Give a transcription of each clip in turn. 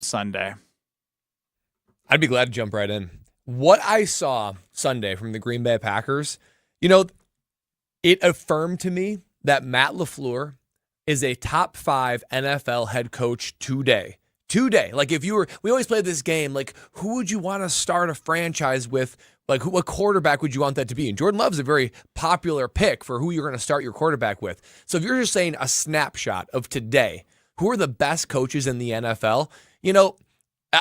Sunday? I'd be glad to jump right in. What I saw Sunday from the Green Bay Packers, it affirmed to me that Matt LaFleur is a top 5 NFL head coach today. Like we always play this game, like who would you want to start a franchise with? Like what quarterback would you want that to be? And Jordan Love's a very popular pick for who you're going to start your quarterback with. So if you're just saying a snapshot of today, who are the best coaches in the NFL?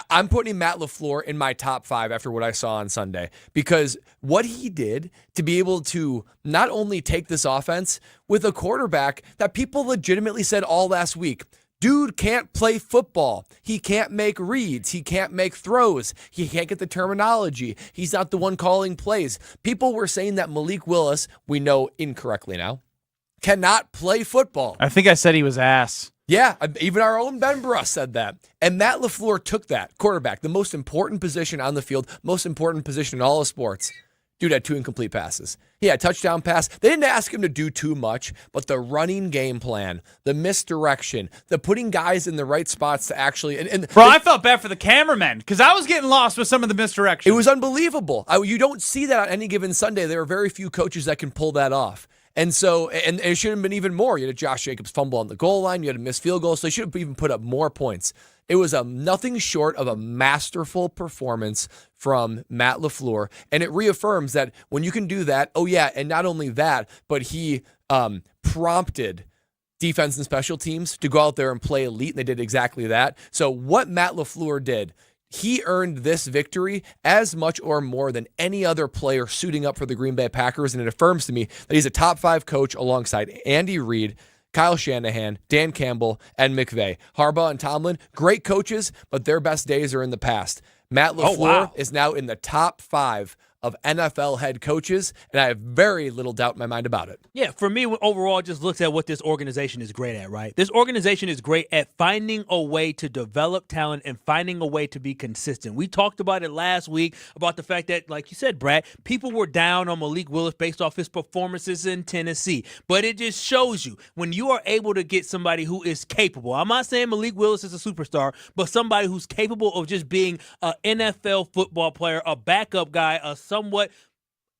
I'm putting Matt LaFleur in my top 5 after what I saw on Sunday, because what he did to be able to not only take this offense with a quarterback that people legitimately said all last week, dude can't play football. He can't make reads. He can't make throws. He can't get the terminology. He's not the one calling plays. People were saying that Malik Willis, we know incorrectly now, cannot play football. I think I said he was ass. Yeah, even our own Ben Bruss said that. And Matt LaFleur took that, quarterback, the most important position on the field, most important position in all of sports. Dude had 2 incomplete passes. He had a touchdown pass. They didn't ask him to do too much, but the running game plan, the misdirection, the putting guys in the right spots to actually... Bro, I felt bad for the cameramen because I was getting lost with some of the misdirection. It was unbelievable. You don't see that on any given Sunday. There are very few coaches that can pull that off. And so, and it should have been even more. You had a Josh Jacobs fumble on the goal line. You had a missed field goal. So they should have even put up more points. It was nothing short of a masterful performance from Matt LaFleur. And it reaffirms that when you can do that, and not only that, but he prompted defense and special teams to go out there and play elite, and they did exactly that. So what Matt LaFleur did, he earned this victory as much or more than any other player suiting up for the Green Bay Packers, and it affirms to me that he's a top 5 coach alongside Andy Reid, Kyle Shanahan, Dan Campbell, and McVay. Harbaugh and Tomlin, great coaches, but their best days are in the past. Matt LaFleur is now in the top 5 of NFL head coaches, and I have very little doubt in my mind about it. Yeah, for me, overall, it just looks at what this organization is great at, right? This organization is great at finding a way to develop talent and finding a way to be consistent. We talked about it last week, about the fact that, like you said, Brad, people were down on Malik Willis based off his performances in Tennessee. But it just shows you, when you are able to get somebody who is capable, I'm not saying Malik Willis is a superstar, but somebody who's capable of just being an NFL football player, a backup guy, a somewhat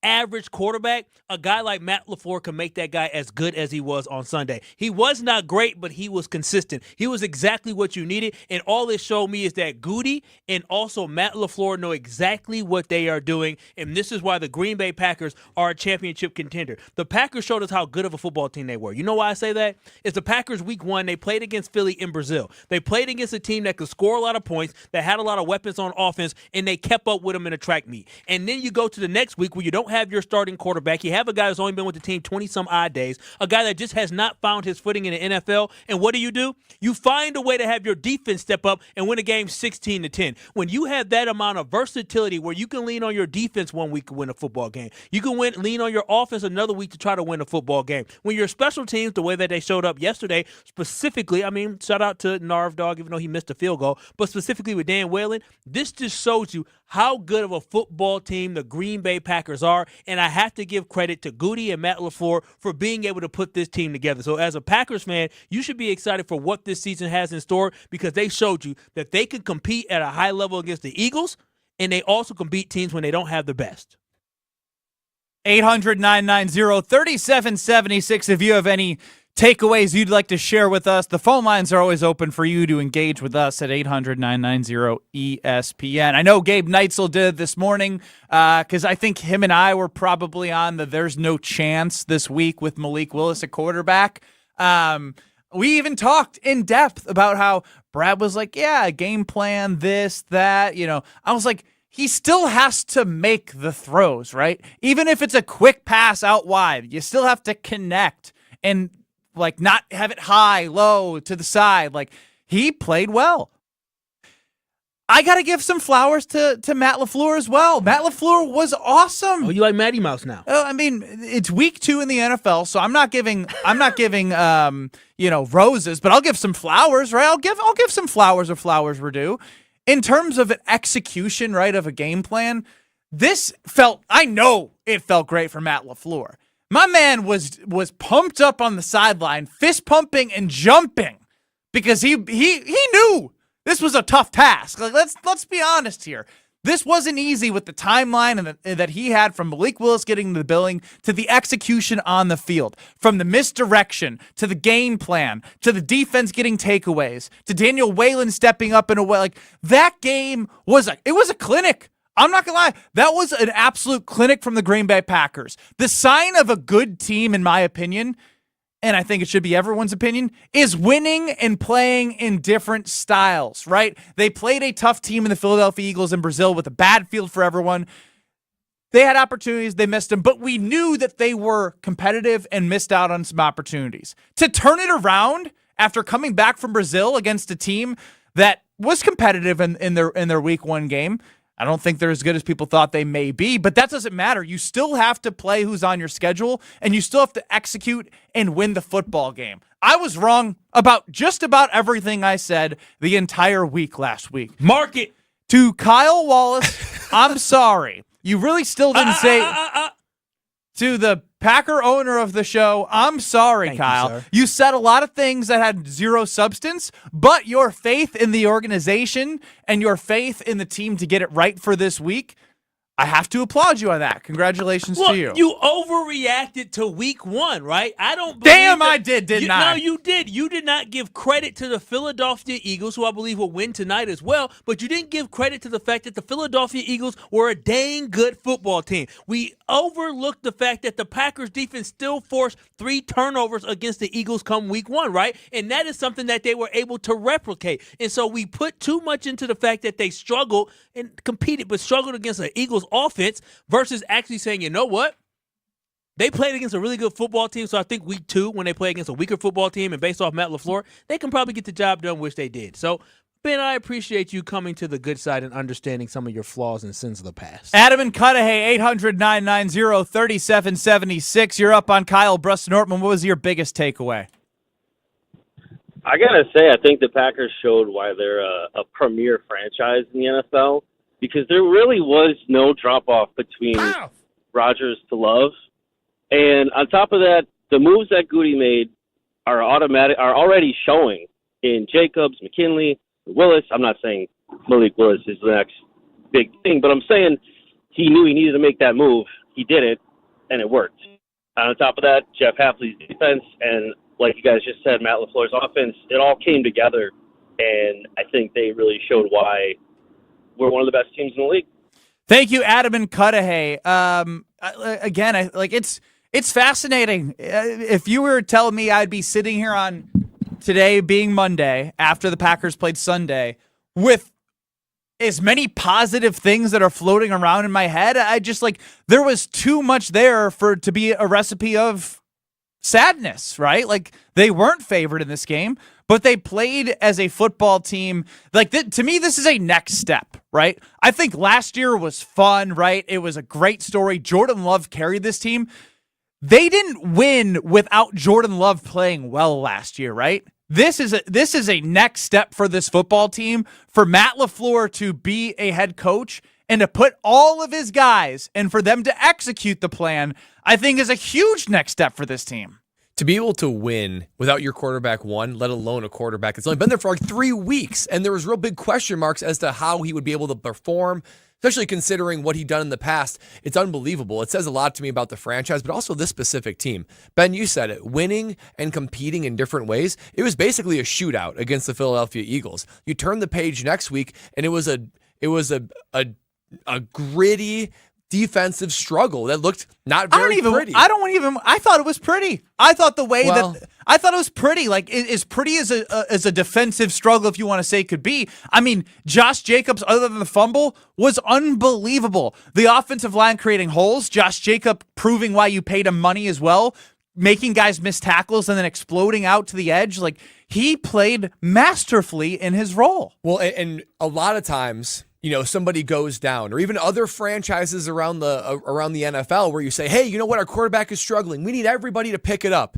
average quarterback, a guy like Matt LaFleur can make that guy as good as he was on Sunday. He was not great, but he was consistent. He was exactly what you needed, and all it showed me is that Goody and also Matt LaFleur know exactly what they are doing, and this is why the Green Bay Packers are a championship contender. The Packers showed us how good of a football team they were. You know why I say that? It's the Packers week 1. They played against Philly in Brazil. They played against a team that could score a lot of points, that had a lot of weapons on offense, and they kept up with them in a track meet. And then you go to the next week where you don't have your starting quarterback. You have a guy who's only been with the team 20-some odd days, a guy that just has not found his footing in the NFL. And what do? You find a way to have your defense step up and win a game 16-10. When you have that amount of versatility where you can lean on your defense one week to win a football game, you can lean on your offense another week to try to win a football game. When your special teams, the way that they showed up yesterday, specifically, shout out to Narv Dog, even though he missed a field goal, but specifically with Dan Whalen, this just shows you how good of a football team the Green Bay Packers are, and I have to give credit to Goody and Matt LaFleur for being able to put this team together. So as a Packers fan, you should be excited for what this season has in store, because they showed you that they can compete at a high level against the Eagles, and they also can beat teams when they don't have the best. 800-990-3776 if you have any takeaways you'd like to share with us. The phone lines are always open for you to engage with us at 800-990-ESPN. I know Gabe Neitzel did this morning because I think him and I were probably on the there's no chance this week with Malik Willis at quarterback. We even talked in depth about how Brad was like, yeah, game plan, this, that. I was like, he still has to make the throws, right? Even if it's a quick pass out wide, you still have to connect and not have it high, low, to the side. He played well. I got to give some flowers to Matt LaFleur as well. Matt LaFleur was awesome. Oh, you like Matty Mouse now? It's week 2 in the NFL, so I'm not giving roses, but I'll give some flowers, right? I'll give some flowers where flowers were due. In terms of an execution, right, of a game plan, I know it felt great for Matt LaFleur. My man was pumped up on the sideline, fist pumping and jumping, because he knew this was a tough task. Like, let's be honest here. This wasn't easy with the timeline that he had from Malik Willis getting the billing to the execution on the field, from the misdirection to the game plan to the defense getting takeaways to Daniel Whalen stepping up in a way. Like, that game was a clinic. I'm not going to lie. That was an absolute clinic from the Green Bay Packers. The sign of a good team, in my opinion, and I think it should be everyone's opinion, is winning and playing in different styles, right? They played a tough team in the Philadelphia Eagles in Brazil with a bad field for everyone. They had opportunities, they missed them, but we knew that they were competitive and missed out on some opportunities. To turn it around after coming back from Brazil against a team that was competitive in their week 1 game, I don't think they're as good as people thought they may be, but that doesn't matter. You still have to play who's on your schedule, and you still have to execute and win the football game. I was wrong about just about everything I said the entire week last week. Mark it. To Kyle Wallace, I'm sorry. You really still didn't say... To the Packer owner of the show, I'm sorry, Thank Kyle. You, you said a lot of things that had zero substance, but your faith in the organization and your faith in the team to get it right for this week, I have to applaud you on that. Congratulations to you. You overreacted to week 1, right? I don't Damn, I didn't I? No, you did. You did not give credit to the Philadelphia Eagles, who I believe will win tonight as well, but you didn't give credit to the fact that the Philadelphia Eagles were a dang good football team. We overlooked the fact that the Packers defense still forced 3 turnovers against the Eagles come week 1, right? And that is something that they were able to replicate. And so we put too much into the fact that they struggled and competed, but struggled against the Eagles offense versus actually saying, you know what? They played against a really good football team, so I think week 2, when they play against a weaker football team and based off Matt LaFleur, they can probably get the job done, which they did. So, Ben, I appreciate you coming to the good side and understanding some of your flaws and sins of the past. Adam and Cudahy, 800-990-3776. You're up on Kyle Brust-Nortman. What was your biggest takeaway? I got to say, I think the Packers showed why they're a premier franchise in the NFL, because there really was no drop-off between Rodgers to Love. And on top of that, the moves that Goody made are already showing in Jacobs, McKinley, Willis. I'm not saying Malik Willis is the next big thing, but I'm saying he knew he needed to make that move. He did it, and it worked. And on top of that, Jeff Hafley's defense, and like you guys just said, Matt LaFleur's offense, it all came together, and I think they really showed why we're one of the best teams in the league. Thank you, Adam and Cudahy. Again, it's fascinating. If you were telling me I'd be sitting here on today being Monday after the Packers played Sunday with as many positive things that are floating around in my head, I just there was too much there for to be a recipe of sadness, right? Like, they weren't favored in this game, but they played as a football team. To me, this is a next step, right? I think last year was fun, right? It was a great story. Jordan Love carried this team. They didn't win without Jordan Love playing well last year, right? This is a next step for this football team, for Matt LaFleur to be a head coach and to put all of his guys and for them to execute the plan, I think is a huge next step for this team. To be able to win without your quarterback one, let alone a quarterback that's only been there for 3 weeks, and there was real big question marks as to how he would be able to perform, especially considering what he'd done in the past. It's unbelievable. It says a lot to me about the franchise, but also this specific team. Ben, you said it. Winning and competing in different ways. It was basically a shootout against the Philadelphia Eagles. You turn the page next week, and it was a gritty defensive struggle that looked not very pretty. I thought it was pretty. I thought I thought it was pretty. As pretty as a defensive struggle, if you want to say, could be. I mean, Josh Jacobs, other than the fumble, was unbelievable. The offensive line creating holes. Josh Jacobs proving why you paid him money as well, making guys miss tackles and then exploding out to the edge. He played masterfully in his role. Well, and a lot of times, somebody goes down, or even other franchises around the NFL where you say, hey, you know what? Our quarterback is struggling. We need everybody to pick it up.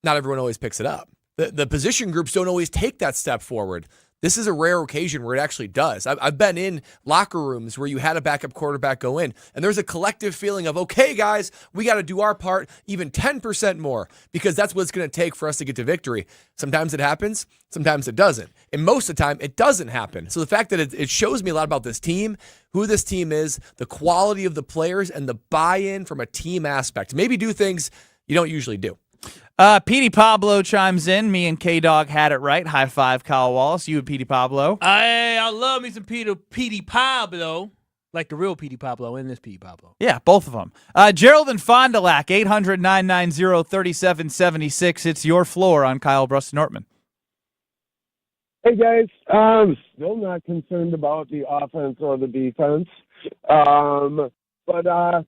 Not everyone always picks it up. The position groups don't always take that step forward. This is a rare occasion where it actually does. I've been in locker rooms where you had a backup quarterback go in, and there's a collective feeling of, okay, guys, we got to do our part even 10% more, because that's what it's going to take for us to get to victory. Sometimes it happens, sometimes it doesn't. And most of the time, it doesn't happen. So the fact that it shows me a lot about this team, who this team is, the quality of the players, and the buy-in from a team aspect. Maybe do things you don't usually do. Petey Pablo chimes in. Me and K-Dog had it right. High five, Kyle Wallace. You and Petey Pablo. I love me some Petey Pablo. Like the real Petey Pablo and this Petey Pablo. Yeah, both of them. Gerald and Fond du Lac, 800-990-3776. It's your floor on Kyle Brust-Nortman. Hey, guys. Still not concerned about the offense or the defense. But I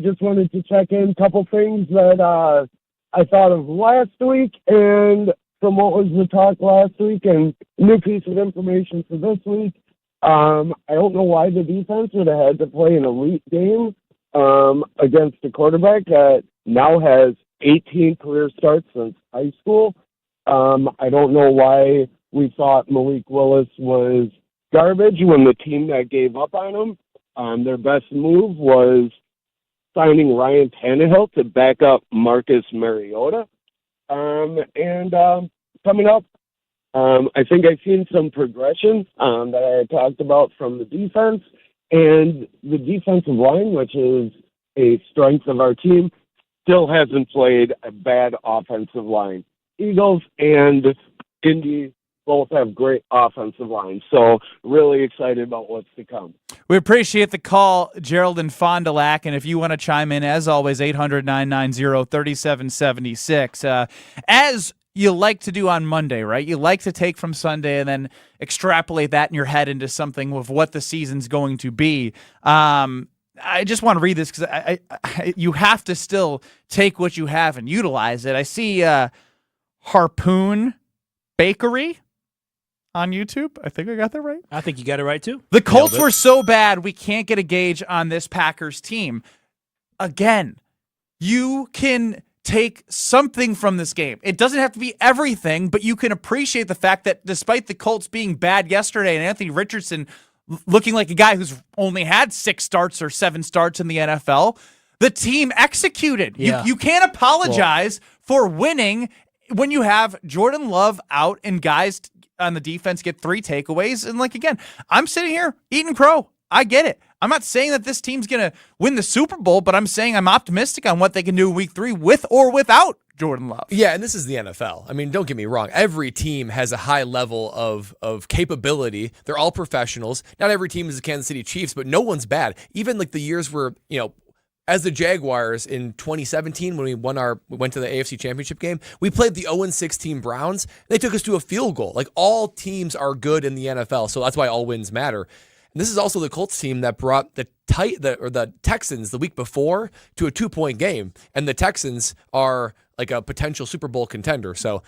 just wanted to check in a couple things that I thought of last week, and from what was the talk last week, and new piece of information for this week. I don't know why the defense would have had to play an elite game against a quarterback that now has 18 career starts since high school. I don't know why we thought Malik Willis was garbage when the team that gave up on him, their best move was signing Ryan Tannehill to back up Marcus Mariota. Coming up, I think I've seen some progression that I had talked about from the defense, and the defensive line, which is a strength of our team, still hasn't played a bad offensive line. Eagles and Indy both have great offensive lines, so really excited about what's to come. We appreciate the call, Gerald and Fond du Lac, and if you want to chime in, as always, 800-990-3776. As you like to do on Monday, right? You like to take from Sunday and then extrapolate that in your head into something of what the season's going to be. I just want to read this because you have to still take what you have and utilize it. I see Harpoon Bakery on YouTube. I think I got that right. I think you got it right, too. The Colts were so bad, we can't get a gauge on this Packers team. Again, you can take something from this game. It doesn't have to be everything, but you can appreciate the fact that despite the Colts being bad yesterday and Anthony Richardson looking like a guy who's only had 6 starts or 7 starts in the NFL, the team executed. Yeah. You can't apologize for winning when you have Jordan Love out and guys on the defense get 3 takeaways. And again, I'm sitting here eating crow. I get it. I'm not saying that this team's going to win the Super Bowl, but I'm saying I'm optimistic on what they can do in week 3 with or without Jordan Love. Yeah, and this is the NFL. I mean, don't get me wrong. Every team has a high level of capability. They're all professionals. Not every team is the Kansas City Chiefs, but no one's bad. Even the years where, as the Jaguars in 2017, when we went to the AFC Championship game, we played the 0-16 Browns. They took us to a field goal. All teams are good in the NFL, so that's why all wins matter. And this is also the Colts team that brought the Texans the week before to a 2-point game, and the Texans are a potential Super Bowl contender. So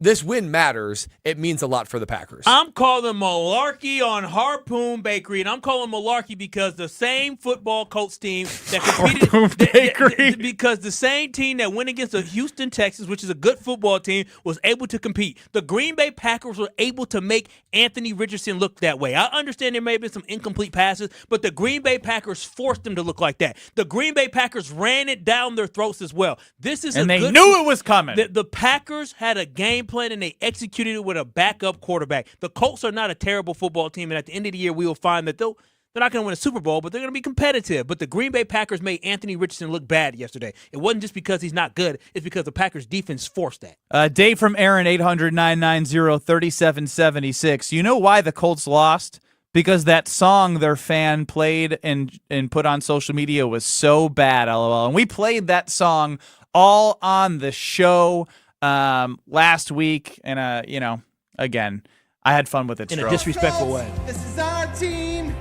this win matters. It means a lot for the Packers. I'm calling malarkey on Harpoon Bakery, and I'm calling malarkey because the same football Colts team that competed, because the same team that went against the Houston Texans, which is a good football team, was able to compete. The Green Bay Packers were able to make Anthony Richardson look that way. I understand there may have been some incomplete passes, but the Green Bay Packers forced them to look like that. The Green Bay Packers ran it down their throats as well. They knew it was coming. The Packers had a game plan, and they executed it with a backup quarterback. The Colts are not a terrible football team, and at the end of the year, we will find that they're not going to win a Super Bowl, but they're going to be competitive. But the Green Bay Packers made Anthony Richardson look bad yesterday. It wasn't just because he's not good. It's because the Packers defense forced that. Dave from Aaron, 800-990-3776. You know why the Colts lost? Because that song their fan played and put on social media was so bad, LOL. And we played that song all on the show last week, and again, I had fun with it in a disrespectful way. This is our team.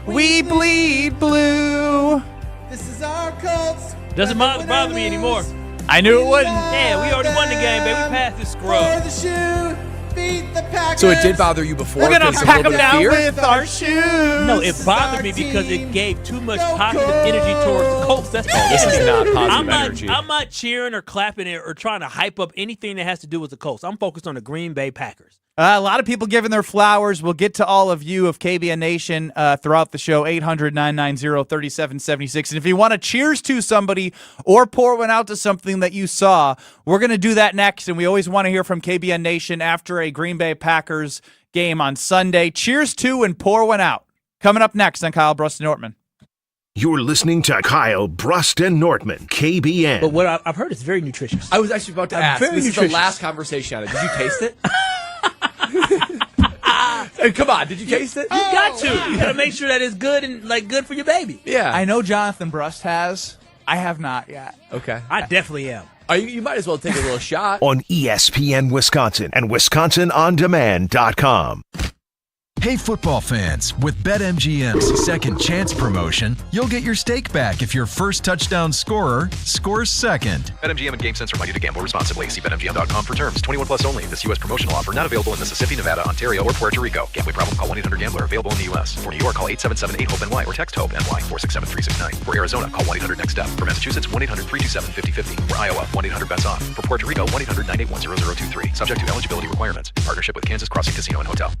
We bleed blue. This is our Colts. Doesn't bother me anymore. I knew it wouldn't. Yeah, we already won the game, baby. We passed this scrub. The shoe, beat the Packers. So it did bother you before? We're gonna because pack of a them little bit down of fear? with our shoes. No, it bothered me because it gave too much positive energy towards the Colts. That's all. This is not positive energy. I'm not cheering or clapping or trying to hype up anything that has to do with the Colts. I'm focused on the Green Bay Packers. A lot of people giving their flowers. We'll get to all of you of KBN Nation throughout the show, 800-990-3776. And if you want to cheers to somebody or pour one out to something that you saw, we're going to do that next. And we always want to hear from KBN Nation after a Green Bay Packers game on Sunday. Cheers to and pour one out. Coming up next on Kyle Brust and Nortman. You're listening to Kyle Brust and Nortman, KBN. But what I've heard is very nutritious. I was actually about to ask. very This is the nutritious. last conversation on it. Did you taste it? Come on, did you taste it? You got to. You got to make sure that it's good and good for your baby. Yeah. I know Jonathan Brust has. I have not yet. Okay. I definitely am. You might as well take a little shot. On ESPN Wisconsin and WisconsinOnDemand.com. Hey football fans, with BetMGM's second chance promotion, you'll get your stake back if your first touchdown scorer scores second. BetMGM and GameSense remind you to gamble responsibly. See BetMGM.com for terms. 21 plus only. This U.S. promotional offer not available in Mississippi, Nevada, Ontario, or Puerto Rico. Gambling problem? Call 1-800-GAMBLER. Available in the U.S. For New York, call 877-8-HOPE-NY or text HOPE-NY 467-369. For Arizona, call 1-800-NEXT-STEP. For Massachusetts, 1-800-327-5050. For Iowa, 1-800-BETS-OFF. For Puerto Rico, 1-800-981-0023. Subject to eligibility requirements. Partnership with Kansas Crossing Casino and Hotel.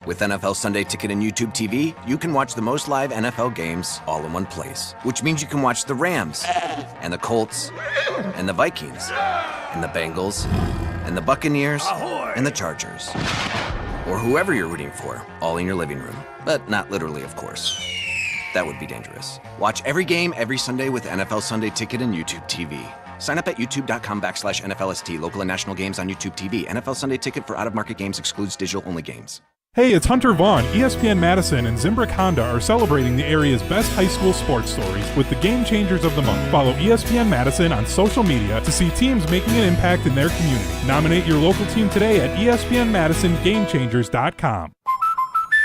With NFL Sunday Ticket and YouTube TV, you can watch the most live NFL games all in one place. Which means you can watch the Rams, and the Colts, and the Vikings, and the Bengals, and the Buccaneers, and the Chargers. Or whoever you're rooting for, all in your living room. But not literally, of course. That would be dangerous. Watch every game every Sunday with NFL Sunday Ticket and YouTube TV. Sign up at youtube.com/NFLST. Local and national games on YouTube TV. NFL Sunday Ticket for out-of-market games excludes digital-only games. Hey, it's Hunter Vaughn. ESPN Madison and Zimbrick Honda are celebrating the area's best high school sports stories with the Game Changers of the Month. Follow ESPN Madison on social media to see teams making an impact in their community. Nominate your local team today at ESPNMadisonGameChangers.com.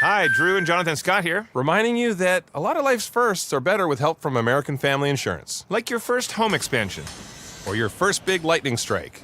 Hi, Drew and Jonathan Scott here, reminding you that a lot of life's firsts are better with help from American Family Insurance. Like your first home expansion or your first big lightning strike.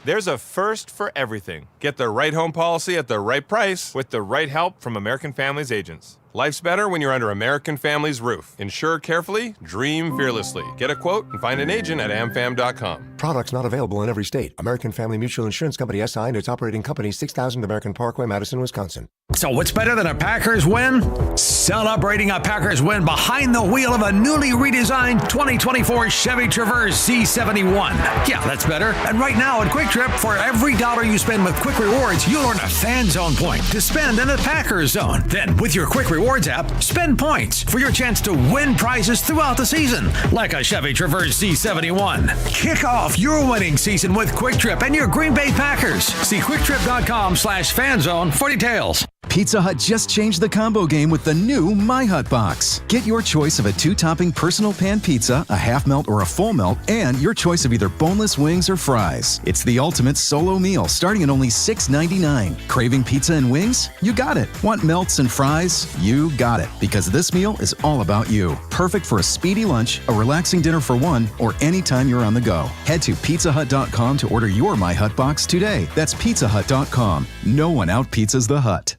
There's a first for everything. Get the right home policy at the right price with the right help from American Family's agents. Life's better when you're under American Family's roof. Insure carefully, dream fearlessly. Get a quote and find an agent at amfam.com. Products not available in every state. American Family Mutual Insurance Company SI and its operating company 6000 American Parkway, Madison, Wisconsin. So what's better than a Packers win? Celebrating a Packers win behind the wheel of a newly redesigned 2024 Chevy Traverse C71. Yeah, that's better. And right now at Quick Trip, for every dollar you spend with Quick Rewards, you'll earn a Fan Zone point to spend in the Packers Zone. Then with your Quick Rewards app, spend points for your chance to win prizes throughout the season, like a Chevy Traverse C71. Kick off your winning season with Quick Trip and your Green Bay Packers. See QuickTrip.com/fanzone for details. Pizza Hut just changed the combo game with the new My Hut Box. Get your choice of a 2-topping personal pan pizza, a half melt or a full melt, and your choice of either boneless wings or fries. It's the ultimate solo meal starting at only $6.99. Craving pizza and wings? You got it. Want melts and fries? You got it. Because this meal is all about you. Perfect for a speedy lunch, a relaxing dinner for one, or anytime you're on the go. Head to pizzahut.com to order your My Hut Box today. That's pizzahut.com. No one out-pizzas the Hut.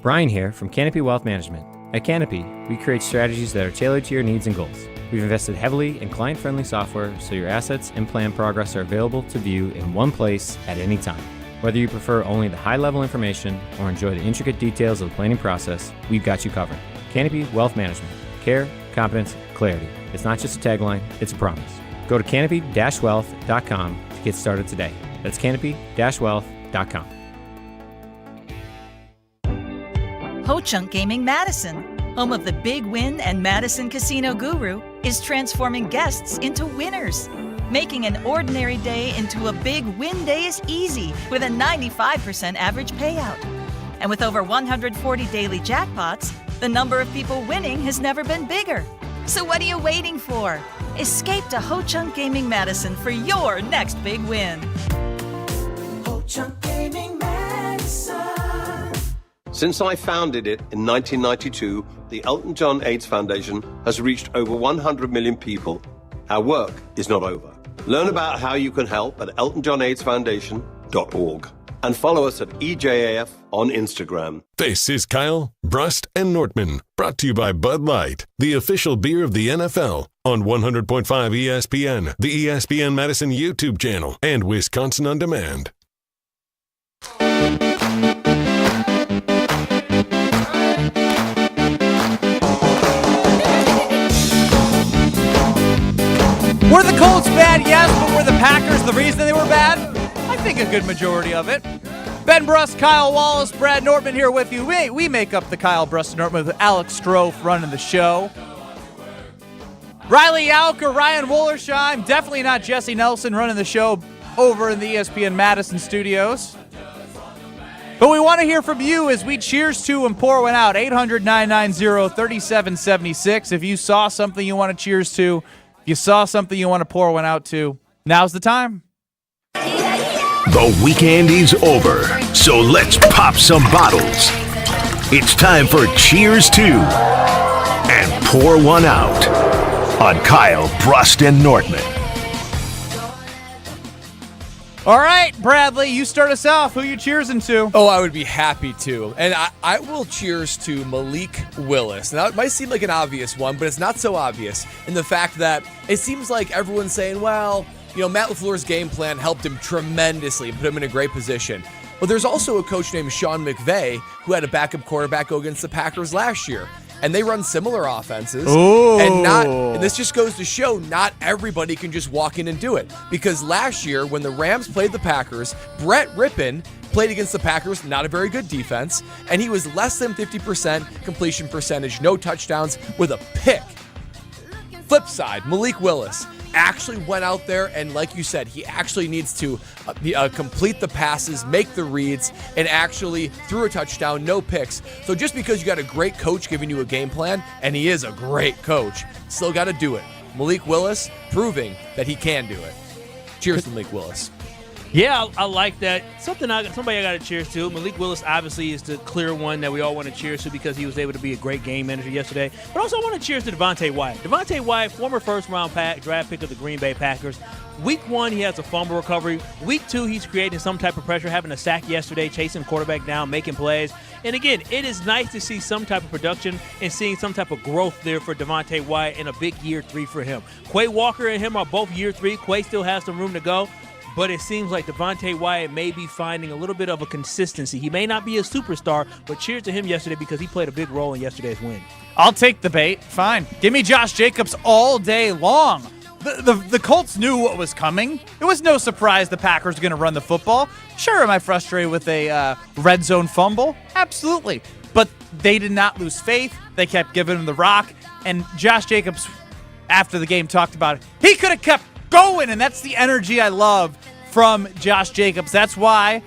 Brian here from Canopy Wealth Management. At Canopy, we create strategies that are tailored to your needs and goals. We've invested heavily in client-friendly software so your assets and plan progress are available to view in one place at any time. Whether you prefer only the high-level information or enjoy the intricate details of the planning process, we've got you covered. Canopy Wealth Management. Care, competence, clarity. It's not just a tagline, it's a promise. Go to canopy-wealth.com to get started today. That's canopy-wealth.com. Ho-Chunk Gaming Madison, home of the Big Win and Madison Casino Guru, is transforming guests into winners. Making an ordinary day into a big win day is easy with a 95% average payout. And with over 140 daily jackpots, the number of people winning has never been bigger. So what are you waiting for? Escape to Ho-Chunk Gaming Madison for your next big win. Ho-Chunk Gaming Madison. Since I founded it in 1992, the Elton John AIDS Foundation has reached over 100 million people. Our work is not over. Learn about how you can help at eltonjohnaidesfoundation.org and follow us at EJAF on Instagram. This is Kyle, Brust, and Nortman, brought to you by Bud Light, the official beer of the NFL, on 100.5 ESPN, the ESPN Madison YouTube channel, and Wisconsin On Demand. Were the Colts bad? Yes, but were the Packers the reason they were bad? I think a good majority of it. Ben Brust, Kyle Wallace, Brad Nortman here with you. We make up the Kyle Brust and Nortman with Alex Strofe running the show. Riley Yauker, Ryan Wollersheim, definitely not Jesse Nelson running the show over in the ESPN Madison studios. But we want to hear from you as we cheers to and pour one out. 800-990-3776. If you saw something you want to cheers to, if you saw something you want to pour one out to, now's the time. The weekend is over, so let's pop some bottles. It's time for Cheers to and Pour One Out on Kyle, Brust, and Nortman. All right, Bradley, you start us off. Who you cheersing to? Oh, I would be happy to. And I will cheers to Malik Willis. Now, it might seem like an obvious one, but it's not so obvious in the fact that it seems like everyone's saying, well, you know, Matt LaFleur's game plan helped him tremendously, put him in a great position. But there's also a coach named Sean McVay who had a backup quarterback go against the Packers last year. And they run similar offenses. Ooh. And this just goes to show not everybody can just walk in and do it. Because last year, when the Rams played the Packers, Brett Rippon played against the Packers, not a very good defense, and he was less than 50% completion percentage, no touchdowns, with a pick. Flip side, Malik Willis actually went out there and, like you said, he actually needs to complete the passes, make the reads, and actually threw a touchdown, no picks. So just because you got a great coach giving you a game plan, and he is a great coach, still got to do it. Malik Willis proving that he can do it. Cheers to Malik Willis. Yeah, I like that. Somebody I got to cheers to. Malik Willis obviously is the clear one that we all want to cheers to because he was able to be a great game manager yesterday. But also I want to cheers to Devontae Wyatt. Devontae Wyatt, former first-round draft pick of the Green Bay Packers. Week 1, he has a fumble recovery. Week 2, he's creating some type of pressure, having a sack yesterday, chasing quarterback down, making plays. And again, it is nice to see some type of production and seeing some type of growth there for Devontae Wyatt in a big year 3 for him. Quay Walker and him are both year 3. Quay still has some room to go. But it seems like Devontae Wyatt may be finding a little bit of a consistency. He may not be a superstar, but cheers to him yesterday because he played a big role in yesterday's win. I'll take the bait. Fine. Give me Josh Jacobs all day long. The Colts knew what was coming. It was no surprise the Packers were going to run the football. Sure, am I frustrated with a red zone fumble? Absolutely. But they did not lose faith. They kept giving him the rock. And Josh Jacobs, after the game, talked about it. He could have kept going, and that's the energy I love from Josh Jacobs. That's why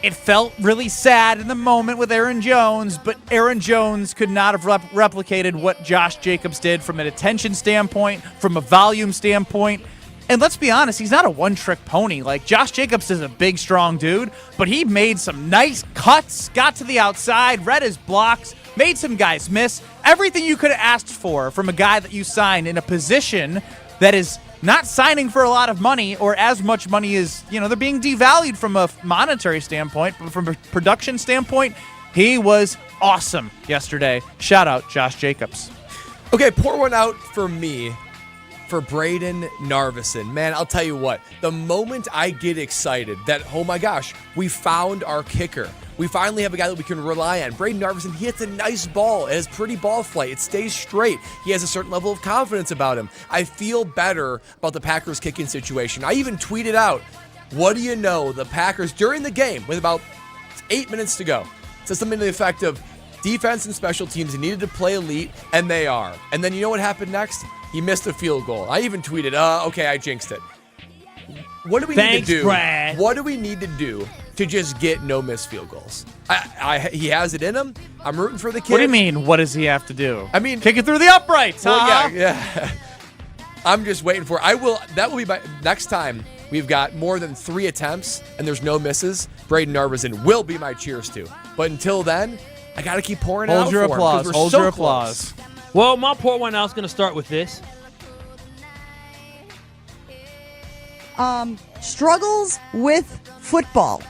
it felt really sad in the moment with Aaron Jones, but Aaron Jones could not have replicated what Josh Jacobs did from an attention standpoint, from a volume standpoint. And let's be honest, he's not a one-trick pony. Like, Josh Jacobs is a big, strong dude, but he made some nice cuts, got to the outside, read his blocks, made some guys miss. Everything you could have asked for from a guy that you signed in a position that is not signing for a lot of money or as much money as, they're being devalued from a monetary standpoint, but from a production standpoint, he was awesome yesterday. Shout out Josh Jacobs. Okay, pour one out for me for Braden Narveson. Man, I'll tell you what, the moment I get excited that, oh my gosh, we found our kicker. We finally have a guy that we can rely on. Braden Narveson, he hits a nice ball. It has pretty ball flight. It stays straight. He has a certain level of confidence about him. I feel better about the Packers kicking situation. I even tweeted out, what do you know, the Packers during the game with about 8 minutes to go, said something to the effect of defense and special teams needed to play elite, and they are. And then you know what happened next? He missed a field goal. I even tweeted, okay, I jinxed it. What do we need to do? Brad. What do we need to do to just get no missed field goals? He has it in him. I'm rooting for the kid. What do you mean, what does he have to do? I mean, kick it through the uprights. Well, yeah. I'm just waiting for it. That will be my next time we've got more than 3 attempts and there's no misses. Braden Narveson will be my cheers to. But until then, I got to keep pouring out. Hold your applause. Hold your applause. Well, my pour one out is going to start with this. Struggles with football.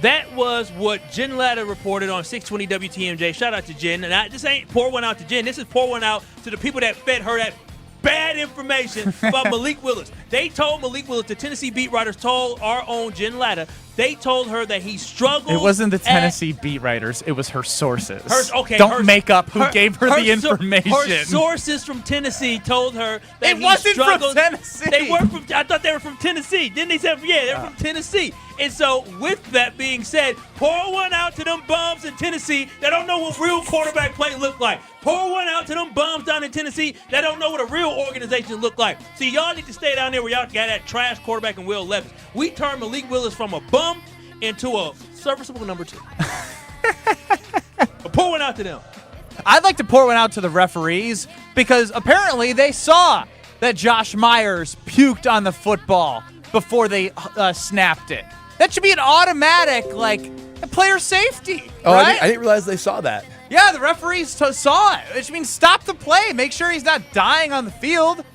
That was what Jen Latta reported on 620 WTMJ. Shout out to Jen. And this ain't pour one out to Jen. This is pour one out to the people that fed her that bad information about Malik Willis. They told Malik Willis, the Tennessee beat writers told our own Jen Latta They told her that he struggled. It wasn't the Tennessee beat writers. It was her sources. Okay, Don't make up who gave her the information. Her sources from Tennessee told her that It wasn't from struggled. Tennessee. They were from. I thought they were from Tennessee. Didn't they say? Yeah, they're from Tennessee. And so, with that being said, pour one out to them bums in Tennessee that don't know what real quarterback play look like. Pour one out to them bums down in Tennessee that don't know what a real organization look like. See, y'all need to stay down there where y'all got that trash quarterback and Will Levis. We turned Malik Willis from a bum into a serviceable number 2. But pour one out to them. I'd like to pour one out to the referees because apparently they saw that Josh Myers puked on the football before they snapped it. That should be an automatic, player safety. Oh, right? I didn't realize they saw that. Yeah, the referees saw it. Which means stop the play. Make sure he's not dying on the field.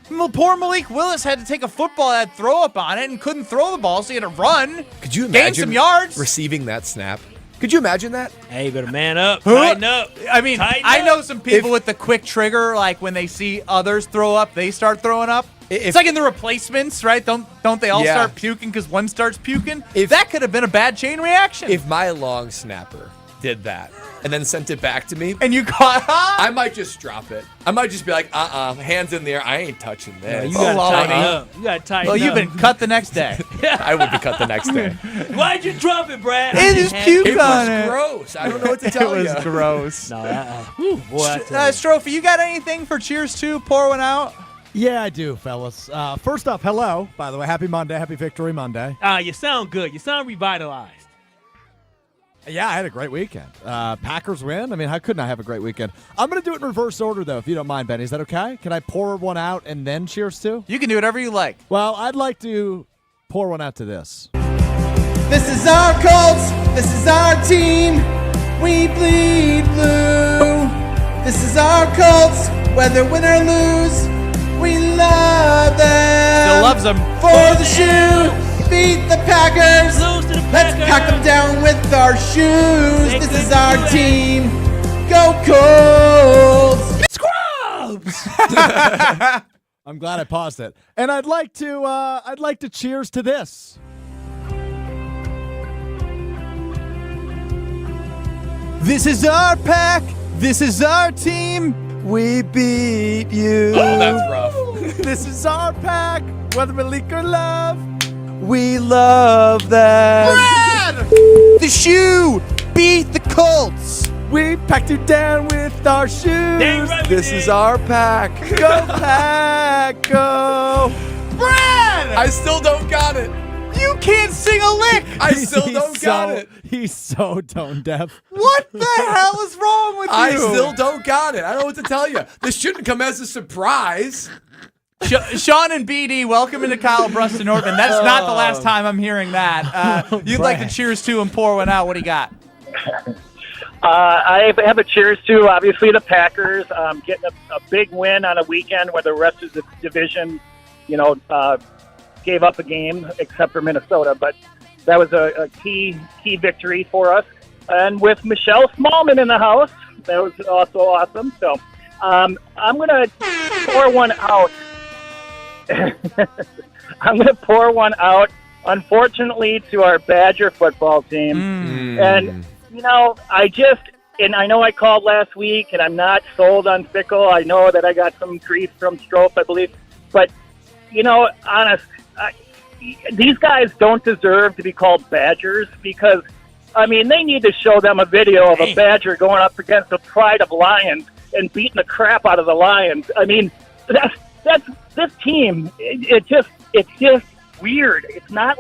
Poor Malik Willis had to take a football that had throw up on it and couldn't throw the ball, so he had to run. Could you gain imagine some yards? receiving that snap? Could you imagine that? Hey, you better man up, tighten up. I mean, I know some people with the quick trigger, like when they see others throw up, they start throwing up. It's like in the replacements, right? Don't they all start puking because one starts puking? That could have been a bad chain reaction. If my long snapper did that and then sent it back to me, and you caught, I might just drop it. I might just be like, hands in the air. I ain't touching this. You gotta tighten up. You gotta tighten up. Well, you've been cut the next day. I would be cut the next day. Why'd you drop it, Brad? It is puke on it. It was gross. I don't know what to tell you. It was gross. No, boy, Strophe, you got anything for Cheers 2? Pour one out. Yeah, I do, fellas. First off, hello, by the way. Happy Monday. Happy Victory Monday. You sound good. You sound revitalized. Yeah, I had a great weekend. Packers win. I mean, how couldn't I have a great weekend? I'm going to do it in reverse order, though, if you don't mind, Benny. Is that okay? Can I pour one out and then Cheers 2? You can do whatever you like. Well, I'd like to pour one out to this. This is our Colts. This is our team. We bleed blue. This is our Colts. Whether win or lose, we love them. Still loves them. For the shoe. Beat the Packers. Lose to the Let's Packers. pack them down with our shoes. This is our team. Go Colts. Scrubs. I'm glad I paused it. And I'd like to cheers to this. This is our pack. This is our team. We beat you. Oh, that's rough. This is our pack. Whether Malik or Love. We love them. Brad! The shoe beat the Colts. We packed you down with our shoes. Dang right we This did. is our pack. Go Pack, go. Brad! I still don't got it. You can't sing a lick. I still don't got it. He's so tone deaf. What the hell is wrong with you? I still don't got it. I don't know what to tell you. This shouldn't come as a surprise. Sean and BD, welcome into Kyle Brust and Norton. That's not the last time I'm hearing that. You'd like to cheers to and pour one out. What do you got? I have a cheers to, obviously, the Packers getting a big win on a weekend where the rest of the division, gave up a game except for Minnesota. But that was a key victory for us. And with Michelle Smallman in the house, that was also awesome. So I'm going to pour one out. I'm going to pour one out, unfortunately, to our Badger football team. And, I know I called last week, and I'm not sold on Fickle. I know that I got some grief from Strofe, I believe. But, honest, these guys don't deserve to be called Badgers because, they need to show them a video of a Badger going up against the Pride of Lions and beating the crap out of the Lions. That's this team. It's just weird. It's not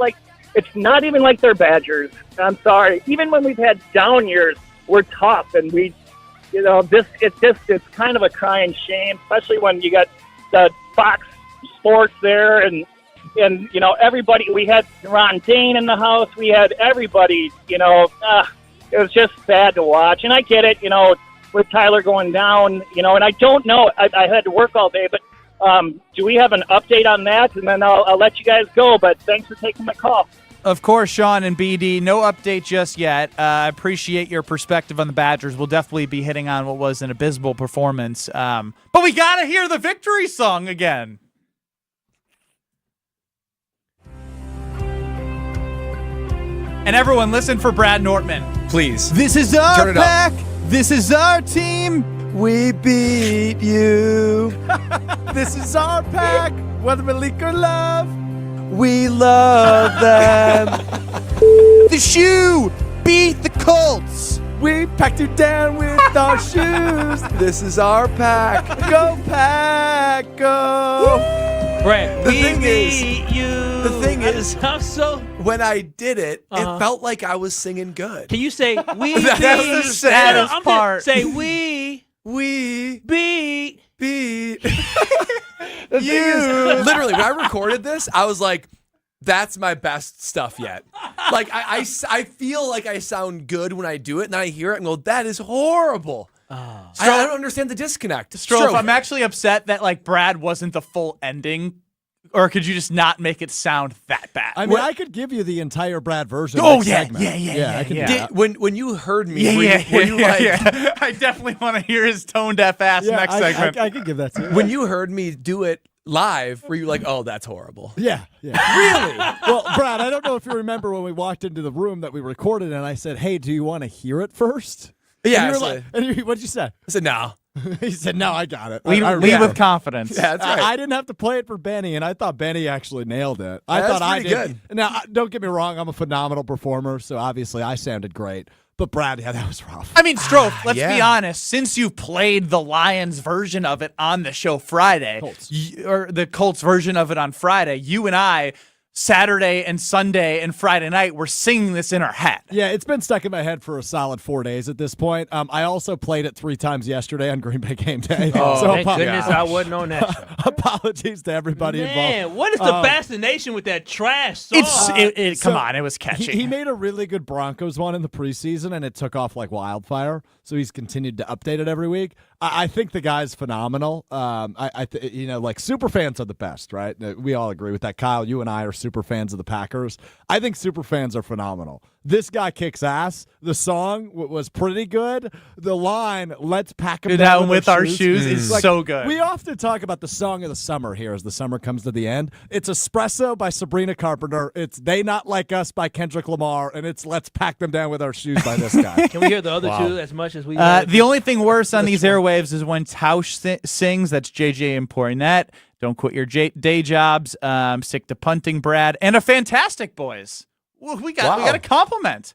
even like they're Badgers. I'm sorry. Even when we've had down years, we're tough, and it's kind of a crying shame, especially when you got the Fox Sports there, and everybody. We had Ron Dane in the house. We had everybody. It was just sad to watch, and I get it. With Tyler going down, and I don't know. I had to work all day, but. Do we have an update on that? And then I'll let you guys go, but thanks for taking my call. Of course, Sean and BD, no update just yet. I appreciate your perspective on the Badgers. We'll definitely be hitting on what was an abysmal performance. But we got to hear the victory song again. And everyone, listen for Brad Nortman. Please. This is Turn our it up. pack. This is our team. We beat you. This is our pack. Whether Malik or Love, we love them. The shoe beat the Colts. We packed you down with our shoes. This is our pack. Go pack, go. Brad, The thing is, I'm so. when I did it, Uh-huh. it felt like I was singing good. Can you say we? That's the saddest I'm part. Say we beat. You. Literally, when I recorded this, I was like, that's my best stuff yet. Like, I feel like I sound good when I do it, and then I hear it and go, that is horrible. I don't understand the disconnect. Strofe, I'm actually upset that like Brad wasn't the full ending. Or could you just not make it sound that bad? I mean, I could give you the entire Brad version. Oh, next yeah, segment. yeah. I can do Did, that. when you heard me, Yeah, were you like, I definitely want to hear his tone deaf ass next segment. I could give that to you. when you heard me do it live, were you like, oh, that's horrible? Yeah. Really? Well, Brad, I don't know if you remember when we walked into the room that we recorded, and I said, "Hey, do you want to hear it first?" Yeah, And you were actually. like, and what'd you say? I said, no. He said, "No, I got it." Lead with confidence. Yeah, that's right. I didn't have to play it for Benny, and I thought Benny actually nailed it. I That's thought I pretty did. Now, don't get me wrong; I'm a phenomenal performer, so obviously I sounded great. But Brad, yeah, that was rough. I mean, Strofe, let's yeah. be honest. Since you played the Lions version of it on the show Friday, or the Colts version of it on Friday, you and I, Saturday and Sunday and Friday night, we're singing this in our head. Yeah, it's been stuck in my head for a solid 4 days at this point. I also played it 3 times yesterday on Green Bay game day. Oh, so thank goodness I wasn't on that show. apologies to everybody involved. Man, what is the fascination with that trash song? Come on, it was catchy. He made a really good Broncos one in the preseason, and it took off like wildfire. So he's continued to update it every week. I think the guy's phenomenal. Like super fans are the best, right? We all agree with that. Kyle, you and I are super fans of the Packers. I think super fans are phenomenal. This guy kicks ass. The song was pretty good. The line, "Let's pack him down with our shoes," is so good. We often talk about the song of the summer here as the summer comes to the end. It's Espresso by Sabrina Carpenter. It's They Not Like Us by Kendrick Lamar. And it's Let's Pack Them Down with Our Shoes by this guy. Can we hear the other two as much as we The only thing worse on these airwaves is when Tausch sings. That's JJ and Porinette. Don't quit your day jobs. Stick to punting, Brad. And a fantastic boys. Well, we got a compliment.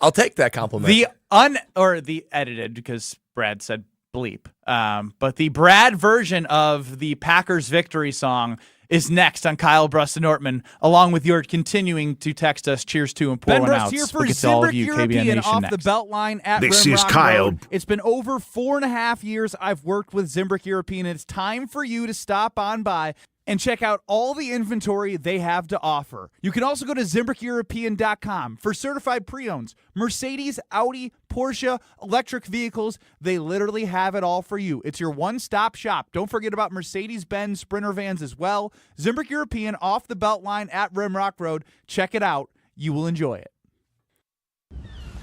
I'll take that compliment. The edited, because Brad said bleep. But the Brad version of the Packers victory song is next on Kyle Brust and Nortman, along with your continuing to text us. Cheers to and pour Ben one Brust out. here for We'll get to all of Zimbrick you, KBN European Nation off next. the belt line at This is Rimrock Kyle. Road. It's been over 4.5 years I've worked with Zimbrick European, and it's time for you to stop on by and check out all the inventory they have to offer. You can also go to ZimbrickEuropean.com for certified pre-owns, Mercedes, Audi, Porsche, electric vehicles. They literally have it all for you. It's your one-stop shop. Don't forget about Mercedes-Benz Sprinter vans as well. Zimbrick European off the belt line at Rimrock Road. Check it out. You will enjoy it.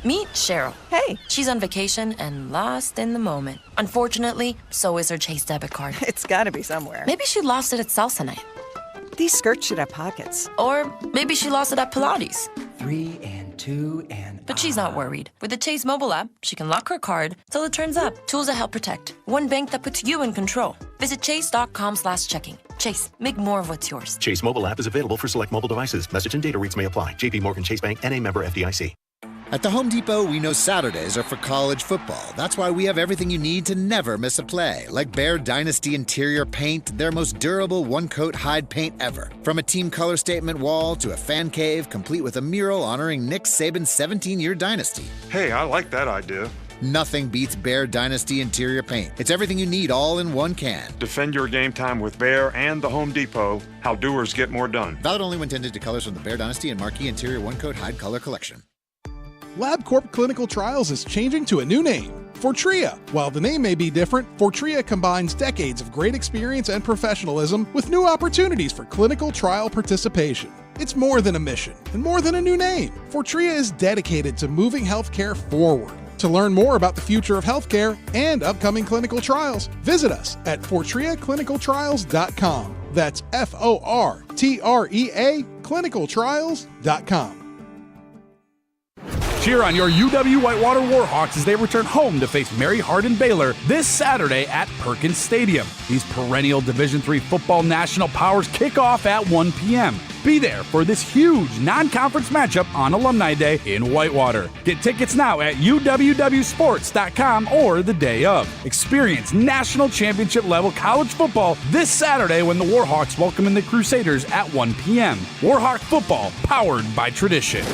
Meet Cheryl. Hey. She's on vacation and lost in the moment. Unfortunately, so is her Chase debit card. It's gotta be somewhere. Maybe she lost it at salsa night. These skirts should have pockets. Or maybe she lost it at Pilates. 3 and 2 and... But she's not worried. With the Chase mobile app, she can lock her card till it turns up. Tools that help protect. One bank that puts you in control. Visit chase.com/checking. Chase, make more of what's yours. Chase mobile app is available for select mobile devices. Message and data rates may apply. JP Morgan Chase Bank, N.A. member FDIC. At the Home Depot, we know Saturdays are for college football. That's why we have everything you need to never miss a play. Like Bear Dynasty Interior Paint, their most durable one-coat hide paint ever. From a team color statement wall to a fan cave, complete with a mural honoring Nick Saban's 17-year dynasty. Hey, I like that idea. Nothing beats Bear Dynasty Interior Paint. It's everything you need all in one can. Defend your game time with Bear and the Home Depot. How doers get more done. Valid only when tinted to colors from the Bear Dynasty and Marquee Interior one-coat hide color collection. LabCorp Clinical Trials is changing to a new name, Fortrea. While the name may be different, Fortrea combines decades of great experience and professionalism with new opportunities for clinical trial participation. It's more than a mission and more than a new name. Fortrea is dedicated to moving healthcare forward. To learn more about the future of healthcare and upcoming clinical trials, visit us at FortreaClinicalTrials.com. That's FORTREA clinicaltrials.com. Cheer on your UW Whitewater Warhawks as they return home to face Mary Hardin Baylor this Saturday at Perkins Stadium. These perennial Division III football national powers kick off at 1 p.m. Be there for this huge non-conference matchup on Alumni Day in Whitewater. Get tickets now at uwwsports.com or the day of. Experience national championship level college football this Saturday when the Warhawks welcome in the Crusaders at 1 p.m. Warhawk football, powered by tradition.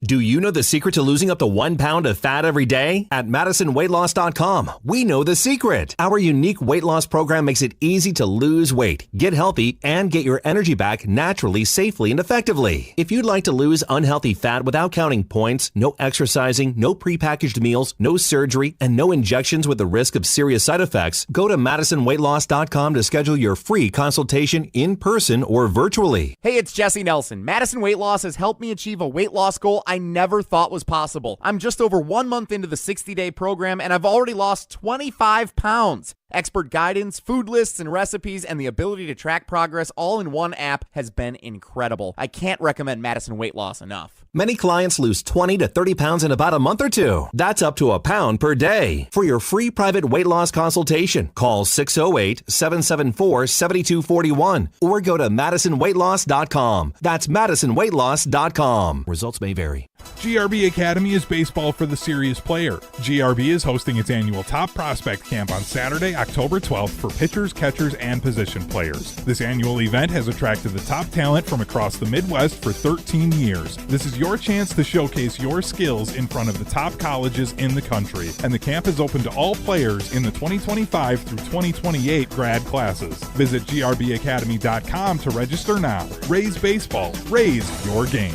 Do you know the secret to losing up to 1 pound of fat every day? At MadisonWeightLoss.com, we know the secret. Our unique weight loss program makes it easy to lose weight, get healthy, and get your energy back naturally, safely, and effectively. If you'd like to lose unhealthy fat without counting points, no exercising, no prepackaged meals, no surgery, and no injections with the risk of serious side effects, go to MadisonWeightLoss.com to schedule your free consultation in person or virtually. Hey, it's Jesse Nelson. Madison Weight Loss has helped me achieve a weight loss goal I never thought was possible. I'm just over 1 month into the 60-day program, and I've already lost 25 pounds. Expert guidance, food lists and recipes, and the ability to track progress all in one app has been incredible. I can't recommend Madison Weight Loss enough. Many clients lose 20 to 30 pounds in about a month or two. That's up to a pound per day. For your free private weight loss consultation, call 608-774-7241 or go to MadisonWeightLoss.com. That's MadisonWeightLoss.com. Results may vary. GRB Academy is baseball for the serious player. GRB is hosting its annual Top Prospect Camp on Saturday, October 12th for pitchers, catchers, and position players. This annual event has attracted the top talent from across the Midwest for 13 years. This is your chance to showcase your skills in front of the top colleges in the country, and the camp is open to all players in the 2025 through 2028 grad classes. Visit grbacademy.com to register now. Raise baseball. Raise your game.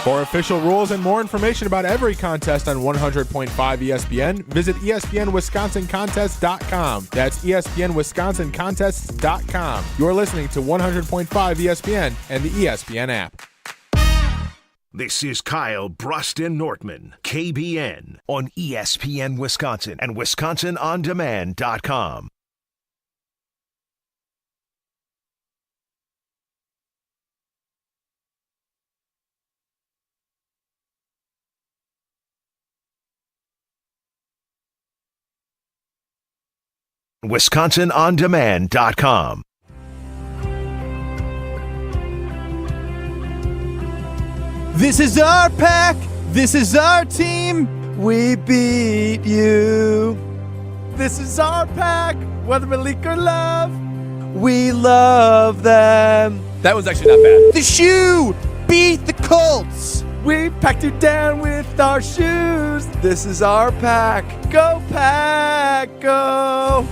For official rules and more information about every contest on 100.5 ESPN, visit ESPNWisconsinContests.com. That's ESPNWisconsinContests.com. You're listening to 100.5 ESPN and the ESPN app. This is Kyle Bruston Nortman, KBN, on ESPN Wisconsin and WisconsinOnDemand.com. WisconsinOnDemand.com. This is our pack. This is our team. We beat you. This is our pack. Whether Malik or Love, we love them. That was actually not bad. The shoe beat the Colts. We packed you down with our shoes. This is our pack. Go pack, go.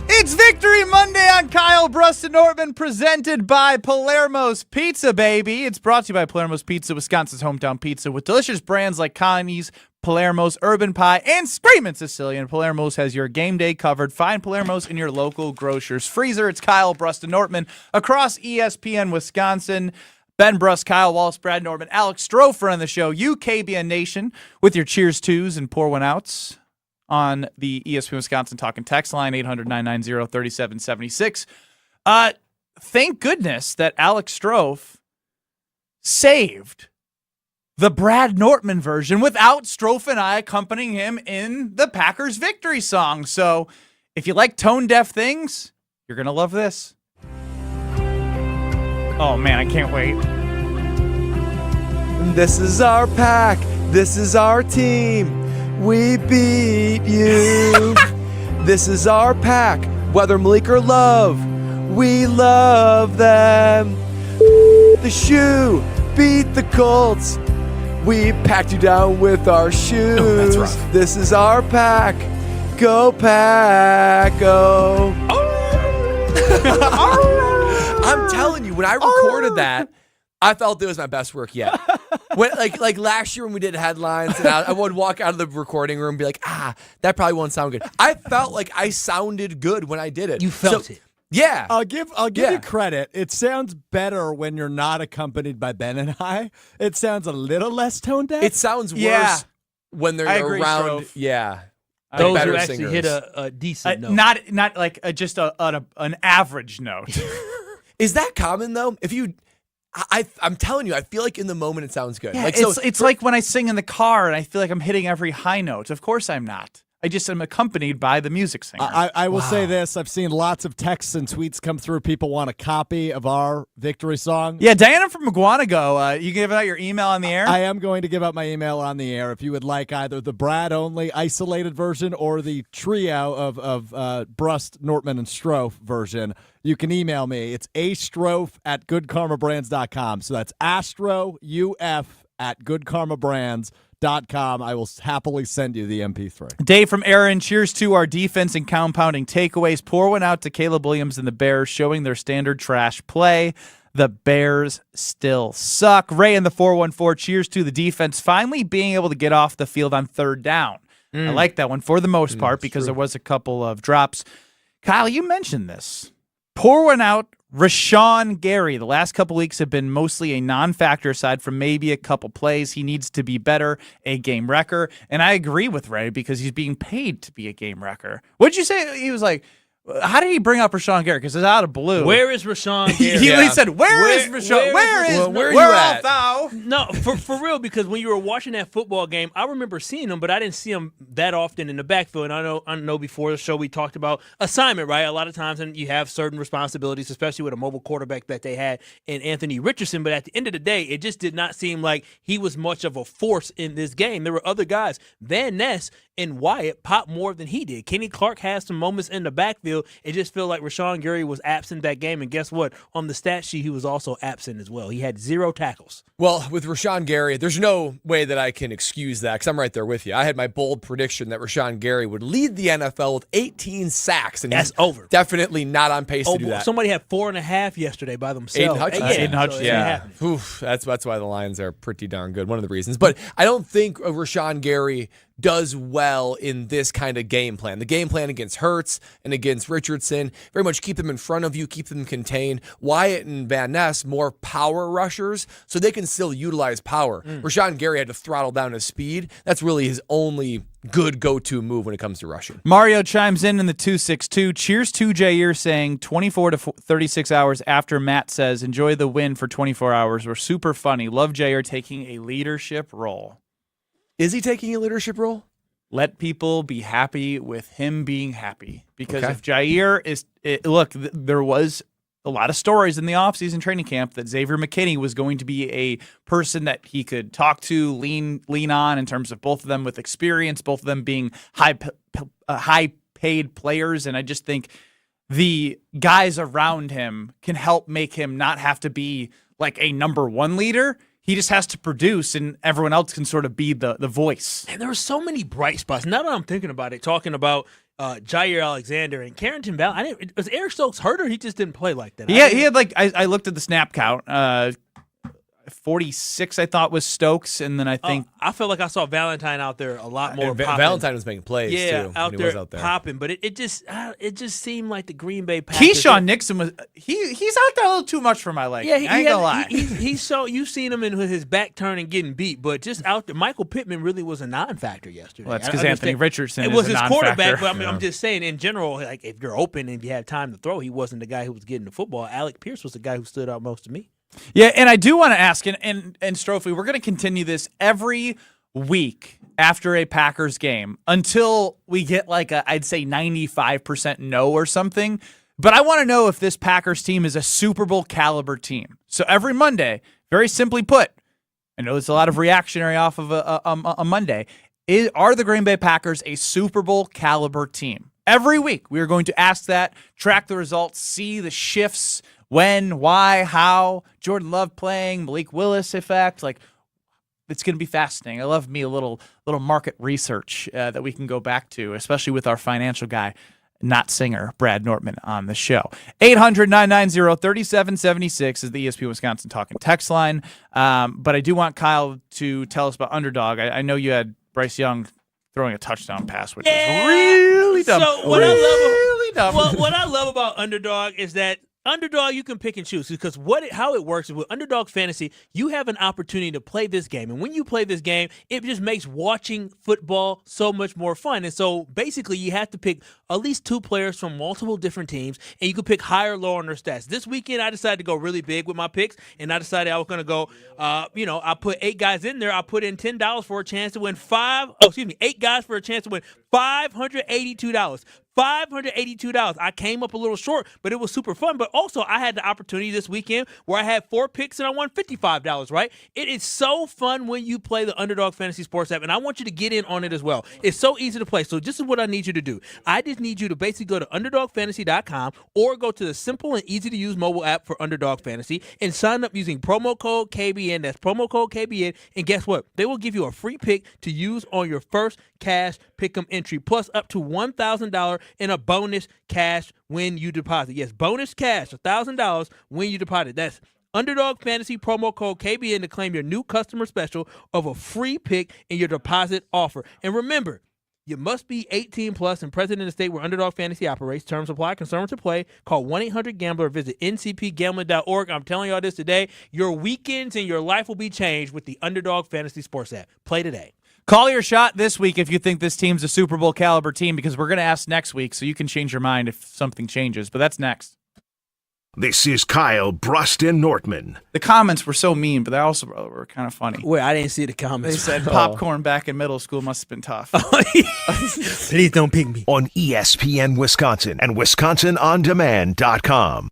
It's Victory Monday on Kyle Bruston Nortman, presented by Palermo's Pizza, baby. It's brought to you by Palermo's Pizza, Wisconsin's hometown pizza, with delicious brands like Connie's, Palermo's, Urban Pie, and Screamin' Sicilian. Palermo's has your game day covered. Find Palermo's in your local grocer's freezer. It's Kyle Bruston Nortman across ESPN Wisconsin. Ben Bruss, Kyle Wallace, Brad Norman, Alex Strofer on the show. You, KBN Nation, with your cheers twos and pour one outs on the ESPN Wisconsin Talking text line, 800-990-3776. Thank goodness that Alex Strofe saved the Brad Nortman version without Strofe and I accompanying him in the Packers victory song. So if you like tone-deaf things, you're going to love this. Oh, man, I can't wait. This is our pack. This is our team. We beat you. This is our pack. Whether Malik or Love, we love them. The shoe beat the Colts. We packed you down with our shoes. Oh, that's rough. This is our pack. Go pack, go. I'm telling you, when I recorded that, I felt it was my best work yet. When, like last year when we did headlines, and I would walk out of the recording room and be like, that probably won't sound good. I felt like I sounded good when I did it. You felt it. Yeah. I'll give you credit. It sounds better when you're not accompanied by Ben and I. It sounds a little less tone deaf. It sounds worse when they're around. Strofe. Yeah. Those better who actually singers. hit a decent note. Not like just an average note. Is that common though? I'm telling you, I feel like in the moment it sounds good. Yeah, it's like when I sing in the car and I feel like I'm hitting every high note. Of course I'm not. I just am accompanied by the music singer. I will say this. I've seen lots of texts and tweets come through. People want a copy of our victory song. Yeah, Diana from McGuanago, you give out your email on the air? I am going to give out my email on the air. If you would like either the Brad-only isolated version or the trio of Brust, Nortman, and Strofe version, you can email me. It's astrof@goodkarmabrands.com. So that's astrouf@goodkarmabrands.com. I will happily send you the MP3. Dave from Aaron, cheers to our defense and compounding takeaways. Pour one out to Caleb Williams and the Bears, showing their standard trash play. The Bears still suck. Ray in the 414, cheers to the defense finally being able to get off the field on third down. I like that one for the most part because there was a couple of drops. Kyle, you mentioned this. Pour one out. Rashawn Gary, the last couple weeks have been mostly a non-factor aside from maybe a couple plays. He needs to be better, a game wrecker. And I agree with Ray because he's being paid to be a game wrecker. What'd you say? He was like, how did he bring up Rashawn Gary? Because it's out of blue. Where is Rashawn Gary? He said, where is Rashawn? Where art thou? No, for real, because when you were watching that football game, I remember seeing him, but I didn't see him that often in the backfield. And I know before the show we talked about assignment, right? A lot of times and you have certain responsibilities, especially with a mobile quarterback that they had in Anthony Richardson. But at the end of the day, it just did not seem like he was much of a force in this game. There were other guys. Van Ness and Wyatt popped more than he did. Kenny Clark had some moments in the backfield. It just felt like Rashawn Gary was absent that game. And guess what? On the stat sheet, he was also absent as well. He had 0 tackles. Well, with Rashawn Gary, there's no way that I can excuse that because I'm right there with you. I had my bold prediction that Rashawn Gary would lead the NFL with 18 sacks. And that's over. Definitely not on pace to do that. Somebody had 4.5 yesterday by themselves. Aiden Hutchinson. Oof, that's why the Lions are pretty darn good. One of the reasons. But I don't think Rashawn Gary does well in this kind of game plan. The game plan against Hurts and against Richardson, very much keep them in front of you, keep them contained. Wyatt and Van Ness, more power rushers, so they can still utilize power. Rashawn Gary had to throttle down his speed. That's really his only good go-to move when it comes to rushing. Mario chimes in the 262. Cheers to Jair saying 24 to 36 hours after Matt says, enjoy the win for 24 hours. We're super funny. Love Jair taking a leadership role. Is he taking a leadership role? Let people be happy with him being happy. Because if Jair is there was a lot of stories in the offseason training camp that Xavier McKinney was going to be a person that he could talk to, lean on in terms of both of them with experience, both of them being high paid players. And I just think the guys around him can help make him not have to be like a number one leader. He just has to produce, and everyone else can sort of be the voice. And there were so many bright spots. Now that I'm thinking about it, talking about Jair Alexander and Carrington Bell, was Eric Stokes hurt or he just didn't play like that? He had I looked at the snap count. 46, I thought, was Stokes, and then I think I felt like I saw Valentine out there a lot more. Valentine was making plays too. Out when there, he was out there popping, but it just seemed like the Green Bay Packers. Keyshawn Nixon was he's out there a little too much for my liking. Yeah, I ain't gonna lie. He's so you've seen him in his back turn and getting beat, but just out there, Michael Pittman really was a non-factor yesterday. Well, that's because Anthony Richardson was is his a quarterback. But I'm just saying, in general, like if you're open and you have time to throw, he wasn't the guy who was getting the football. Alec Pierce was the guy who stood out most to me. Yeah, and I do want to ask, and Strophy, we're going to continue this every week after a Packers game until we get like I'd say 95% no or something. But I want to know if this Packers team is a Super Bowl caliber team. So every Monday, very simply put, I know there's a lot of reactionary off of a Monday. Are the Green Bay Packers a Super Bowl caliber team? Every week, we are going to ask that, track the results, see the shifts, when, why, how, Jordan Love playing, Malik Willis effect. Like, it's going to be fascinating. I love me a little market research that we can go back to, especially with our financial guy, not singer, Brad Nortman, on the show. 800-990-3776 is the ESPN Wisconsin Talking text line. But I do want Kyle to tell us about Underdog. I know you had Bryce Young throwing a touchdown pass, which is really dumb. So what I love about Underdog is that Underdog, you can pick and choose because how it works is with Underdog Fantasy, you have an opportunity to play this game. And when you play this game, it just makes watching football so much more fun. And so basically, you have to pick at least 2 players from multiple different teams, and you can pick higher or lower on their stats. This weekend, I decided to go really big with my picks, and I decided I was going to go, I put 8 guys in there. I put in $10 for a chance to win 8 guys for a chance to win $582. $582. I came up a little short, but it was super fun. But also, I had the opportunity this weekend where I had 4 picks and I won $55, right? It is so fun when you play the Underdog Fantasy Sports app, and I want you to get in on it as well. It's so easy to play. So this is what I need you to do. I just need you to basically go to UnderdogFantasy.com or go to the simple and easy-to-use mobile app for Underdog Fantasy and sign up using promo code KBN. That's promo code KBN. And guess what? They will give you a free pick to use on your first cash pick'em entry, plus up to $1,000 in a bonus cash when you deposit. Yes, bonus cash, $1,000 when you deposit. That's Underdog Fantasy promo code KBN to claim your new customer special of a free pick in your deposit offer. And remember, you must be 18 plus and present in the state where Underdog Fantasy operates. Terms apply. Concerned to play. Call 1-800-GAMBLER or visit ncpgambling.org. I'm telling y'all this today. Your weekends and your life will be changed with the Underdog Fantasy Sports app. Play today. Call your shot this week if you think this team's a Super Bowl caliber team, because we're going to ask next week, so you can change your mind if something changes. But that's next. This is Kyle, Brust, and Nortman. The comments were so mean, but they also were kind of funny. Wait, I didn't see the comments. They said popcorn back in middle school must have been tough. Please don't pick me. On ESPN Wisconsin and WisconsinOnDemand.com.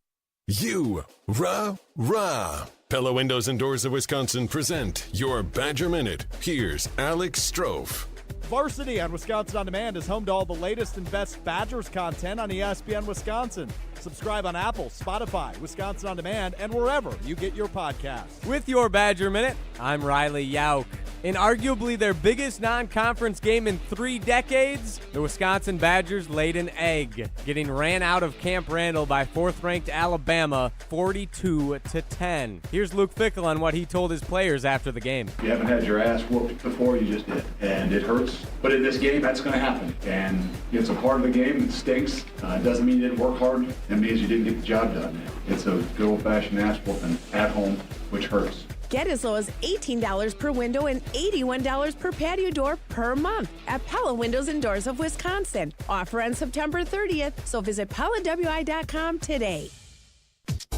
Rah. Pella Windows and Doors of Wisconsin present your Badger Minute. Here's Alex Strofe. Varsity on Wisconsin On Demand is home to all the latest and best Badgers content on ESPN Wisconsin. Subscribe on Apple, Spotify, Wisconsin On Demand, and wherever you get your podcasts. With your Badger Minute, I'm Riley Yauk. In arguably their biggest non-conference game in 3 decades, the Wisconsin Badgers laid an egg, getting ran out of Camp Randall by 4th-ranked Alabama 42-10. Here's Luke Fickell on what he told his players after the game. You haven't had your ass whooped before, you just did, and it hurts. But in this game, that's going to happen, and it's a part of the game. It stinks. It doesn't mean you didn't work hard. It means you didn't get the job done. It's a good old-fashioned ass whooping at home, which hurts. Get as low as $18 per window and $81 per patio door per month at Pella Windows and Doors of Wisconsin. Offer on September 30th, so visit PellaWI.com today.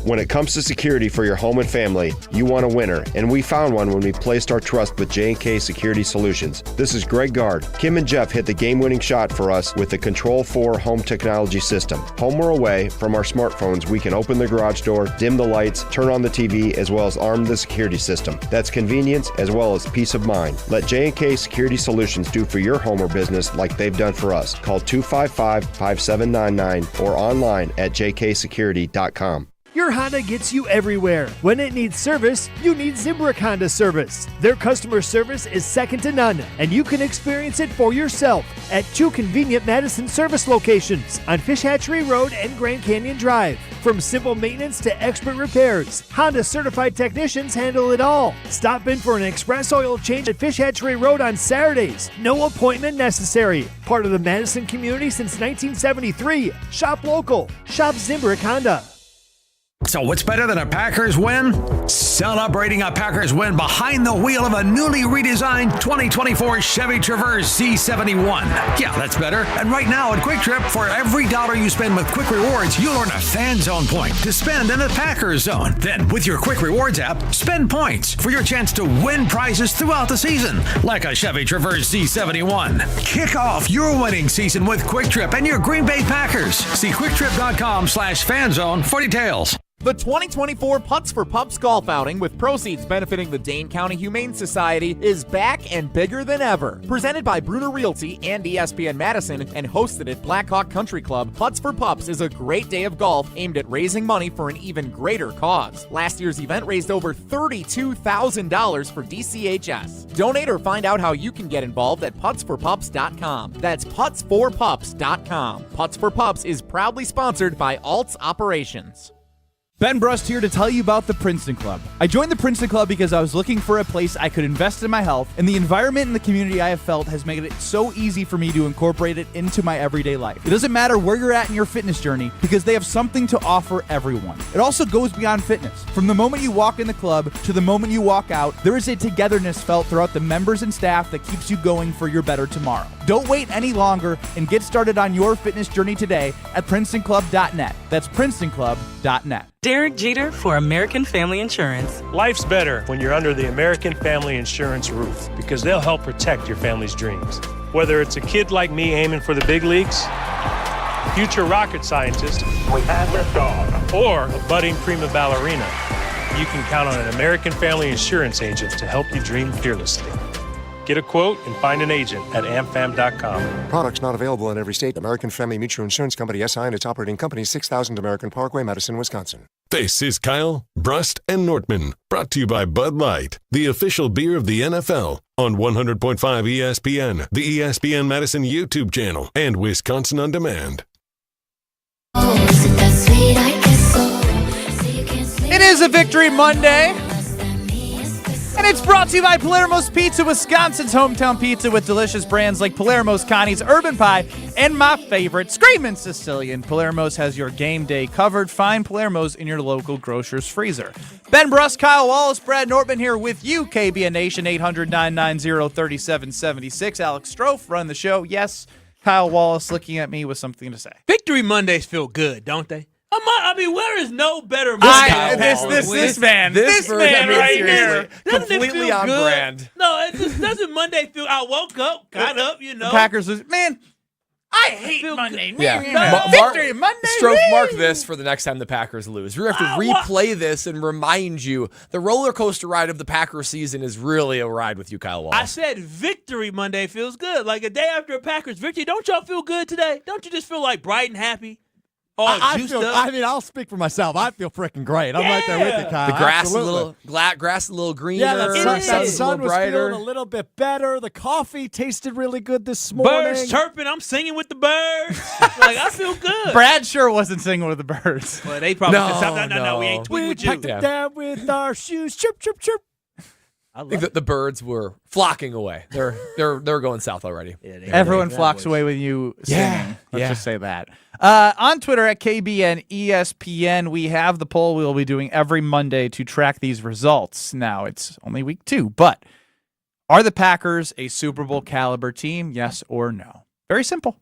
When it comes to security for your home and family, you want a winner, and we found one when we placed our trust with J&K Security Solutions. This is Greg Gard. Kim and Jeff hit the game-winning shot for us with the Control 4 home technology system. Home or away, from our smartphones, we can open the garage door, dim the lights, turn on the TV, as well as arm the security system. That's convenience as well as peace of mind. Let J&K Security Solutions do for your home or business like they've done for us. Call 255-5799 or online at jksecurity.com. Your Honda gets you everywhere. When it needs service, you need Zimbrick Honda service. Their customer service is second to none, and you can experience it for yourself at 2 convenient Madison service locations on Fish Hatchery Road and Grand Canyon Drive. From simple maintenance to expert repairs, Honda certified technicians handle it all. Stop in for an express oil change at Fish Hatchery Road on Saturdays. No appointment necessary. Part of the Madison community since 1973. Shop local. Shop Zimbrick Honda. So what's better than a Packers win? Celebrating a Packers win behind the wheel of a newly redesigned 2024 Chevy Traverse C71. Yeah, that's better. And right now at Quick Trip, for every $1 you spend with Quick Rewards, you'll earn a Fan Zone point to spend in the Packers Zone. Then with your Quick Rewards app, spend points for your chance to win prizes throughout the season, like a Chevy Traverse C71. Kick off your winning season with Quick Trip and your Green Bay Packers. See quicktrip.com/fanzone for details. The 2024 Putts for Pups golf outing, with proceeds benefiting the Dane County Humane Society, is back and bigger than ever. Presented by Bruner Realty and ESPN Madison and hosted at Blackhawk Country Club, Putts for Pups is a great day of golf aimed at raising money for an even greater cause. Last year's event raised over $32,000 for DCHS. Donate or find out how you can get involved at putsforpups.com. That's putsforpups.com. Putts for Pups is proudly sponsored by Alts Operations. Ben Brust here to tell you about the Princeton Club. I joined the Princeton Club because I was looking for a place I could invest in my health, and the environment and the community I have felt has made it so easy for me to incorporate it into my everyday life. It doesn't matter where you're at in your fitness journey because they have something to offer everyone. It also goes beyond fitness. From the moment you walk in the club to the moment you walk out, there is a togetherness felt throughout the members and staff that keeps you going for your better tomorrow. Don't wait any longer and get started on your fitness journey today at PrincetonClub.net. That's PrincetonClub.net. Derek Jeter for American Family Insurance. Life's better when you're under the American Family Insurance roof because they'll help protect your family's dreams. Whether it's a kid like me aiming for the big leagues, future rocket scientist, we have liftoff, or a budding prima ballerina, you can count on an American Family Insurance agent to help you dream fearlessly. Get a quote and find an agent at amfam.com. Products not available in every state. American Family Mutual Insurance Company, SI, and its operating company, 6000 American Parkway, Madison, Wisconsin. This is Kyle, Brust, and Nortman, brought to you by Bud Light, the official beer of the NFL, on 100.5 ESPN, the ESPN Madison YouTube channel, and Wisconsin On Demand. It is a Victory Monday. And it's brought to you by Palermo's Pizza, Wisconsin's hometown pizza with delicious brands like Palermo's, Connie's, Urban Pie, and my favorite, Screamin' Sicilian. Palermo's has your game day covered. Find Palermo's in your local grocer's freezer. Ben Brust, Kyle Wallace, Brad Nortman here with you, KBN Nation, 800-990-3776. Alex Strofe, run the show. Yes, Kyle Wallace looking at me with something to say. Victory Mondays feel good, don't they? I mean, where is no better Monday? This man right here. Completely on good? brand. No, it just doesn't Monday feel. I woke up, got up, you know. The Packers was, man, I hate Monday. Yeah. Victory Monday. Stroke, mark this for the next time the Packers lose. We're going to have to replay this and remind you the roller coaster ride of the Packers season is really a ride with you, Kyle Wallace. I said Victory Monday feels good. Like a day after a Packers victory. Don't y'all feel good today? Don't you just feel like bright and happy? I'll speak for myself. I feel freaking great. I'm right there with you, Kyle. The grass Absolutely. grass a little greener. Yeah, the sun was brighter. feeling a little bit better. The coffee tasted really good this morning. Birds chirping. I'm singing with the birds. Like, I feel good. Brad sure wasn't singing with the birds. Well, they probably no, we ain't tweeting with you. We packed it down with our shoes. Chirp, chirp, chirp. I think that the birds were flocking away. They're going south already. Yeah, everyone flocks away with you singing. Let's just say that. On Twitter at KBN ESPN, we have the poll we will be doing every Monday to track these results. Now, it's only week 2, but are the Packers a Super Bowl caliber team? Yes or no? Very simple.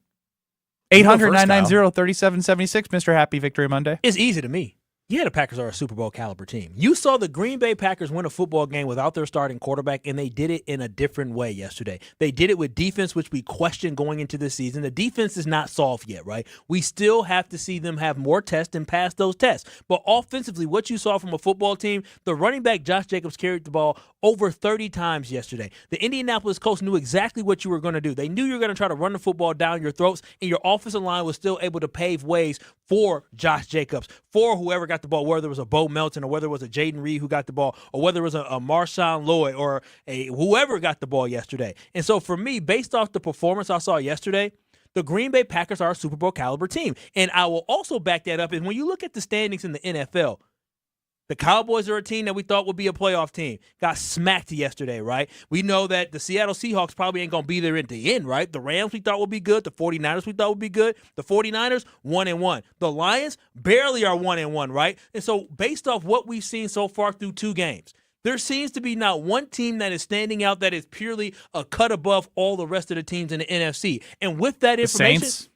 800-990-3776, Mr. Happy Victory Monday. It's easy to me. Yeah, the Packers are a Super Bowl caliber team. You saw the Green Bay Packers win a football game without their starting quarterback, and they did it in a different way yesterday. They did it with defense, which we questioned going into this season. The defense is not solved yet, right? We still have to see them have more tests and pass those tests. But offensively, what you saw from a football team, the running back Josh Jacobs carried the ball over 30 times yesterday. The Indianapolis Colts knew exactly what you were going to do. They knew you were going to try to run the football down your throats, and your offensive line was still able to pave ways for Josh Jacobs, for whoever got the ball, whether it was a Bo Melton or whether it was a Jaden Reed who got the ball or whether it was a Marshawn Lloyd or whoever got the ball yesterday. And so for me, based off the performance I saw yesterday, the Green Bay Packers are a Super Bowl caliber team. And I will also back that up is when you look at the standings in the NFL, the Cowboys are a team that we thought would be a playoff team. Got smacked yesterday, right? We know that the Seattle Seahawks probably ain't going to be there at the end, right? The Rams we thought would be good. The 49ers we thought would be good. The 49ers, 1-1. The Lions barely are 1-1, right? And so based off what we've seen so far through 2 games, there seems to be not one team that is standing out that is purely a cut above all the rest of the teams in the NFC. And with that information... Saints?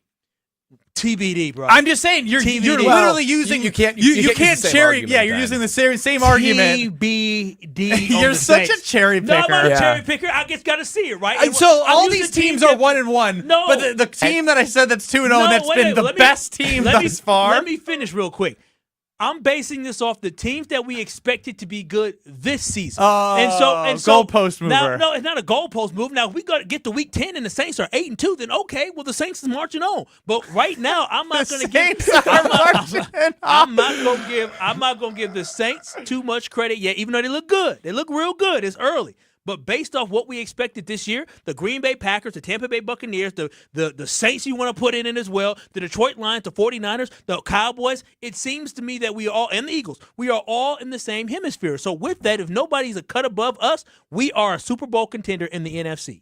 TBD, bro. I'm just saying you're literally using you can't cherry. Yeah, you're using the same argument. TBD. You're such a cherry picker. No, I'm not a cherry picker. I just got to see it, right? So all these teams are 1-1. No, but the team that I said that's 2-0 and that's been the best team thus far. Let me finish real quick. I'm basing this off the teams that we expected to be good this season. And so goalpost mover. Now, no, it's not a goalpost move. Now, if we got to get to week 10 and the Saints are 8-2, then okay, well, the Saints is marching on. But right now, I'm not going to give I'm not going to give the Saints too much credit yet, even though they look good. They look real good. It's early. But based off what we expected this year, the Green Bay Packers, the Tampa Bay Buccaneers, the Saints you want to put in as well, the Detroit Lions, the 49ers, the Cowboys, it seems to me that we are all, and the Eagles, we are all in the same hemisphere. So with that, if nobody's a cut above us, we are a Super Bowl contender in the NFC.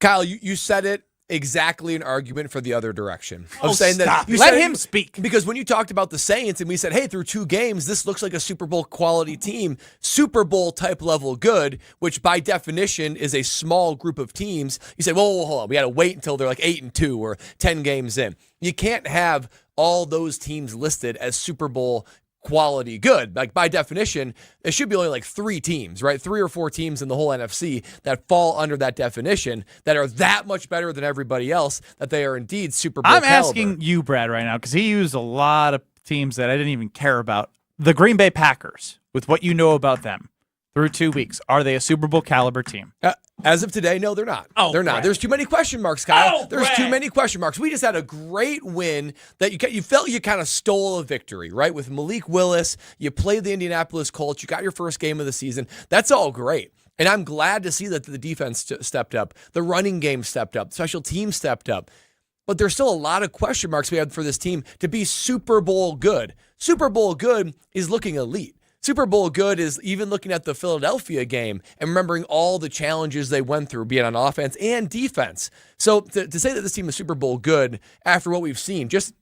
Kyle, you said it exactly an argument for the other direction. Of saying stop. That Let him speak. Because when you talked about the Saints and we said, hey, through 2 games, this looks like a Super Bowl quality team, Super Bowl type level good, which by definition is a small group of teams. You say, well, hold on, we got to wait until they're like 8-2 or 10 games in. You can't have all those teams listed as Super Bowl quality good. Like by definition, it should be only like 3 teams, right? 3 or 4 teams in the whole NFC that fall under that definition that are that much better than everybody else that they are indeed Super Bowl I'm caliber. asking you, Brad, right now, because he used a lot of teams that I didn't even care about. The Green Bay Packers, with what you know about them through 2 weeks, are they a Super Bowl caliber team? As of today, no, they're not. They're not. There's too many question marks, Kyle. There's too many question marks. We just had a great win that you felt you kind of stole a victory, right? With Malik Willis, you played the Indianapolis Colts, you got your first game of the season. That's all great. And I'm glad to see that the defense stepped up, the running game stepped up, special teams stepped up. But there's still a lot of question marks we had for this team to be Super Bowl good. Super Bowl good is looking elite. Super Bowl good is even looking at the Philadelphia game and remembering all the challenges they went through, be it on offense and defense. So to say that this team is Super Bowl good after what we've seen, just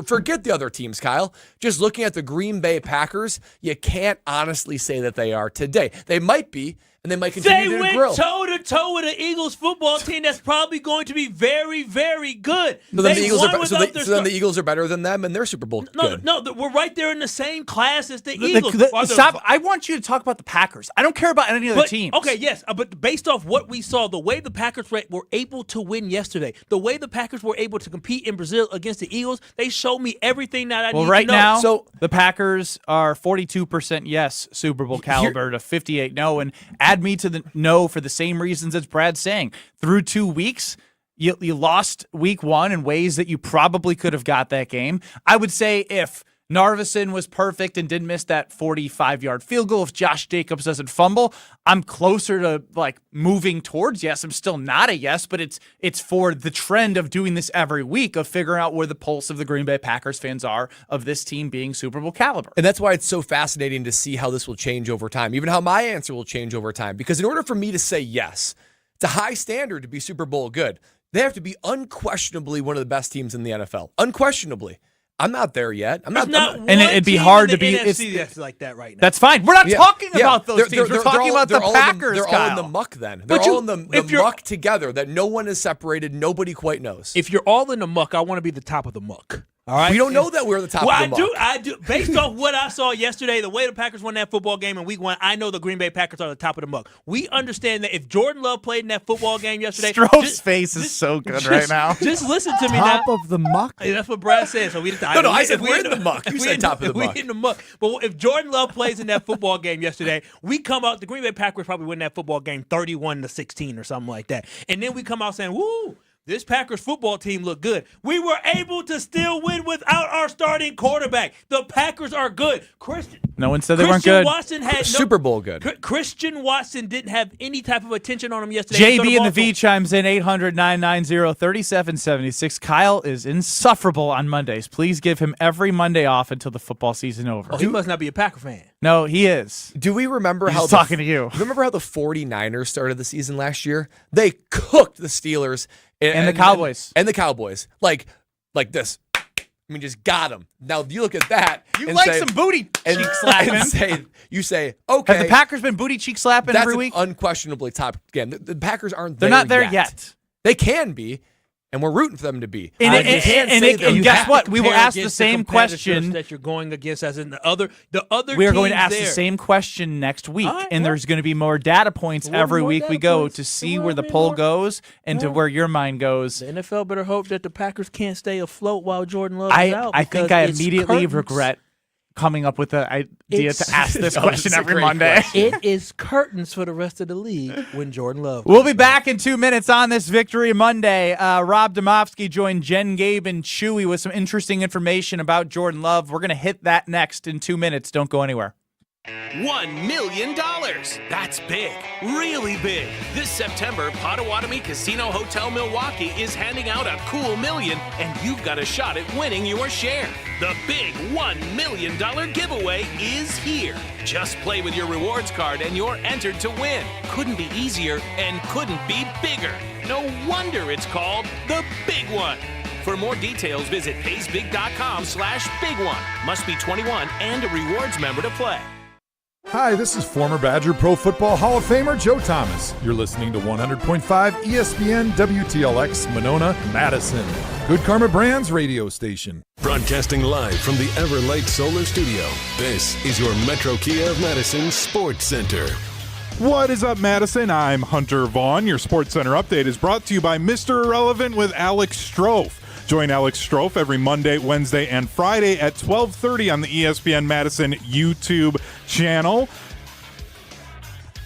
forget the other teams, Kyle. Just looking at the Green Bay Packers, you can't honestly say that they are today. They might be, and they might continue to grow. They went toe-to-toe with an Eagles football team that's probably going to be very, very good. So then, the Eagles are better than them, and they're Super Bowl good. No, we're right there in the same class as the Eagles. Stop. I want you to talk about the Packers. I don't care about any other teams. Okay, yes, but based off what we saw, the way the Packers were able to win yesterday, the way the Packers were able to compete in Brazil against the Eagles, they showed me everything that I need to know. Well, right now, so the Packers are 42% yes, Super Bowl caliber to 58 no, and add me to the no for the same reasons as Brad's saying. Through 2 weeks, you lost week 1 in ways that you probably could have got that game. I would say if Narveson was perfect and didn't miss that 45-yard field goal, if Josh Jacobs doesn't fumble, I'm closer to like moving towards yes. I'm still not a yes, but it's for the trend of doing this every week, of figuring out where the pulse of the Green Bay Packers fans are of this team being Super Bowl caliber. And that's why it's so fascinating to see how this will change over time, even how my answer will change over time. Because in order for me to say yes, it's a high standard to be Super Bowl good. They have to be unquestionably one of the best teams in the NFL. Unquestionably. I'm not there yet. I'm not and it'd be hard to be. NFC that's like that right now. That's fine. We're not talking about those teams. We're talking about the Packers. They're all in the muck. Then they're all in the muck together. That no one is separated. Nobody quite knows. If you're all in the muck, I want to be the top of the muck. All right. We don't know that we're the top of the muck. I do. Based off what I saw yesterday, the way the Packers won that football game in week 1, I know the Green Bay Packers are the top of the muck. We understand that if Jordan Love played in that football game yesterday, Stroh's face is so good right now. Just listen to me now. Top of the muck? Hey, that's what Brad said. So I said we're in the muck. You said top of the muck. We're in the muck. But if Jordan Love plays in that football game yesterday, we come out, the Green Bay Packers probably win that football game 31-16 or something like that. And then we come out saying, woo, this Packers football team looked good. We were able to still win without our starting quarterback. The Packers are good. No one said they weren't good. Watson had Super Bowl good. Christian Watson didn't have any type of attention on him yesterday. JB and the V chimes in 800-990-3776. Kyle is insufferable on Mondays. Please give him every Monday off until the football season over. Oh, he must not be a Packer fan. No, he is. Do we remember He's talking to you? Remember how the 49ers started the season last year? They cooked the Steelers and the Cowboys. And the Cowboys. Like this. I mean, just got them. Now, you look at that. You like some booty cheek slapping. You say, okay. Have the Packers been booty cheek slapping every week? That's unquestionably top. Again, the Packers aren't They're not there yet. They can be. And we're rooting for them to be. And guess what? We will ask the same question that you're going against, as in the other. We are going to ask the same question next week, and the's going to be more data points every week we go to see where the poll goes and to where your mind goes. The NFL better hope that the Packers can't stay afloat while Jordan Love is out. I think I immediately regret coming up with the idea to ask this question every Monday. It is curtains for the rest of the league when Jordan Love. We'll be back in 2 minutes on this Victory Monday. Rob Domofsky joined Jen, Gabe, and Chewy with some interesting information about Jordan Love. We're going to hit that next in 2 minutes. Don't go anywhere. $1 million. That's big, really big. This September, Potawatomi Casino Hotel Milwaukee is handing out a cool million, and you've got a shot at winning your share. The big $1 million giveaway is here. Just play with your rewards card and you're entered to win. Couldn't be easier and couldn't be bigger. No wonder it's called the Big One. For more details, visit paysbig.com/big one. Must be 21 and a rewards member to play. Hi, this is former Badger Pro Football Hall of Famer Joe Thomas. You're listening to 100.5 ESPN WTLX Monona, Madison. Good Karma Brands radio station. Broadcasting live from the Everlight Solar Studio, this is your Metro Kia of Madison Sports Center. What is up, Madison? I'm Hunter Vaughn. Your Sports Center update is brought to you by Mr. Irrelevant with Alex Strofe. Join Alex Strofe every Monday, Wednesday, and Friday at 12:30 on the ESPN Madison YouTube channel.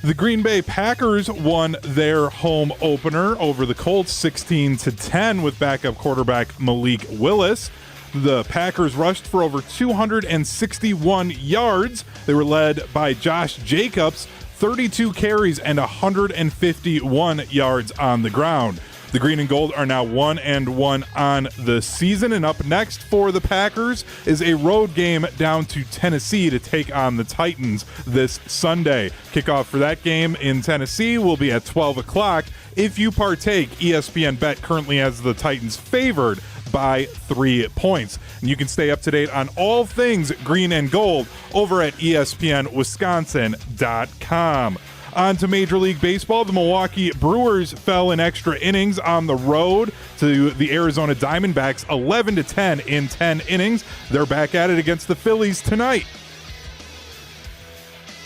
The Green Bay Packers won their home opener over the Colts 16-10 with backup quarterback Malik Willis. The Packers rushed for over 261 yards. They were led by Josh Jacobs, 32 carries and 151 yards on the ground. The Green and Gold are now 1-1 on the season, and up next for the Packers is a road game down to Tennessee to take on the Titans this Sunday. Kickoff for that game in Tennessee will be at 12 o'clock. If you partake, ESPN Bet currently has the Titans favored by 3 points. And you can stay up to date on all things Green and Gold over at ESPNWisconsin.com. On to Major League Baseball. The Milwaukee Brewers fell in extra innings on the road to the Arizona Diamondbacks 11-10 in 10 innings. They're back at it against the Phillies tonight.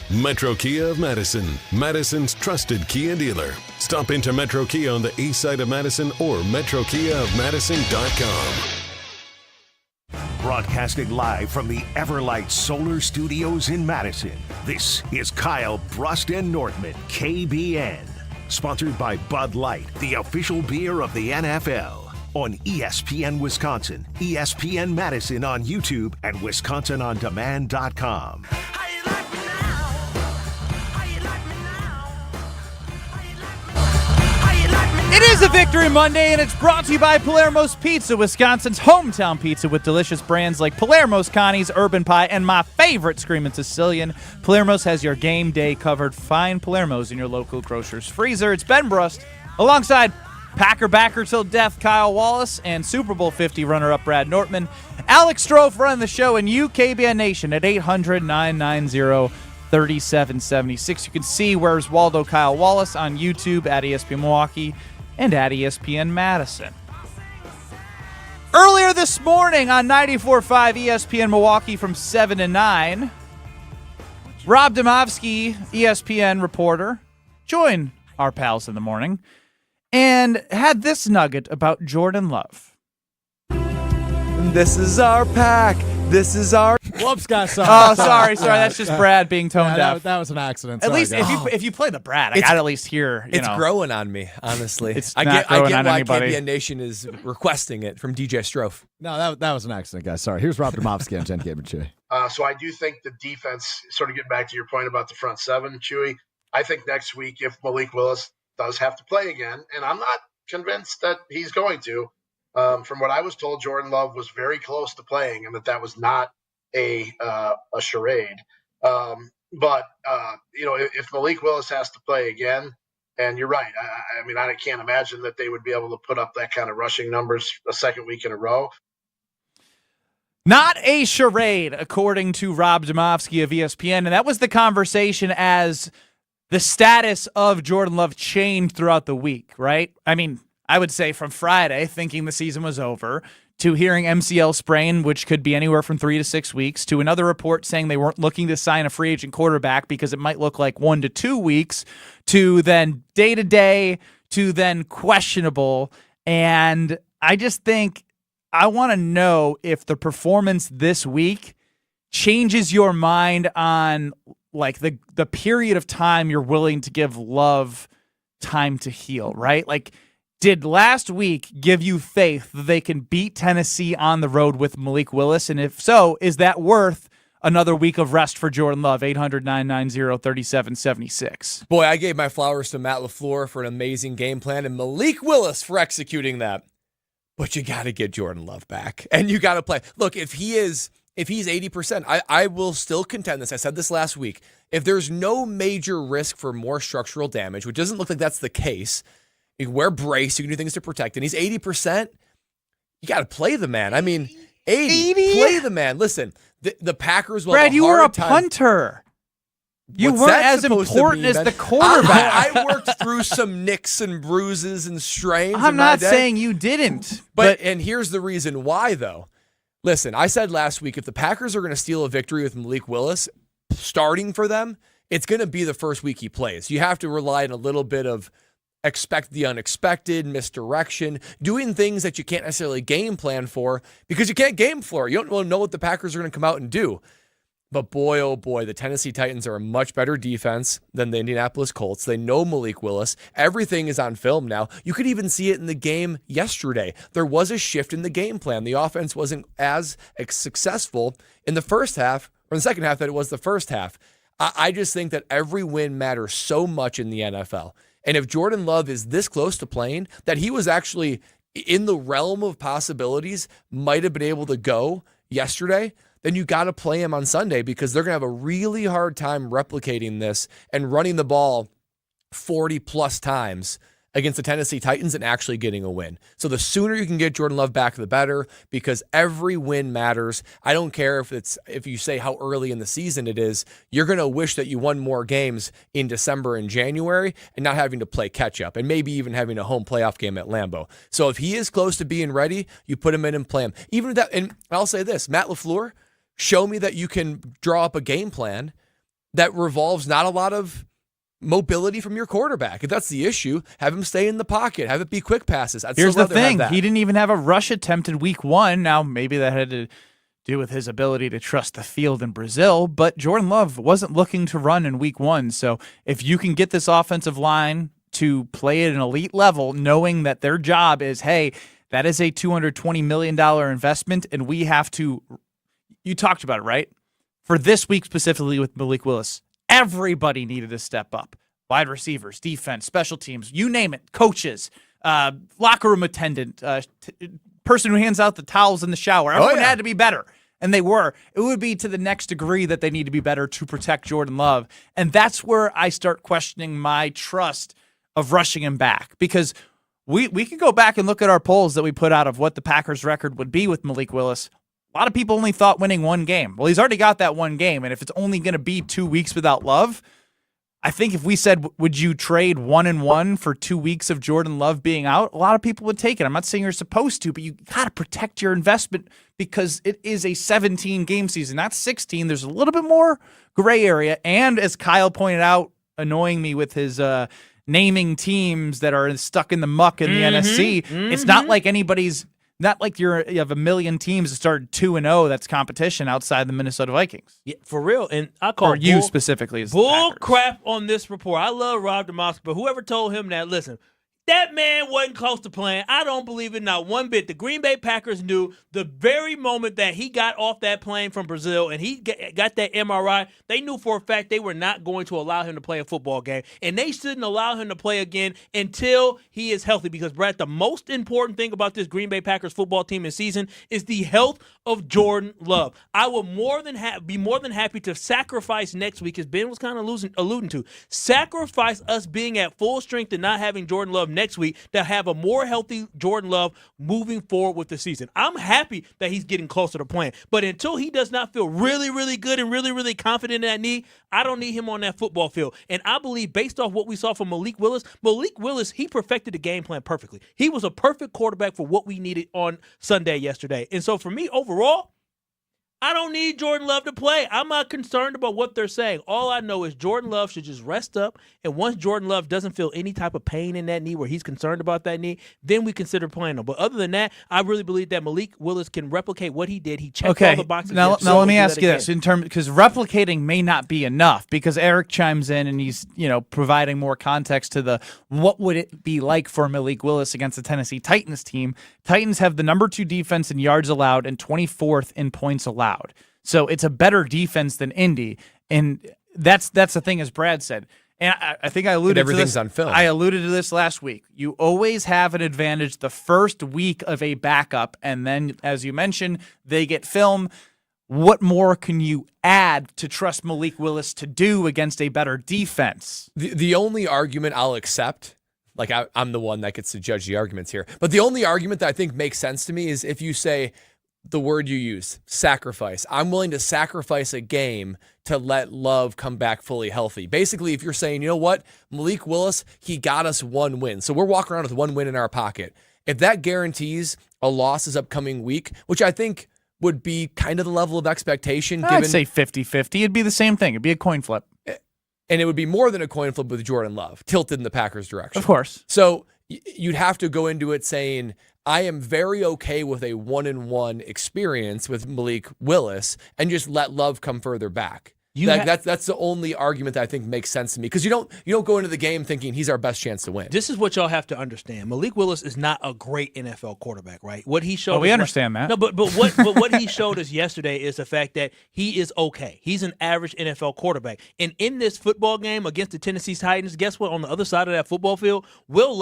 Metro Kia of Madison, Madison's trusted Kia dealer. Stop into Metro Kia on the east side of Madison or metrokiaofmadison.com. Broadcasting live from the Everlight Solar Studios in Madison, this is Kyle Brust and Nordman, KBN. Sponsored by Bud Light, the official beer of the NFL. On ESPN Wisconsin, ESPN Madison on YouTube, and WisconsinOnDemand.com. It is a Victory Monday, and it's brought to you by Palermo's Pizza, Wisconsin's hometown pizza with delicious brands like Palermo's, Connie's, Urban Pie, and my favorite, Screamin' Sicilian. Palermo's has your game day covered. Find Palermo's in your local grocer's freezer. It's Ben Brust, alongside Packer backer till death Kyle Wallace and Super Bowl 50 runner-up Brad Nortman. Alex Strofe running the show, and you, KBN Nation, at 800-990-3776. You can see Where's Waldo Kyle Wallace on YouTube at ESPN Milwaukee and at ESPN Madison. Earlier this morning on 94.5 ESPN Milwaukee from 7 to 9, Rob Demovsky, ESPN reporter, joined our pals in the morning and had this nugget about Jordan Love. This is our pack. This is our... Whoops, guys. Sorry. That's just Brad being tone deaf. That was an accident. At least if you play the Brad, I got to at least hear. It's growing on me, honestly. I get why anybody. KBN Nation is requesting it from DJ Strofe. No, that was an accident, guys. Sorry. Here's Rob Demovsky on Jen Gabe and Chewy. So I do think the defense, sort of getting back to your point about the front seven, Chewy, I think next week if Malik Willis does have to play again, and I'm not convinced that he's going to, from what I was told, Jordan Love was very close to playing and that was not a charade. But if Malik Willis has to play again, and you're right, I can't imagine that they would be able to put up that kind of rushing numbers a second week in a row. Not a charade, according to Rob Demovsky of ESPN. And that was the conversation as the status of Jordan Love changed throughout the week, right? I would say from Friday, thinking the season was over, to hearing MCL sprain, which could be anywhere from 3 to 6 weeks, to another report saying they weren't looking to sign a free agent quarterback because it might look like 1 to 2 weeks, to then day-to-day, to then questionable. And I just think I want to know if the performance this week changes your mind on like the period of time you're willing to give Love time to heal, right? Like, did last week give you faith that they can beat Tennessee on the road with Malik Willis? And if so, is that worth another week of rest for Jordan Love. 800-990-3776. Boy, I gave my flowers to Matt LaFleur for an amazing game plan and Malik Willis for executing that. But you got to get Jordan Love back, and you got to play. Look, if he's 80%, I will still contend this. I said this last week. If there's no major risk for more structural damage, which doesn't look like that's the case, you can wear brace, you can do things to protect, and he's 80%, you got to play the man. I mean, 80? Play the man. Listen, the Packers will Brad, have a you were a hard time. punter. You What's weren't that as supposed to important mean, as man? the quarterback. I worked through some nicks and bruises and strains. I'm in my not day. saying you didn't. But and here's the reason why, though. Listen, I said last week, if the Packers are going to steal a victory with Malik Willis starting for them, it's going to be the first week he plays. You have to rely on a little bit of expect the unexpected, misdirection, doing things that you can't necessarily game plan for because you can't game for it. You don't really know what the Packers are going to come out and do. But boy, oh boy, the Tennessee Titans are a much better defense than the Indianapolis Colts. They know Malik Willis. Everything is on film now. You could even see it in the game yesterday. There was a shift in the game plan. The offense wasn't as successful in the first half or in the second half that it was the first half. I just think that every win matters so much in the NFL. And if Jordan Love is this close to playing, that he was actually in the realm of possibilities, might have been able to go yesterday, then you got to play him on Sunday because they're going to have a really hard time replicating this and running the ball 40 plus times against the Tennessee Titans and actually getting a win. So the sooner you can get Jordan Love back, the better, because every win matters. I don't care if you say how early in the season it is, you're going to wish that you won more games in December and January and not having to play catch up and maybe even having a home playoff game at Lambeau. So if he is close to being ready, you put him in and play him. Even that, and I'll say this, Matt LaFleur, show me that you can draw up a game plan that revolves not a lot of mobility from your quarterback. If that's the issue, have him stay in the pocket. Have it be quick passes. Here's the thing. He didn't even have a rush attempt in week one. Now, maybe that had to do with his ability to trust the field in Brazil, but Jordan Love wasn't looking to run in week one. So if you can get this offensive line to play at an elite level, knowing that their job is, hey, that is a $220 million investment, and we have to – you talked about it, right? For this week specifically with Malik Willis, everybody needed to step up. Wide receivers, defense, special teams, you name it, coaches, locker room attendant, person who hands out the towels in the shower. Everyone had to be better, and they were. It would be to the next degree that they need to be better to protect Jordan Love, and that's where I start questioning my trust of rushing him back, because we can go back and look at our polls that we put out of what the Packers' record would be with Malik Willis. A lot of people only thought winning one game. Well, he's already got that one game, and if it's only going to be 2 weeks without Love, I think if we said, would you trade 1-1 for 2 weeks of Jordan Love being out, a lot of people would take it. I'm not saying you're supposed to, but you got to protect your investment because it is a 17-game season, not 16. There's a little bit more gray area, and as Kyle pointed out, annoying me with his naming teams that are stuck in the muck in the NFC, it's not like anybody's – not like you have a million teams that started 2-0. That's competition outside the Minnesota Vikings. Yeah, for real. And I call you specifically as bull crap on this report. I love Rob DeMoss, but whoever told him that, listen, that man wasn't close to playing. I don't believe it not one bit. The Green Bay Packers knew the very moment that he got off that plane from Brazil and he got that MRI, they knew for a fact they were not going to allow him to play a football game. And they shouldn't allow him to play again until he is healthy. Because, Brad, the most important thing about this Green Bay Packers football team this season is the health of Jordan Love. I will be more than happy to sacrifice next week, as Ben was kind of alluding to, sacrifice us being at full strength and not having Jordan Love next week to have a more healthy Jordan Love moving forward with the season. I'm happy that he's getting closer to playing, but until he does not feel really, really good and really, really confident in that knee, I don't need him on that football field. And I believe based off what we saw from Malik Willis, he perfected the game plan perfectly. He was a perfect quarterback for what we needed on Sunday yesterday. And so for me, overall, I don't need Jordan Love to play. I'm not concerned about what they're saying. All I know is Jordan Love should just rest up, and once Jordan Love doesn't feel any type of pain in that knee where he's concerned about that knee, then we consider playing him. But other than that, I really believe that Malik Willis can replicate what he did. He checked all the boxes. Now let me ask you this, because replicating may not be enough, because Eric chimes in and he's providing more context to the what would it be like for Malik Willis against the Tennessee Titans team. Titans have the number 2 defense in yards allowed and 24th in points allowed. So it's a better defense than Indy. And that's the thing, as Brad said. And I think I alluded to this. On film. I alluded to this last week. You always have an advantage the first week of a backup, and then, as you mentioned, they get film. What more can you add to trust Malik Willis to do against a better defense? The only argument I'll accept, like I'm the one that gets to judge the arguments here, but the only argument that I think makes sense to me is if you say the word you use, sacrifice. I'm willing to sacrifice a game to let Love come back fully healthy. Basically, if you're saying, you know what, Malik Willis, he got us one win. So we're walking around with one win in our pocket. If that guarantees a loss this upcoming week, which I think would be kind of the level of expectation. I'd say 50-50. It'd be the same thing. It'd be a coin flip. And it would be more than a coin flip with Jordan Love, tilted in the Packers' direction. Of course. So you'd have to go into it saying, I am very okay with a 1-1 experience with Malik Willis and just let Love come further back. That's the only argument that I think makes sense to me, because you don't go into the game thinking he's our best chance to win. This is what y'all have to understand. Malik Willis is not a great NFL quarterback, right? What he showed. We understand that. No, but what he showed us yesterday is the fact that he is okay. He's an average NFL quarterback, and in this football game against the Tennessee Titans, guess what? On the other side of that football field, Will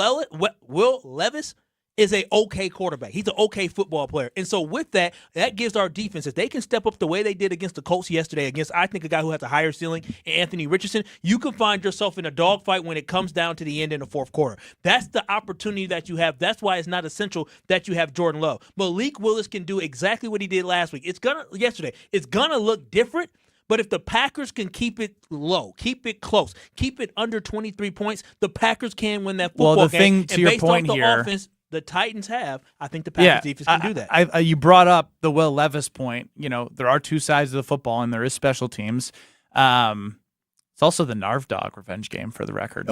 Levis is a okay quarterback. He's an okay football player. And so with that gives our defense, if they can step up the way they did against the Colts yesterday, against, I think, a guy who has a higher ceiling, Anthony Richardson, you can find yourself in a dogfight when it comes down to the end in the fourth quarter. That's the opportunity that you have. That's why it's not essential that you have Jordan Love. Malik Willis can do exactly what he did last week. It's gonna look different. But if the Packers can keep it low, keep it close, keep it under 23 points, the Packers can win that football game. Well, the thing to your point here, offense the Titans have, I think the Packers defense can do that. You brought up the Will Levis point. You know, there are two sides of the football, and there is special teams. It's also the Narv Dog revenge game, for the record.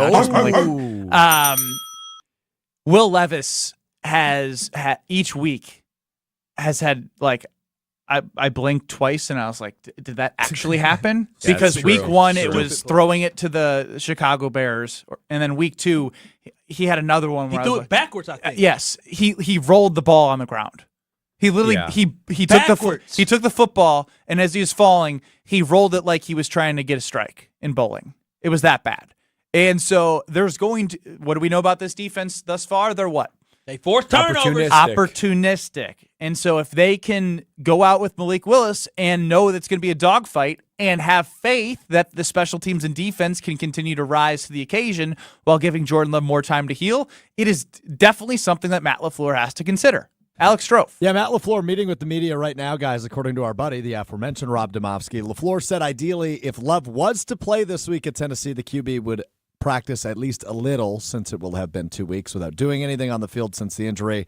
Will Levis has had each week has had like. I blinked twice and I was like, did that actually happen? Because week one, it was throwing it to the Chicago Bears. And then week two, he had another one where he threw it backwards, I think. Yes. He rolled the ball on the ground. He literally, he took the football, and as he was falling, he rolled it like he was trying to get a strike in bowling. It was that bad. And so what do we know about this defense thus far? They're what? They force turnovers. Opportunistic. And so if they can go out with Malik Willis and know that it's going to be a dogfight and have faith that the special teams and defense can continue to rise to the occasion while giving Jordan Love more time to heal, it is definitely something that Matt LaFleur has to consider. Alex Strofe. Yeah, Matt LaFleur meeting with the media right now, guys, according to our buddy, the aforementioned Rob Domofsky. LaFleur said ideally if Love was to play this week at Tennessee, the QB would practice at least a little, since it will have been 2 weeks without doing anything on the field since the injury.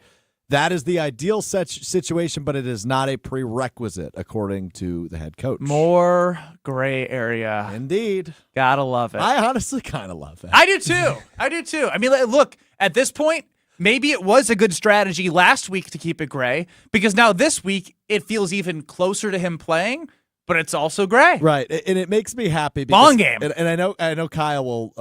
That is the ideal situation, but it is not a prerequisite, according to the head coach. More gray area. Indeed. Gotta love it. I honestly kind of love it. I do too. I mean, look, at this point, maybe it was a good strategy last week to keep it gray, because now this week it feels even closer to him playing, but it's also gray. Right, and it makes me happy. Because, long game. And I know Kyle will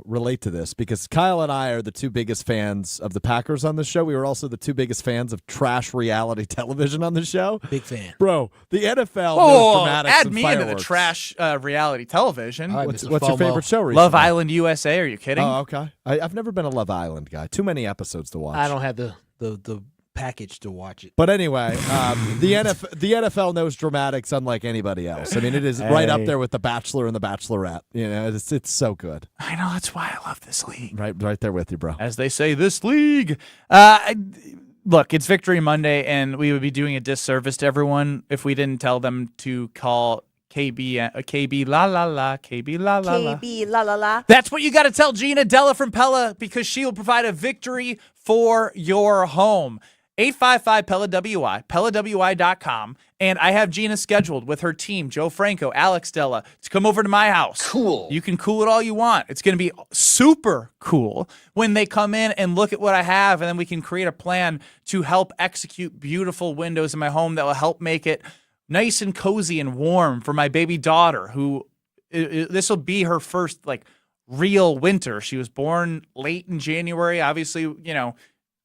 relate to this, because Kyle and I are the two biggest fans of the Packers on the show. We were also the two biggest fans of trash reality television on the show. Big fan. Bro, the NFL knows dramatics add and me fireworks. into the trash reality television. What's your favorite show recently? Love Island USA. Are you kidding? Oh, okay. I've never been a Love Island guy. Too many episodes to watch. I don't have the package to watch it. But anyway, the NFL knows dramatics unlike anybody else. I mean, it is right up there with The Bachelor and The Bachelorette. You know, it's so good. I know, that's why I love this league. Right there with you, bro. As they say, this league. Look, it's Victory Monday, and we would be doing a disservice to everyone if we didn't tell them to call KB la la la, KB la la la. KB la la la. That's what you got to tell Gina Della from Pella, because she will provide a victory for your home. 855-PELLA-WI, PellaWI.com, and I have Gina scheduled with her team, Joe Franco, Alex Della, to come over to my house. Cool. You can cool it all you want. It's going to be super cool when they come in and look at what I have, and then we can create a plan to help execute beautiful windows in my home that will help make it nice and cozy and warm for my baby daughter, who this will be her first real winter. She was born late in January, obviously,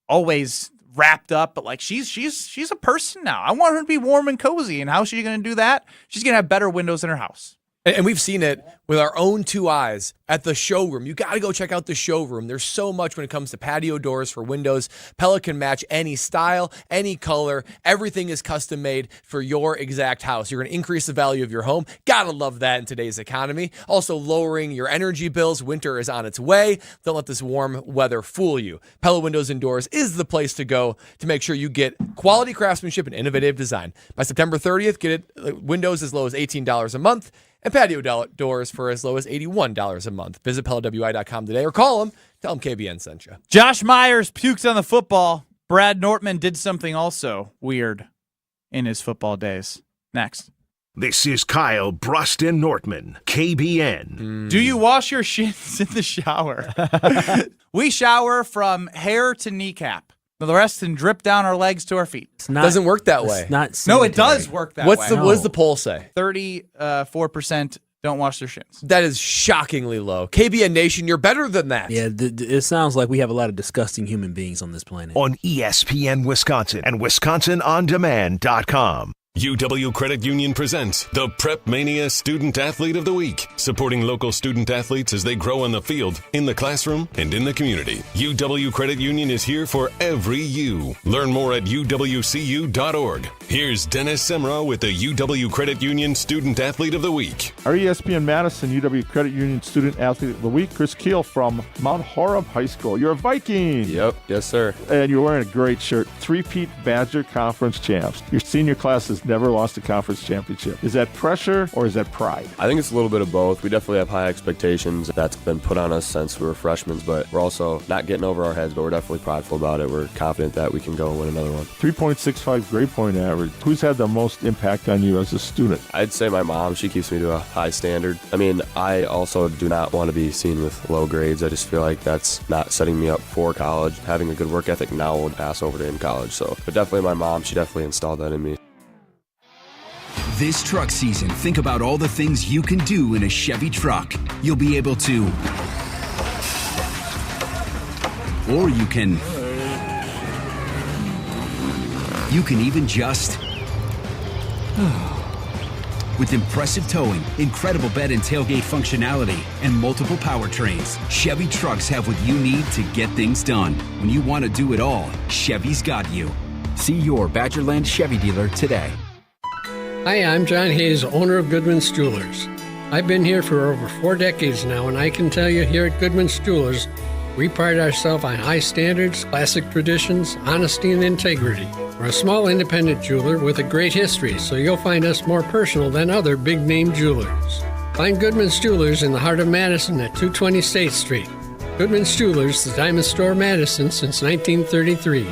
always wrapped up, but like she's a person now. I want her to be warm and cozy. And how is she going to do that? She's going to have better windows in her house. And we've seen it with our own two eyes at the showroom. You got to go check out the showroom. There's so much when it comes to patio doors for windows. Pella can match any style, any color. Everything is custom made for your exact house. You're going to increase the value of your home. Gotta love that in today's economy. Also lowering your energy bills. Winter is on its way. Don't let this warm weather fool you. Pella Windows and Doors is the place to go to make sure you get quality craftsmanship and innovative design. By September 30th, get it windows as low as $18 a month. And patio doors for as low as $81 a month. Visit PellaWI.com today or call them. Tell them KBN sent you. Josh Myers pukes on the football. Brad Nortman did something also weird in his football days. Next. This is Kyle Brust and Nortman, KBN. Do you wash your shins in the shower? We shower from hair to kneecap. The rest can drip down our legs to our feet. Doesn't work that way. No, it does work that way. What does the poll say? 34% don't wash their shins. That is shockingly low. KBN Nation, you're better than that. Yeah, it sounds like we have a lot of disgusting human beings on this planet. On ESPN Wisconsin and WisconsinOnDemand.com. UW Credit Union presents the Prep Mania Student Athlete of the Week, supporting local student athletes as they grow on the field, in the classroom, and in the community. UW Credit Union is here for every you. Learn more at uwcu.org. Here's Dennis Semrau with the UW Credit Union Student Athlete of the Week. Our ESPN Madison UW Credit Union Student Athlete of the Week, Chris Keel from Mount Horeb High School. You're a Viking. Yep. Yes, sir. And you're wearing a great shirt. Three-peat Badger Conference champs. Your senior class has never lost a conference championship. Is that pressure or is that pride? I think it's a little bit of both. We definitely have high expectations that's been put on us since we were freshmen, but we're also not getting over our heads, but we're definitely prideful about it. We're confident that we can go and win another one. 3.65 grade point average. Who's had the most impact on you as a student? I'd say my mom. She keeps me to a high standard. I mean, I also do not want to be seen with low grades. I just feel like that's not setting me up for college. Having a good work ethic now will pass over to in college. So, but definitely my mom, she definitely installed that in me. This truck season, think about all the things you can do in a Chevy truck. You'll be able to, or you can even just, with impressive towing, incredible bed and tailgate functionality, and multiple powertrains, Chevy trucks have what you need to get things done. When you want to do it all, Chevy's got you. See your Badgerland Chevy dealer today. Hi, I'm John Hayes, owner of Goodman's Jewelers. I've been here for over 4 decades now, and I can tell you here at Goodman's Jewelers, we pride ourselves on high standards, classic traditions, honesty, and integrity. We're a small independent jeweler with a great history, so you'll find us more personal than other big-name jewelers. Find Goodman's Jewelers in the heart of Madison at 220 State Street. Goodman's Jewelers, the Diamond Store Madison since 1933.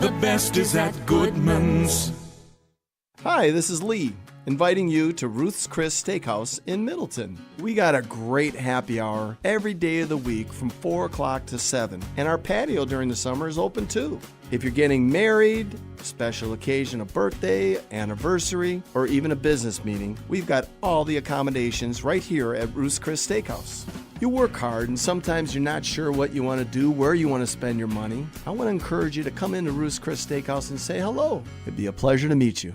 The best is at Goodman's. Hi, this is Lee, inviting you to Ruth's Chris Steakhouse in Middleton. We got a great happy hour every day of the week from 4 o'clock to 7, and our patio during the summer is open too. If you're getting married, special occasion, a birthday, anniversary, or even a business meeting, we've got all the accommodations right here at Ruth's Chris Steakhouse. You work hard and sometimes you're not sure what you want to do, where you want to spend your money. I want to encourage you to come into Ruth's Chris Steakhouse and say hello. It'd be a pleasure to meet you.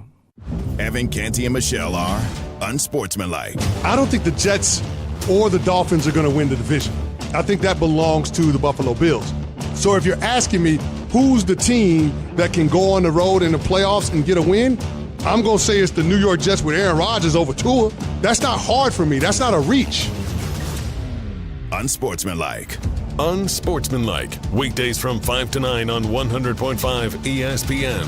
Evan, Canty, and Michelle are unsportsmanlike. I don't think the Jets or the Dolphins are going to win the division. I think that belongs to the Buffalo Bills. So if you're asking me who's the team that can go on the road in the playoffs and get a win, I'm going to say it's the New York Jets with Aaron Rodgers over Tua. That's not hard for me. That's not a reach. Unsportsmanlike. Unsportsmanlike. Weekdays from 5 to 9 on 100.5 ESPN.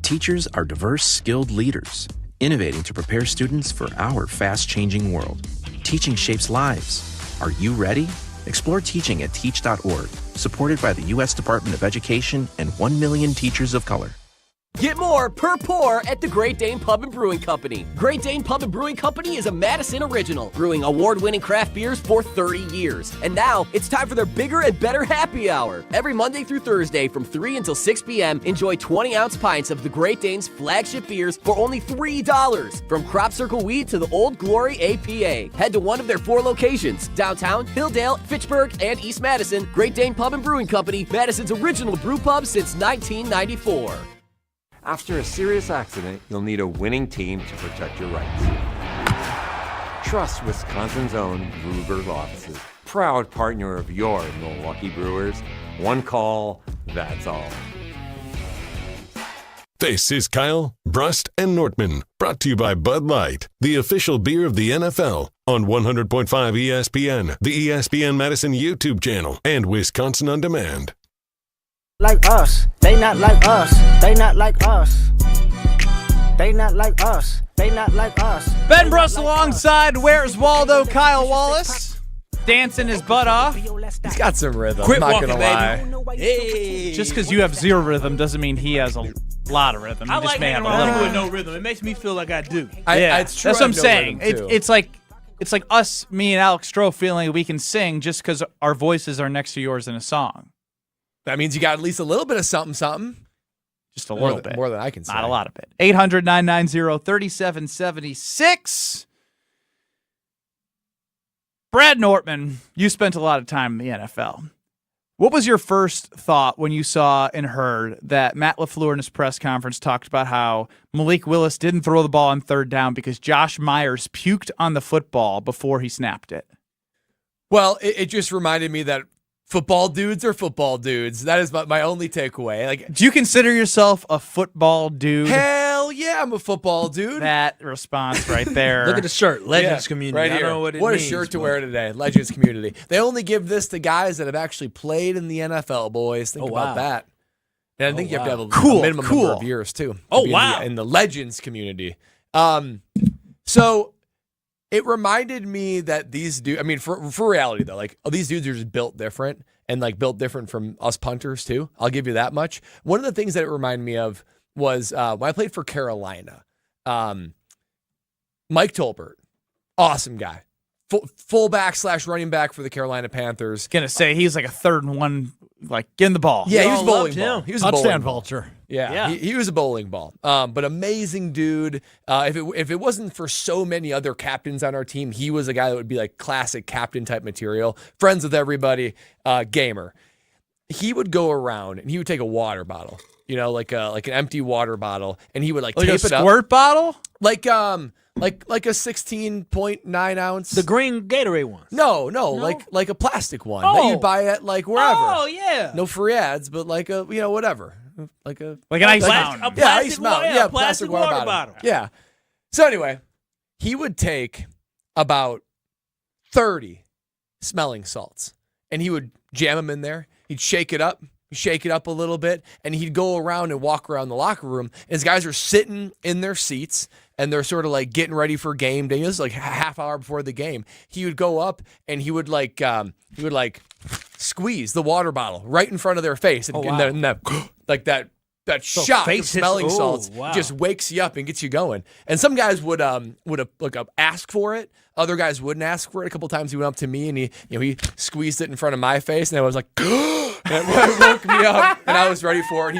Teachers are diverse, skilled leaders, innovating to prepare students for our fast-changing world. Teaching shapes lives. Are you ready? Explore teaching at teach.org, supported by the U.S. Department of Education and 1 million teachers of color. Get more per pour at the Great Dane Pub and Brewing Company. Great Dane Pub and Brewing Company is a Madison original, brewing award-winning craft beers for 30 years. And now, it's time for their bigger and better happy hour. Every Monday through Thursday from 3 until 6 p.m., enjoy 20-ounce pints of the Great Dane's flagship beers for only $3. From Crop Circle Wheat to the Old Glory APA. Head to one of their 4 locations, downtown, Hilldale, Fitchburg, and East Madison. Great Dane Pub and Brewing Company, Madison's original brew pub since 1994. After a serious accident, you'll need a winning team to protect your rights. Trust Wisconsin's own Ruger's offices. Proud partner of your Milwaukee Brewers. One call, that's all. This is Kyle, Brust, and Nortman, brought to you by Bud Light, the official beer of the NFL, on 100.5 ESPN, the ESPN Madison YouTube channel, and Wisconsin On Demand. Like us, they not like us, they not like us. They not like us, they not like us. Ben Brust alongside Where's Waldo, Kyle Wallace, dancing his butt off. He's got some rhythm, Quit I'm not walking, going to lie. Hey. Just because you have zero rhythm doesn't mean he has a lot of rhythm. I You just like may hanging have a around little. people with no rhythm. It makes me feel like I do. It's true. That's what I'm I have no saying. rhythm, too. It's like us, me and Alex Stroh feeling we can sing just because our voices are next to yours in a song. That means you got at least a little bit of something. Just a little bit. More than I can say. Not a lot of it. 800-990-3776. Brad Nortman, you spent a lot of time in the NFL. What was your first thought when you saw and heard that Matt LaFleur in his press conference talked about how Malik Willis didn't throw the ball on third down because Josh Myers puked on the football before he snapped it? Well, it just reminded me that football dudes are football dudes. That is my only takeaway. Like, do you consider yourself a football dude? Hell yeah, I'm a football dude. That response right there. Look at the shirt, Legends Community. Right I here. don't know what it what means. A shirt to wear today, Legends Community. They only give this to guys that have actually played in the NFL, boys. Think about that. And I think you have to have a minimum number of years, too. Oh, to be wow. In the Legends Community. So it reminded me that these dudes, I mean, for reality, though, like, these dudes are just built different and, like, built different from us punters, too. I'll give you that much. One of the things that it reminded me of was when I played for Carolina. Mike Tolbert, awesome guy. Fullback / running back for the Carolina Panthers. Gonna say he's like a 3rd and 1, like getting the ball. Yeah, he was bowling ball. He was a touchdown vulture. Yeah. He was a bowling ball. But amazing dude. If it wasn't for so many other captains on our team, he was a guy that would be like classic captain type material. Friends with everybody, gamer. He would go around and he would take a water bottle, like an empty water bottle, and he would like tape a it up. squirt bottle? Like a 16.9 ounce. The green Gatorade one. No, like a plastic one that you'd buy at like wherever. Oh yeah. No free ads, but like a whatever. Like an ice mountain. Yeah, ice mountain. Yeah, plastic water bottle. Yeah. So anyway, he would take about 30 smelling salts and he would jam them in there. He'd shake it up a little bit, and he'd go around and walk around the locker room. And his guys are sitting in their seats, and they're sort of like getting ready for game day. This is like a half hour before the game. He would go up and he would squeeze the water bottle right in front of their face, and, and that like that shot of smelling salts just wakes you up and gets you going. And some guys would ask for it. Other guys wouldn't ask for it. A couple times he went up to me and he squeezed it in front of my face, and I was like, and it woke me up, and I was ready for it.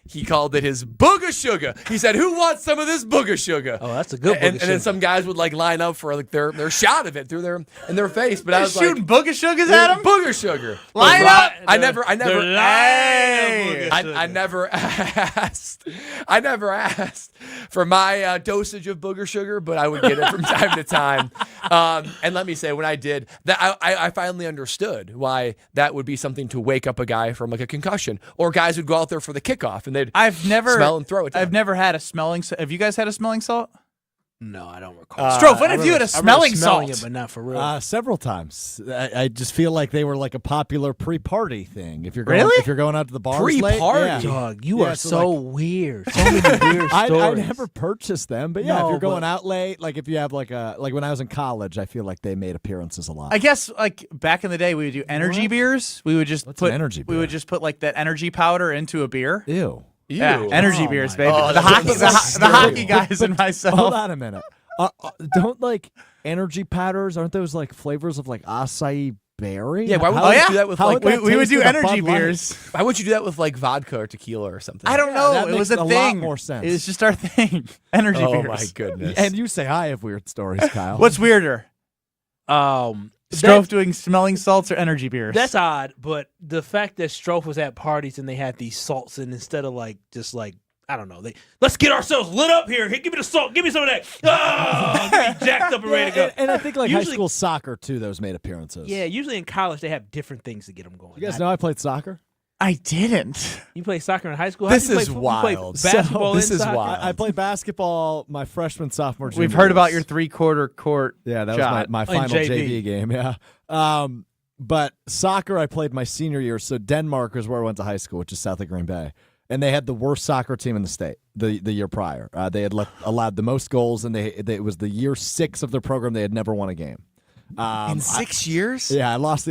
He called it his booger sugar. He said, "Who wants some of this booger sugar?" Oh, that's a good booger and sugar. then some guys would like line up for like their shot of it through their face. But I was shooting like, booger sugars at him. Booger sugar. Line up. I never asked for my dosage of booger sugar, but I would get it from time to time. And let me say, when I did that, I finally understood why that would be something to wake up a guy from like a concussion, or guys would go out there for the kickoff and they'd smell and throw it. I've never had a smelling. Have you guys had a smelling salt? No, I don't recall. Strofe, when have you had a smelling salt? It, but not for real. Several times. I just feel like they were like a popular pre-party thing. If you're going out to the bars pre-party, late, dog, you are so weird. So many weird stories. I never purchased them, but if you're going out late, like if you have like when I was in college, I feel like they made appearances a lot. I guess like back in the day, we would do energy beers. We would just What's an energy beer? We would just put like that energy powder into a beer. Ew. Yeah, energy beers, baby. Oh, the hockey guys and myself. Hold on a minute. Don't like energy powders? Aren't those like flavors of like acai berry? Yeah, why would you do that with like we would do energy beers? Why would you do that with like vodka or tequila or something? I don't know. that It was makes a a thing. lot more sense. It's just our thing. Energy beers. Oh my goodness. And you say I have weird stories, Kyle. What's weirder? Strofe doing smelling salts or energy beers? That's odd, but the fact that Strofe was at parties and they had these salts and instead of I don't know, let's get ourselves lit up here. Hey, give me the salt. Give me some of that. Oh, get me jacked up and ready to go. And I think like high school soccer too. Those made appearances. Yeah, usually in college they have different things to get them going. You guys know I played soccer. I didn't. You played soccer in high school? This How'd you is play, wild. You played basketball This in is soccer? wild. I played basketball my freshman, sophomore, junior We've heard about years. your 3/4 court. Yeah, that shot. was my final JV game. Yeah. But soccer I played my senior year. So Denmark is where I went to high school, which is south of Green Bay. And they had the worst soccer team in the state the year prior. They had allowed the most goals, and it was the year 6 of their program. They had never won a game. In 6 years? Yeah, I lost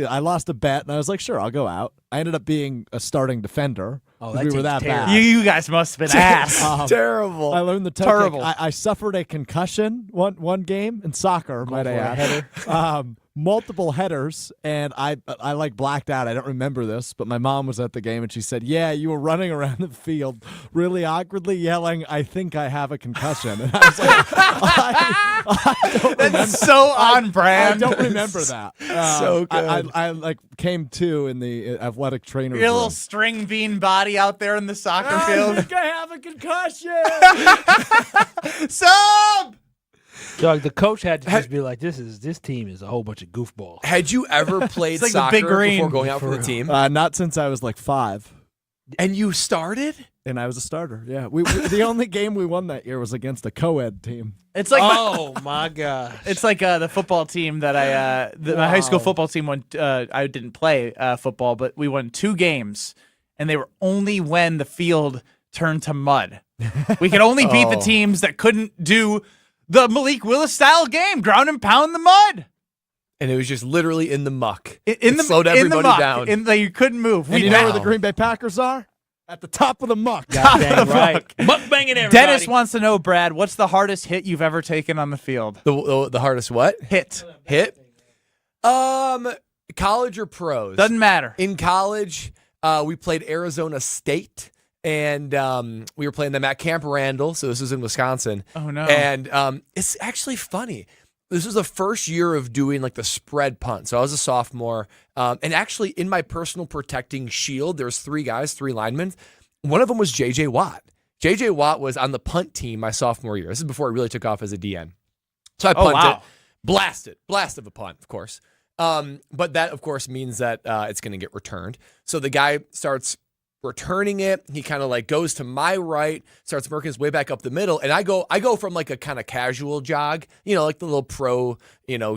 a bet, and I was like, sure, I'll go out. I ended up being a starting defender. Oh, we were that bad. You guys must have been ass. Terrible. I learned the toe Terrible. kick. I suffered a concussion one game in soccer. Might I add? Multiple headers, and I like blacked out. I don't remember this, but my mom was at the game, and she said, "Yeah, you were running around the field, really awkwardly yelling, 'I think I have a concussion.'" And I was like, I don't That's so on brand. I don't remember that. So good. I like came to in the athletic trainer. Your little string bean body out there in the soccer I field. think I have a concussion. Sub! Doug, the coach had to just be like, this team is a whole bunch of goofballs. Had you ever played It's like the soccer Big Green. before going out for the team? Not since I was like 5. And you started? And I was a starter. Yeah, we the only game we won that year was against a co-ed team. It's like Oh my gosh. it's like the football team that my high school football team won. I didn't play football, but we won 2 games, and they were only when the field turned to mud. We could only beat the teams that couldn't do the Malik Willis style game, ground and pound the mud. And it was just literally in the muck. In the slowed everybody muck, down. you couldn't move. And you know where the Green Bay Packers are? At the top of the muck. Dang right. Muck banging everybody. Dennis wants to know, Brad, what's the hardest hit you've ever taken on the field? The hardest what? Hit. College or pros? Doesn't matter. In college, we played Arizona State, and we were playing them at Camp Randall, so this was in Wisconsin. Oh, no. And it's actually funny. This was the first year of doing like the spread punt. So I was a sophomore. And actually in my personal protecting shield, there was 3 guys, 3 linemen. One of them was J.J. Watt. J.J. Watt was on the punt team my sophomore year. This is before I really took off as a DN. So I punted. Blast of a punt, of course. But that, of course, means that it's going to get returned. So the guy starts returning it. He kind of like goes to my right, starts working his way back up the middle. And I go from like a kind of casual jog, like the little pro,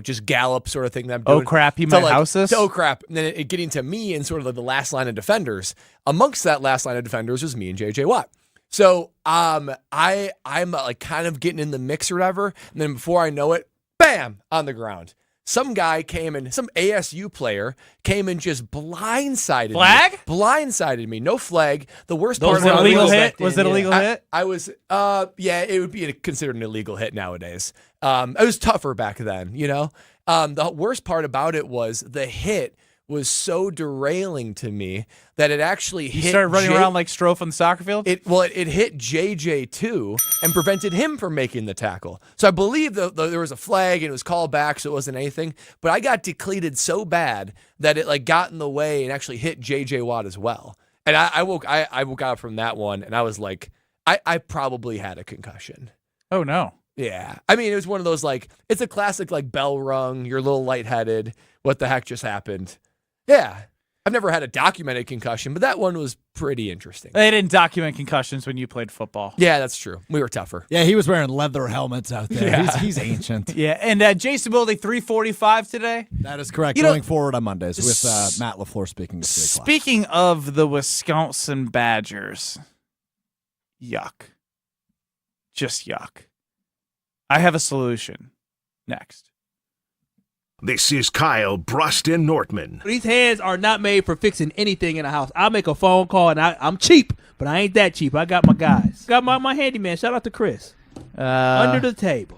just gallop sort of thing that I'm doing. Oh, crap, he might house this? Oh, crap. And then it getting to me and sort of like the last line of defenders. Amongst that last line of defenders was me and J.J. Watt. So I'm like kind of getting in the mix or whatever. And then before I know it, bam, on the ground. Some guy came in, some ASU player came and just blindsided me. Blindsided me. No flag. The worst part was it a legal hit? Was it a legal hit? I was, yeah, it would be considered an illegal hit nowadays. It was tougher back then, The worst part about it was the hit was so derailing to me that it actually hit. You started running around like Strofe on the soccer field? It hit JJ too and prevented him from making the tackle. So I believe there was a flag and it was called back, so it wasn't anything. But I got decleated so bad that it like got in the way and actually hit JJ Watt as well. And I woke up from that one and I was like, I probably had a concussion. Oh no. Yeah. I mean, it was one of those like, it's a classic like bell rung, you're a little lightheaded. What the heck just happened? Yeah. I've never had a documented concussion, but that one was pretty interesting. They didn't document concussions when you played football. Yeah, that's true. We were tougher. Yeah, he was wearing leather helmets out there. Yeah. He's ancient. Yeah, and Jason Wilde, 3:45 today. That is correct. Going forward on Mondays with Matt LaFleur speaking at 3 o'clock. Speaking of the Wisconsin Badgers, yuck. Just yuck. I have a solution next. This is Kyle Bruston Nortman. These hands are not made for fixing anything in a house. I'll make a phone call, and I'm cheap, but I ain't that cheap. I got my guys. Got my handyman. Shout out to Chris. Under the table.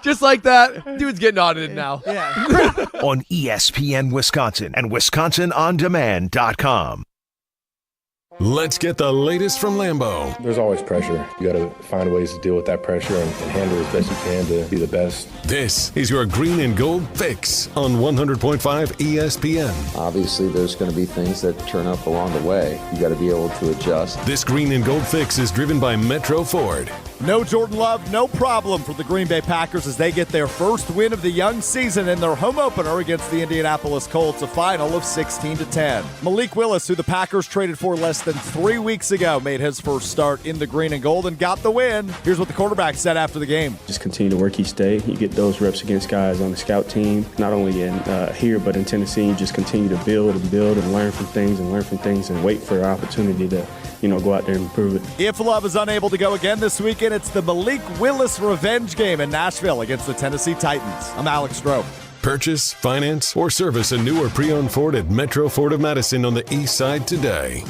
Just like that, dude's getting audited now. Yeah. On ESPN Wisconsin and WisconsinOnDemand.com. Let's get the latest from Lambeau. There's always pressure. You got to find ways to deal with that pressure and handle it as best you can to be the best. This is your green and gold fix on 100.5 ESPN. Obviously, there's going to be things that turn up along the way. You got to be able to adjust. This green and gold fix is driven by Metro Ford. No Jordan Love, no problem for the Green Bay Packers as they get their first win of the young season in their home opener against the Indianapolis Colts, a final of 16-10. Malik Willis, who the Packers traded for less than 3 weeks ago, made his first start in the green and gold and got the win. Here's what the quarterback said after the game. Just continue to work each day. You get those reps against guys on the scout team, not only in here but in Tennessee. You just continue to build and learn from things and wait for an opportunity to go out there and improve it. If Love is unable to go again this weekend, it's the Malik Willis revenge game in Nashville against the Tennessee Titans. I'm Alex Stroh. Purchase, finance, or service a new or pre-owned Ford at Metro Ford of Madison on the east side today.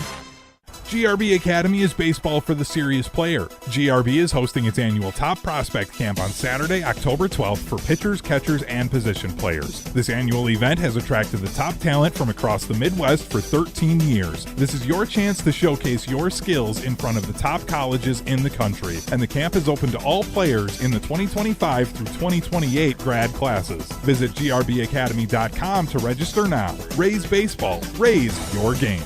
GRB Academy is baseball for the serious player. GRB is hosting its annual Top Prospect Camp on Saturday, October 12th for pitchers, catchers, and position players. This annual event has attracted the top talent from across the Midwest for 13 years. This is your chance to showcase your skills in front of the top colleges in the country, and the camp is open to all players in the 2025 through 2028 grad classes. Visit grbacademy.com to register now. Raise baseball. Raise your game.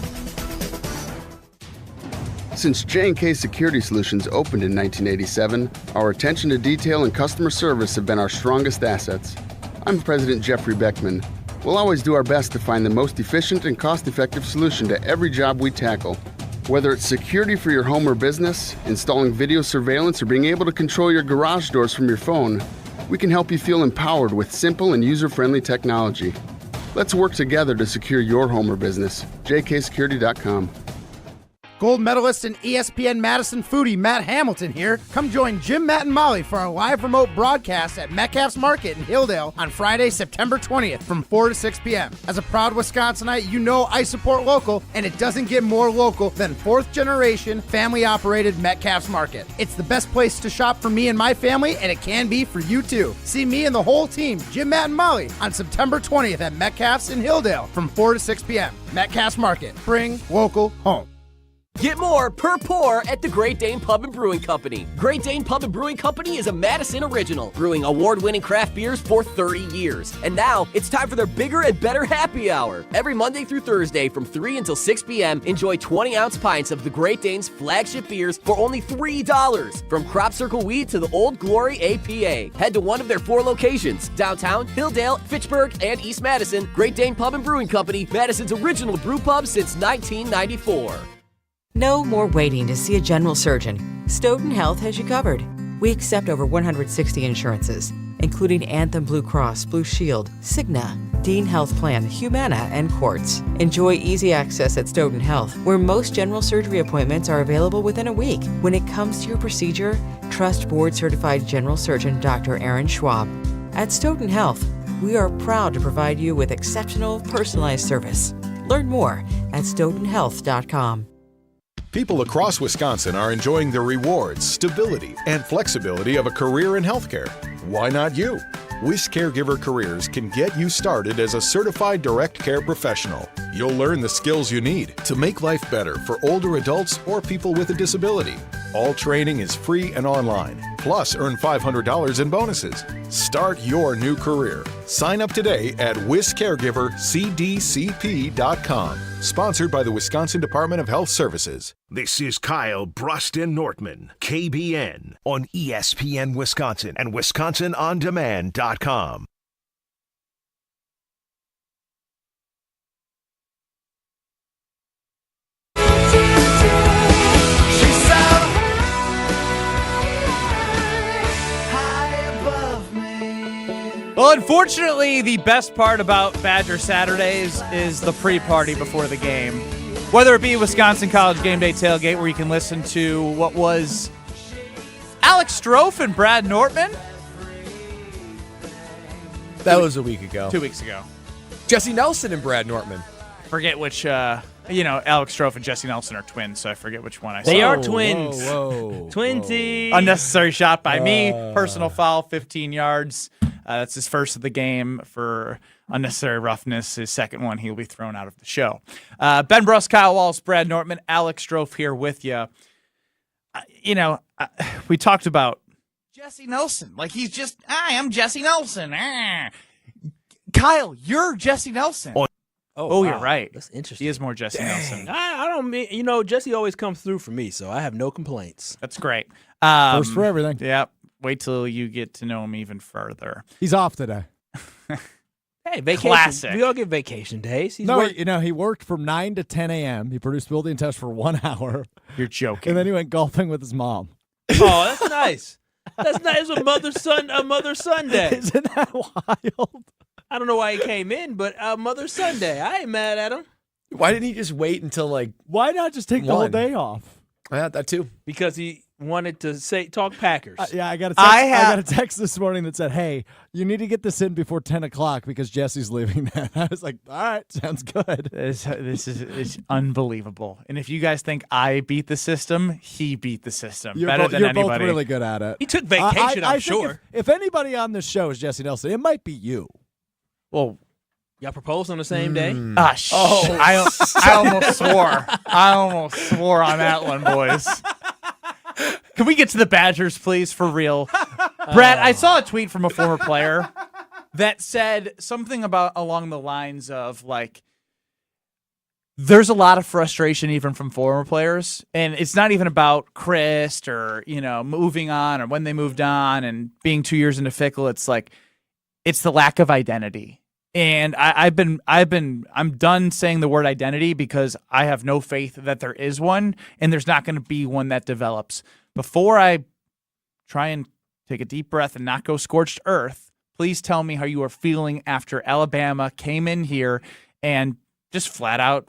Since J&K Security Solutions opened in 1987, our attention to detail and customer service have been our strongest assets. I'm President Jeffrey Beckman. We'll always do our best to find the most efficient and cost-effective solution to every job we tackle. Whether it's security for your home or business, installing video surveillance, or being able to control your garage doors from your phone, we can help you feel empowered with simple and user-friendly technology. Let's work together to secure your home or business. jksecurity.com. Gold medalist and ESPN Madison foodie Matt Hamilton here. Come join Jim, Matt, and Molly for our live remote broadcast at Metcalf's Market in Hilldale on Friday, September 20th from 4 to 6 p.m. As a proud Wisconsinite, you know I support local, and it doesn't get more local than fourth-generation, family-operated Metcalf's Market. It's the best place to shop for me and my family, and it can be for you too. See me and the whole team, Jim, Matt, and Molly, on September 20th at Metcalf's in Hilldale from 4 to 6 p.m. Metcalf's Market. Bring local home. Get more per pour at the Great Dane Pub and Brewing Company. Great Dane Pub and Brewing Company is a Madison original, brewing award-winning craft beers for 30 years. And now, it's time for their bigger and better happy hour. Every Monday through Thursday from 3 until 6 p.m., enjoy 20-ounce pints of the Great Dane's flagship beers for only $3. From Crop Circle Wheat to the Old Glory APA. Head to one of their 4 locations, downtown, Hilldale, Fitchburg, and East Madison. Great Dane Pub and Brewing Company, Madison's original brew pub since 1994. No more waiting to see a general surgeon. Stoughton Health has you covered. We accept over 160 insurances, including Anthem Blue Cross, Blue Shield, Cigna, Dean Health Plan, Humana, and Quartz. Enjoy easy access at Stoughton Health, where most general surgery appointments are available within a week. When it comes to your procedure, trust board-certified general surgeon Dr. Aaron Schwab. At Stoughton Health, we are proud to provide you with exceptional, personalized service. Learn more at stoughtonhealth.com. People across Wisconsin are enjoying the rewards, stability, and flexibility of a career in healthcare. Why not you? Wish Caregiver Careers can get you started as a certified direct care professional. You'll learn the skills you need to make life better for older adults or people with a disability. All training is free and online. Plus, earn $500 in bonuses. Start your new career. Sign up today at WisCaregiverCDCP.com. Sponsored by the Wisconsin Department of Health Services. This is Kyle Bruston Nortman, KBN, on ESPN Wisconsin and WisconsinOnDemand.com. Well, unfortunately, the best part about Badger Saturdays is the pre-party before the game. Whether it be Wisconsin College Game Day Tailgate, where you can listen to what was Alex Stroh and Brad Nortman, That was a week ago. 2 weeks ago. Jesse Nelson and Brad Nortman. Forget which, Alex Strofe and Jesse Nelson are twins, so I forget which one I saw. They are twins. Whoa. Twinsies. Unnecessary shot by me. Personal foul, 15 yards. That's his first of the game for unnecessary roughness. His second one, he'll be thrown out of the show. Ben Bruss, Kyle Walsh, Brad Nortman, Alex Strofe here with you. We talked about Jesse Nelson. Like, he's just, I am Jesse Nelson. Kyle, you're Jesse Nelson. Oh, wow. You're right. That's interesting. He is more Jesse Nelson. I don't mean, Jesse always comes through for me, so I have no complaints. That's great. First for everything. Yep. Wait till you get to know him even further. He's off today. Hey, vacation. Classic. We all get vacation days. He worked from 9 to 10 a.m. He produced building tests for 1 hour. You're joking. And then he went golfing with his mom. Oh, that's nice. That's nice. It's a Mother's Sunday. Isn't that wild? I don't know why he came in, but Mother's Sunday. I ain't mad at him. Why didn't he just wait until Why not just take the whole day off? Yeah, that too. Because he wanted to talk Packers. I got a text this morning that said, "Hey, you need to get this in before 10 o'clock because Jesse's leaving." Then I was like, "All right, sounds good." This is unbelievable. And if you guys think I beat the system, he beat the system better than anybody. You're both really good at it. He took vacation, I'm think sure. If anybody on this show is Jesse Nelson, it might be you. Well, y'all proposed on the same day? I almost swore. I almost swore on that one, boys. Can we get to the Badgers, please, for real? Brad, I saw a tweet from a former player that said something along the lines of, like, there's a lot of frustration even from former players, and it's not even about Chris or, moving on or when they moved on and being 2 years into Fickle. It's like, it's the lack of identity. And I'm done saying the word identity because I have no faith that there is one, and there's not going to be one that develops. Before I try and take a deep breath and not go scorched earth, please tell me how you are feeling after Alabama came in here and just flat out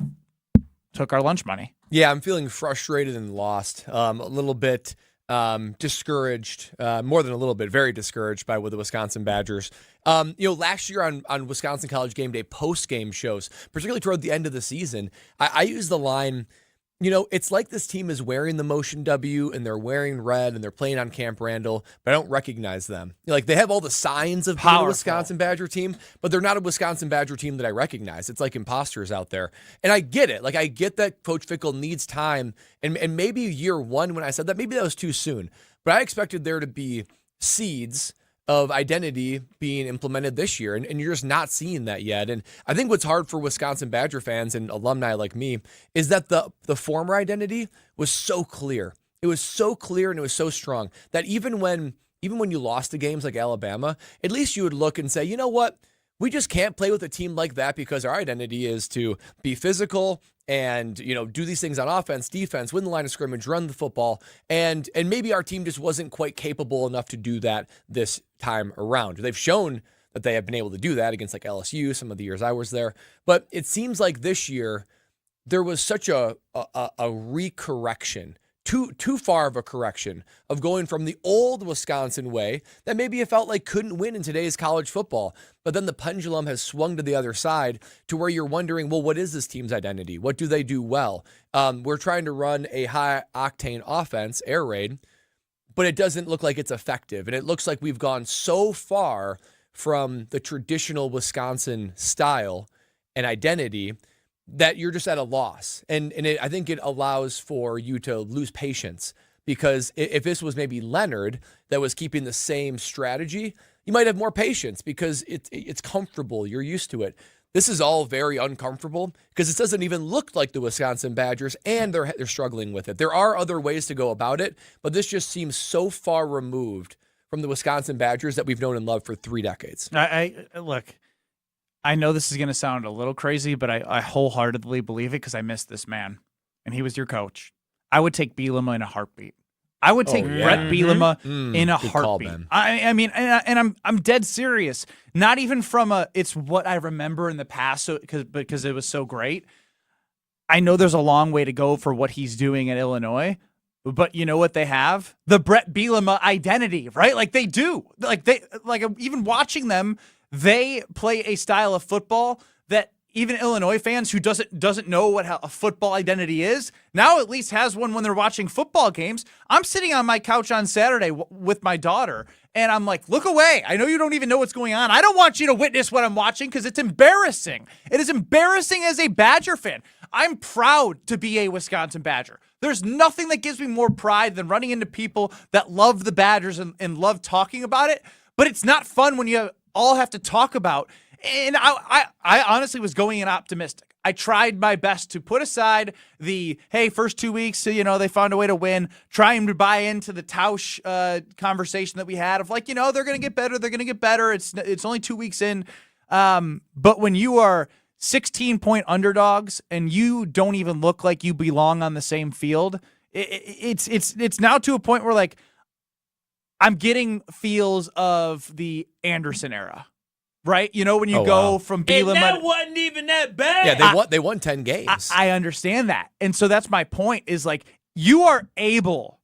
took our lunch money. Yeah, I'm feeling frustrated and lost. A little bit discouraged, more than a little bit, very discouraged by the Wisconsin Badgers. Last year on Wisconsin College Game Day post-game shows, particularly toward the end of the season, I used the line, it's like this team is wearing the Motion W and they're wearing red and they're playing on Camp Randall, but I don't recognize them. Like, they have all the signs of being a Wisconsin Badger team, but they're not a Wisconsin Badger team that I recognize. It's like imposters out there. And I get it. Like, I get that Coach Fickle needs time. And maybe year one, when I said that, maybe that was too soon. But I expected there to be seeds of identity being implemented this year, and you're just not seeing that yet. And I think what's hard for Wisconsin Badger fans and alumni like me is that the former identity was so clear. It was so clear and it was so strong that even when you lost the games like Alabama, at least you would look and say, you know what? We just can't play with a team like that because our identity is to be physical and, do these things on offense, defense, win the line of scrimmage, run the football. And maybe our team just wasn't quite capable enough to do that this time around. They've shown that they have been able to do that against like LSU, some of the years I was there. But it seems like this year there was such a recorrection, too far of a correction of going from the old Wisconsin way that maybe it felt like couldn't win in today's college football. But then the pendulum has swung to the other side to where you're wondering, well, what is this team's identity? What do they do well? We're trying to run a high-octane offense, air raid, but it doesn't look like it's effective. And it looks like we've gone so far from the traditional Wisconsin style and identity that you're just at a loss. And I think it allows for you to lose patience, because if this was maybe Leonard that was keeping the same strategy, you might have more patience because it's comfortable. You're used to it. This is all very uncomfortable because it doesn't even look like the Wisconsin Badgers, and they're struggling with it. There are other ways to go about it, but this just seems so far removed from the Wisconsin Badgers that we've known and loved for 3 decades. Look, I know this is going to sound a little crazy, but I wholeheartedly believe it because I miss this man, and he was your coach. I would take Bielema in a heartbeat. I would take Brett Bielema in a heartbeat. I mean, and I'm dead serious. Not even from it's what I remember in the past, because it was so great. I know there's a long way to go for what he's doing at Illinois, but you know what they have? The Brett Bielema identity, right? Like they do. Even watching them, they play a style of football that even Illinois fans who doesn't know what a football identity is, now at least has one when they're watching football games. I'm sitting on my couch on Saturday with my daughter, and I'm like, look away. I know you don't even know what's going on. I don't want you to witness what I'm watching because it's embarrassing. It is embarrassing as a Badger fan. I'm proud to be a Wisconsin Badger. There's nothing that gives me more pride than running into people that love the Badgers and love talking about it, but it's not fun when you all have to talk about. And I honestly was going in optimistic. I tried my best to put aside the, hey, first 2 weeks, they found a way to win, trying to buy into the Tausch conversation that we had of like, they're going to get better. They're going to get better. It's only 2 weeks in. But when you are 16-point underdogs and you don't even look like you belong on the same field, it's now to a point where like I'm getting feels of the Anderson era. Right? When you go from Bielema. And that wasn't even that bad. Yeah, they won 10 games. I understand that. And so that's my point is like you are able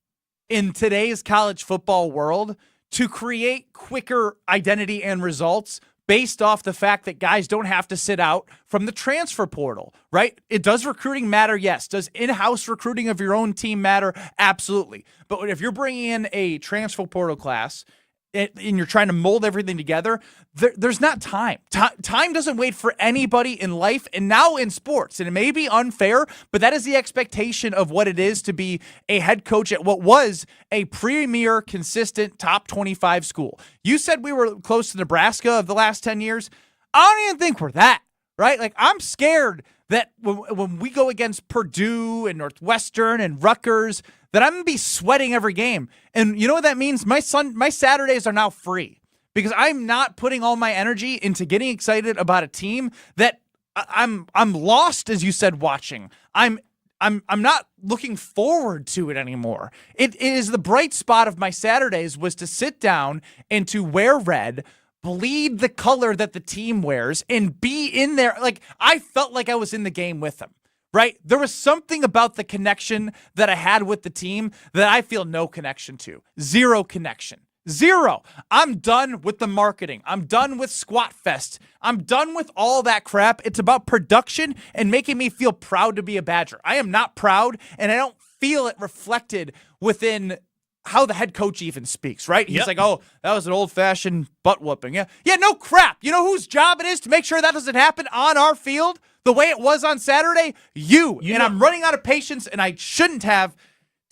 in today's college football world to create quicker identity and results based off the fact that guys don't have to sit out from the transfer portal, right? Does recruiting matter? Yes. Does in-house recruiting of your own team matter? Absolutely. But if you're bringing in a transfer portal class and you're trying to mold everything together, there's not time. Time doesn't wait for anybody in life and now in sports. And it may be unfair, but that is the expectation of what it is to be a head coach at what was a premier, consistent top 25 school. You said we were close to Nebraska of the last 10 years. I don't even think we're that, right? Like I'm scared that when we go against Purdue and Northwestern and Rutgers, that I'm going to be sweating every game. And you know what that means? My Saturdays are now free because I'm not putting all my energy into getting excited about a team that I'm lost, as you said, watching. I'm not looking forward to it anymore. It is the bright spot of my Saturdays was to sit down and to wear red, bleed the color that the team wears, and be in there. Like I felt like I was in the game with them. Right? There was something about the connection that I had with the team that I feel no connection to. Zero connection. Zero. I'm done with the marketing. I'm done with Squat Fest. I'm done with all that crap. It's about production and making me feel proud to be a Badger. I am not proud, and I don't feel it reflected within how the head coach even speaks, right? He's like, oh, that was an old-fashioned butt whooping. Yeah, no crap. You know whose job it is to make sure that doesn't happen on our field? The way it was on Saturday, I'm running out of patience, and I shouldn't have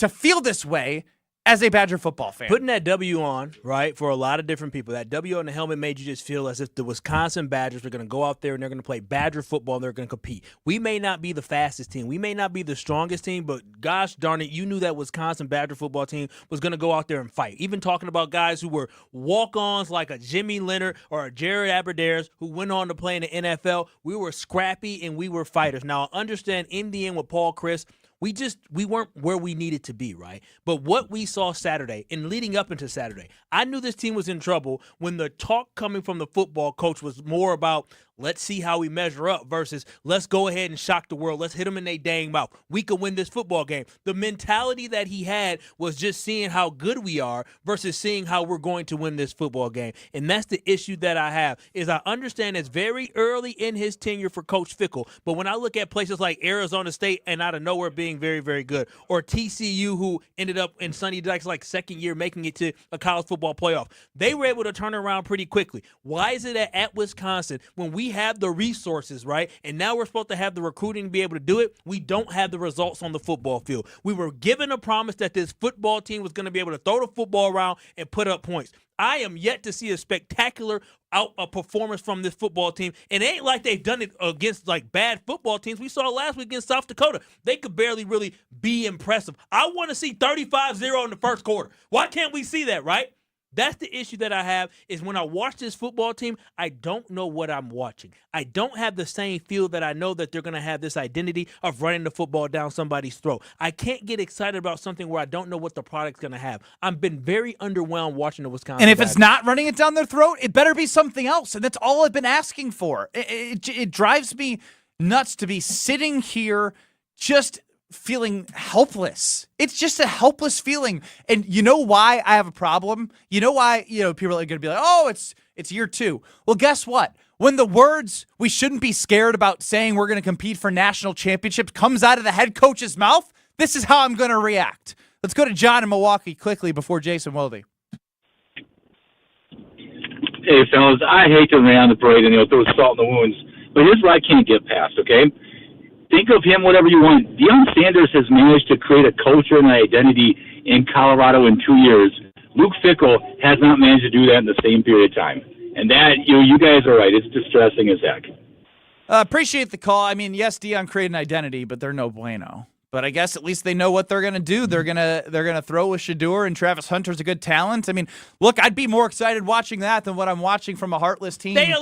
to feel this way as a Badger football fan. Putting that W on, right, for a lot of different people, that W on the helmet made you just feel as if the Wisconsin Badgers are going to go out there and they're going to play Badger football and they're going to compete. We may not be the fastest team. We may not be the strongest team, but gosh darn it, you knew that Wisconsin Badger football team was going to go out there and fight. Even talking about guys who were walk-ons like a Jimmy Leonard or a Jared Aberdares who went on to play in the NFL, we were scrappy and we were fighters. Now, I understand in the end with Paul Chryst, we weren't where we needed to be, right? But what we saw Saturday and leading up into Saturday, I knew this team was in trouble when the talk coming from the football coach was more about let's see how we measure up versus let's go ahead and shock the world. Let's hit them in their dang mouth. We could win this football game. The mentality that he had was just seeing how good we are versus seeing how we're going to win this football game. And that's the issue that I have is I understand it's very early in his tenure for Coach Fickell. But when I look at places like Arizona State and out of nowhere being very, very good, or TCU who ended up in Sonny Dykes' second year making it to a college football playoff, they were able to turn around pretty quickly. Why is it that at Wisconsin, when we have the resources, right, and now we're supposed to have the recruiting to be able to do it, we don't have the results on the football field? We were given a promise that this football team was going to be able to throw the football around and put up points. I am yet to see a spectacular performance from this football team. And it ain't like they've done it against bad football teams. We saw it last week against South Dakota. They could barely really be impressive. I want to see 35-0 in the first quarter. Why can't we see that, right? That's the issue that I have is when I watch this football team, I don't know what I'm watching. I don't have the same feel that I know that they're going to have this identity of running the football down somebody's throat. I can't get excited about something where I don't know what the product's going to have. I've been very underwhelmed watching the Wisconsin And if Badgers. it's not running it down their throat, it better be something else. And that's all I've been asking for. It drives me nuts to be sitting here just feeling helpless. It's just a helpless feeling. And you know why I have a problem? You know why, people are going to be like, oh, it's year 2. Well, guess what? When the words we shouldn't be scared about saying we're going to compete for national championships comes out of the head coach's mouth, this is how I'm going to react. Let's go to John in Milwaukee quickly before Jason Wilde. Hey, fellas, I hate to lay on the parade and throw salt in the wounds, but here's what I can't get past, okay? Think of him whatever you want. Deion Sanders has managed to create a culture and an identity in Colorado in 2 years. Luke Fickell has not managed to do that in the same period of time. And that, you guys are right. It's distressing as heck. Appreciate the call. I mean, yes, Deion created an identity, but they're no bueno. But I guess at least they know what they're going to do. They're gonna throw with Shedeur, and Travis Hunter's a good talent. I mean, look, I'd be more excited watching that than what I'm watching from a heartless team. They put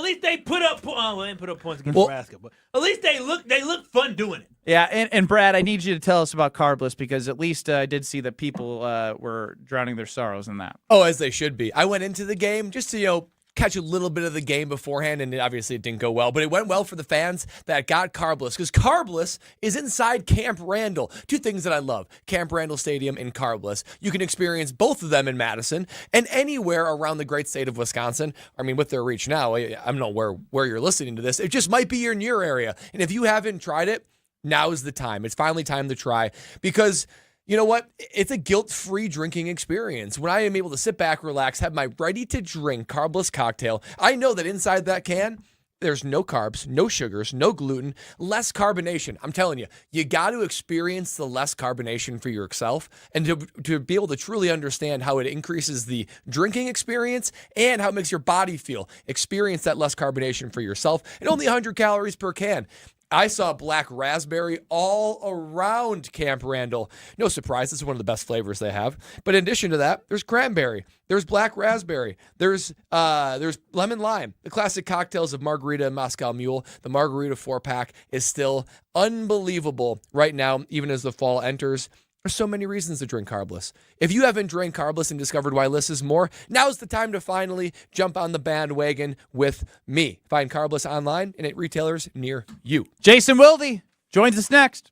up they didn't put up points against Nebraska, but at least they look fun doing it. Yeah, and Brad, I need you to tell us about Carbless, because at least I did see that people were drowning their sorrows in that. Oh, as they should be. I went into the game just to catch a little bit of the game beforehand, and obviously it didn't go well, but it went well for the fans that got Carbless, because Carbless is inside Camp Randall. Two things that I love: Camp Randall Stadium and Carbless. You can experience both of them in Madison and anywhere around the great state of Wisconsin. I mean, with their reach now, I don't know where you're listening to this. It just might be in your area, and if you haven't tried it, now is the time. It's finally time to try, because you know what? It's a guilt-free drinking experience. When I am able to sit back, relax, have my ready-to-drink carbless cocktail, I know that inside that can, there's no carbs, no sugars, no gluten, less carbonation. I'm telling you, you got to experience the less carbonation for yourself, and to be able to truly understand how it increases the drinking experience and how it makes your body feel. Experience that less carbonation for yourself, and only 100 calories per can. I saw black raspberry all around Camp Randall. No surprise, this is one of the best flavors they have. But in addition to that, there's cranberry, there's black raspberry, there's lemon lime. The classic cocktails of margarita and Moscow Mule. The margarita 4-pack is still unbelievable right now, even as the fall enters. There's so many reasons to drink Carbless. If you haven't drank Carbless and discovered why less is more, now's the time to finally jump on the bandwagon with me. Find Carbless online and at retailers near you. Jason Wilde joins us next.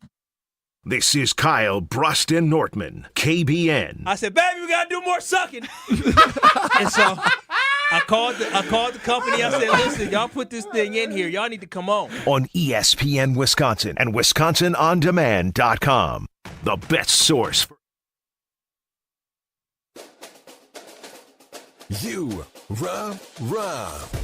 This is Kyle Broston Nortman, KBN. I said, baby, we got to do more sucking. And so I called the company. I said, listen, y'all put this thing in here. Y'all need to come on ESPN Wisconsin and WisconsinOnDemand.com. The best source for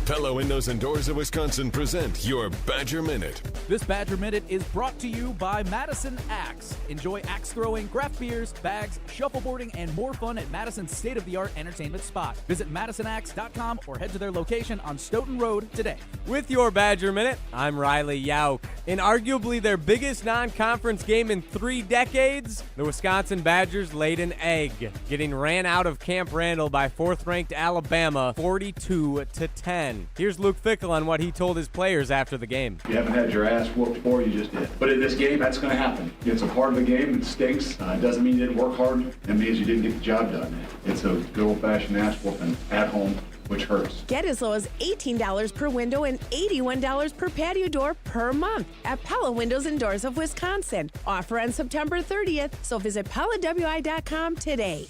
Pella Windows and Doors of Wisconsin present your Badger Minute. This Badger Minute is brought to you by Madison Axe. Enjoy axe throwing, craft beers, bags, shuffleboarding, and more fun at Madison's state-of-the-art entertainment spot. Visit MadisonAxe.com or head to their location on Stoughton Road today. With your Badger Minute, I'm Riley Yauk. In arguably their biggest non-conference game in 3 decades, the Wisconsin Badgers laid an egg, getting ran out of Camp Randall by 4th-ranked Alabama 42-10. Here's Luke Fickell on what he told his players after the game. You haven't had your ass whooped before, you just did. But in this game, that's going to happen. It's a part of the game. It stinks. It doesn't mean you didn't work hard. It means you didn't get the job done. It's a good old-fashioned ass whooping at home, which hurts. Get as low as $18 per window and $81 per patio door per month at Pella Windows and Doors of Wisconsin. Offer on September 30th, so visit PellaWI.com today.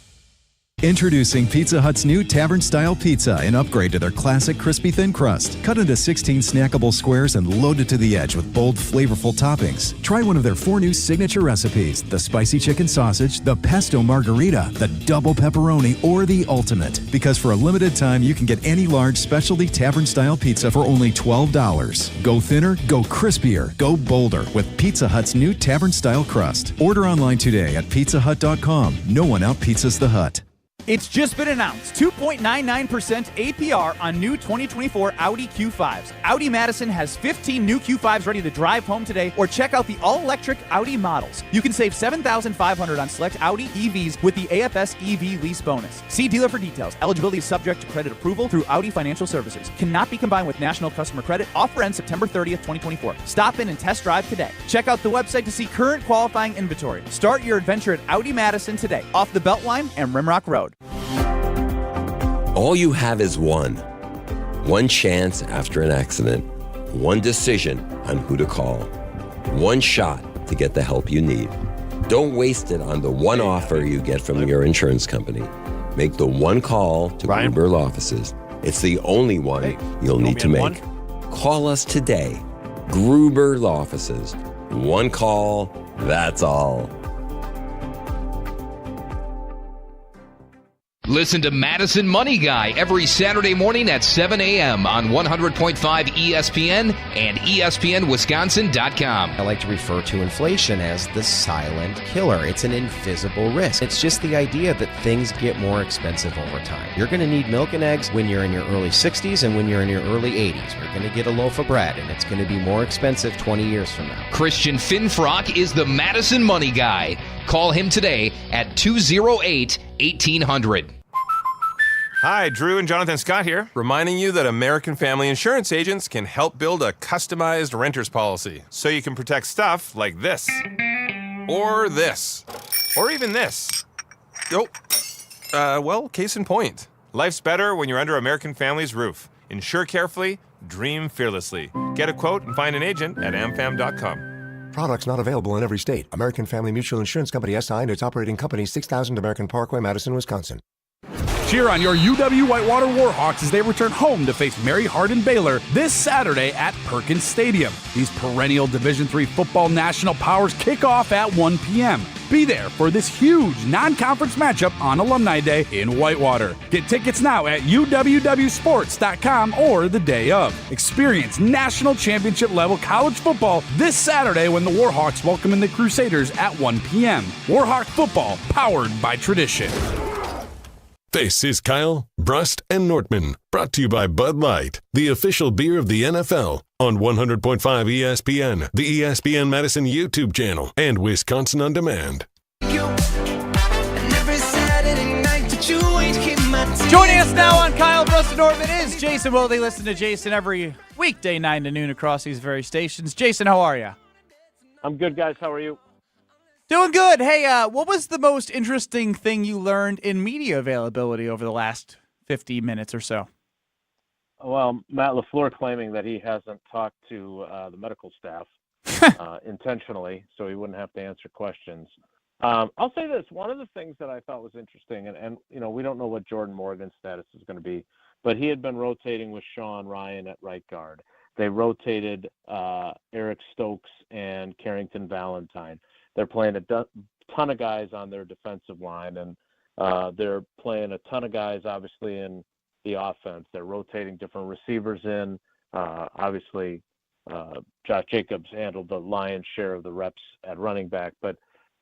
Introducing Pizza Hut's new Tavern-style pizza, an upgrade to their classic crispy thin crust. Cut into 16 snackable squares and loaded to the edge with bold, flavorful toppings. Try one of their 4 new signature recipes: the spicy chicken sausage, the pesto margarita, the double pepperoni, or the ultimate. Because for a limited time, you can get any large specialty Tavern-style pizza for only $12. Go thinner, go crispier, go bolder with Pizza Hut's new Tavern-style crust. Order online today at pizzahut.com. No one out-pizzas the Hut. It's just been announced. 2.99% APR on new 2024 Audi Q5s. Audi Madison has 15 new Q5s ready to drive home today, or check out the all-electric Audi models. You can save $7,500 on select Audi EVs with the AFS EV lease bonus. See dealer for details. Eligibility is subject to credit approval through Audi Financial Services. Cannot be combined with National Customer Credit. Offer ends September 30th, 2024. Stop in and test drive today. Check out the website to see current qualifying inventory. Start your adventure at Audi Madison today, off the Beltline and Rimrock Road. All you have is one chance after an accident, one decision on who to call, one shot to get the help you need. Don't waste it on the one offer you get from your insurance company. Make the one call to Gruber Law Offices. It's the only one you'll need to make. Call us today. Gruber Law Offices. One call, that's all. Listen to Madison Money Guy every Saturday morning at 7 a.m. on 100.5 ESPN and ESPNWisconsin.com. I like to refer to inflation as the silent killer. It's an invisible risk. It's just the idea that things get more expensive over time. You're going to need milk and eggs when you're in your early 60s and when you're in your early 80s. You're going to get a loaf of bread, and it's going to be more expensive 20 years from now. Christian Finfrock is the Madison Money Guy. Call him today at 208-1800. Hi, Drew and Jonathan Scott here, reminding you that American Family Insurance agents can help build a customized renter's policy so you can protect stuff like this, or this, or even this. Well, case in point. Life's better when you're under American Family's roof. Insure carefully, dream fearlessly. Get a quote and find an agent at amfam.com. Products not available in every state. American Family Mutual Insurance Company SI and its operating company, 6000 American Parkway, Madison, Wisconsin. Cheer on your UW Whitewater Warhawks as they return home to face Mary Hardin Baylor this Saturday at Perkins Stadium. These perennial Division III football national powers kick off at 1 p.m. Be there for this huge non-conference matchup on Alumni Day in Whitewater. Get tickets now at uwwsports.com or the day of. Experience national championship level college football this Saturday when the Warhawks welcome in the Crusaders at 1 p.m. Warhawk football, powered by tradition. This is Kyle, Brust, and Nortman, brought to you by Bud Light, the official beer of the NFL, on 100.5 ESPN, the ESPN Madison YouTube channel, and Wisconsin On Demand. Joining us now on Kyle, Brust, and Nortman is Jason Wilde. Listen to Jason every weekday 9 to noon across these very stations. Jason, how are you? I'm good, guys. How are you? Doing good. Hey, what was the most interesting thing you learned in media availability over the last 50 minutes or so? Well, Matt LaFleur claiming that he hasn't talked to the medical staff intentionally, so he wouldn't have to answer questions. I'll say this. One of the things that I thought was interesting, and you know, we don't know what Jordan Morgan's status is going to be, but he had been rotating with Sean Ryan at right guard. They rotated Eric Stokes and Carrington Valentine. They're playing a ton of guys on their defensive line, and they're playing a ton of guys, obviously, in the offense. They're rotating different receivers in. Obviously, Josh Jacobs handled the lion's share of the reps at running back. But,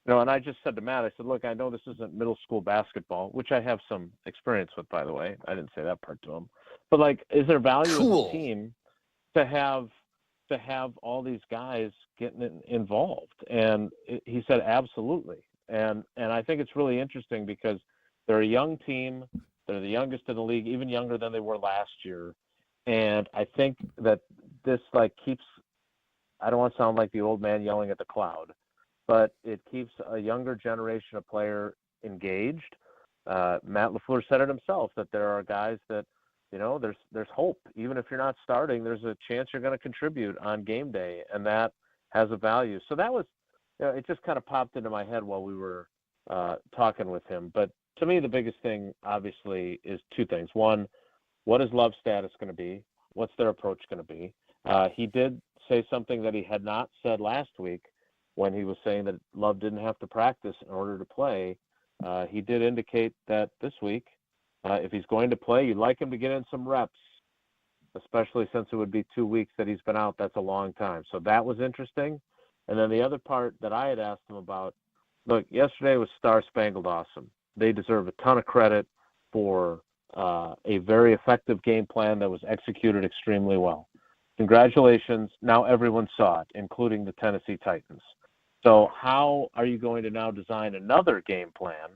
you know, and I just said to Matt, I said, look, I know this isn't middle school basketball, which I have some experience with, by the way. I didn't say that part to him. But, like, is there value in the team to have all these guys getting involved? And he said, absolutely. And I think it's really interesting because they're a young team. They're the youngest in the league, even younger than they were last year. And I think that this keeps, I don't want to sound like the old man yelling at the cloud, but it keeps a younger generation of player engaged. Matt LaFleur said it himself, that there are guys that, you know, there's hope. Even if you're not starting, there's a chance you're going to contribute on game day, and that has a value. So that was, you know, it just kind of popped into my head while we were talking with him. But to me, the biggest thing, obviously, is two things. One, what is Love's status going to be? What's their approach going to be? He did say something that he had not said last week when he was saying that Love didn't have to practice in order to play. He did indicate that this week, if he's going to play, you'd like him to get in some reps, especially since it would be 2 weeks that he's been out. That's a long time. So that was interesting. And then the other part that I had asked him about, look, yesterday was Star-Spangled Awesome. They deserve a ton of credit for a very effective game plan that was executed extremely well. Congratulations. Now everyone saw it, including the Tennessee Titans. So how are you going to now design another game plan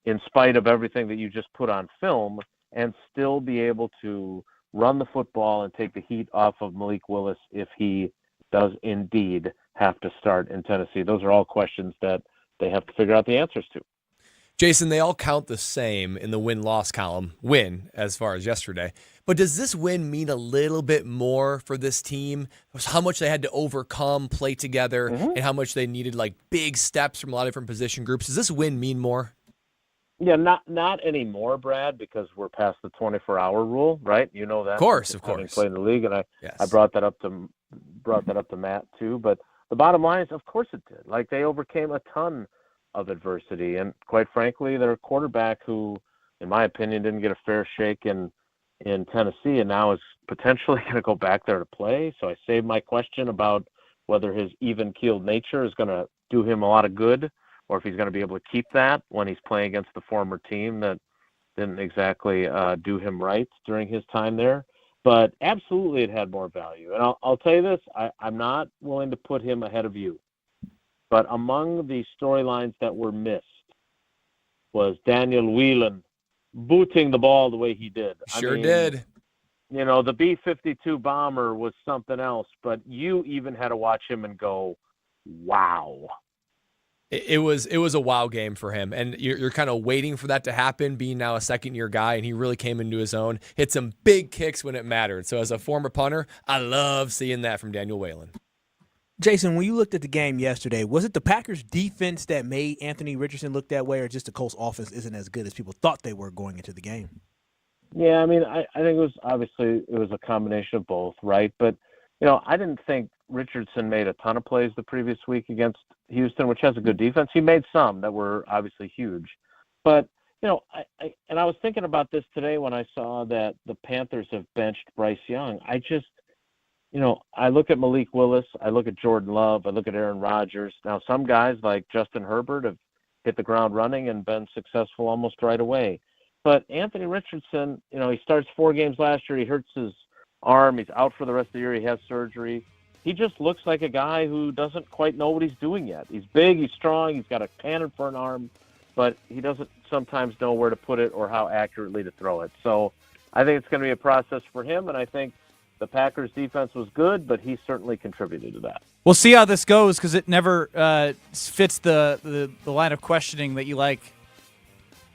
in spite of everything that you just put on film and still be able to run the football and take the heat off of Malik Willis if he does indeed have to start in Tennessee? Those are all questions that they have to figure out the answers to. Jason, they all count the same in the win-loss column, win as far as yesterday. But does this win mean a little bit more for this team? How much they had to overcome, play together, and how much they needed like big steps from a lot of different position groups? Does this win mean more? Yeah, not anymore, Brad, because we're past the 24-hour rule, right? You know that. Of course. Having played in the league, and I Yes. brought that up to Matt too. But the bottom line is, of course it did. Like, they overcame a ton of adversity, and quite frankly, their quarterback, who, in my opinion, didn't get a fair shake in Tennessee, and now is potentially going to go back there to play. So I saved my question about whether his even-keeled nature is going to do him a lot of good, or if he's going to be able to keep that when he's playing against the former team that didn't exactly do him right during his time there. But absolutely it had more value. And I'll tell you this, I'm not willing to put him ahead of you. But among the storylines that were missed was Daniel Whelan booting the ball the way he did. Sure did. You know, the B-52 bomber was something else, but you even had to watch him and go, wow. It was a wow game for him, and you're kind of waiting for that to happen, being now a second-year guy, and he really came into his own, hit some big kicks when it mattered. So as a former punter, I love seeing that from Daniel Whelan. Jason, when you looked at the game yesterday, was it the Packers' defense that made Anthony Richardson look that way, or just the Colts' offense isn't as good as people thought they were going into the game? Yeah, I mean, I think it was a combination of both, right? But, you know, I didn't think Richardson made a ton of plays the previous week against Houston, which has a good defense. He made some that were obviously huge. But, you know, I was thinking about this today when I saw that the Panthers have benched Bryce Young. I look at Malik Willis, I look at Jordan Love, I look at Aaron Rodgers. Now, some guys like Justin Herbert have hit the ground running and been successful almost right away. But Anthony Richardson, you know, he starts 4 games last year. He hurts his arm. He's out for the rest of the year. He has surgery. He just looks like a guy who doesn't quite know what he's doing yet. He's big, he's strong, he's got a cannon for an arm, but he doesn't sometimes know where to put it or how accurately to throw it. So I think it's going to be a process for him, and I think the Packers' defense was good, but he certainly contributed to that. We'll see how this goes because it never fits the line of questioning that you like.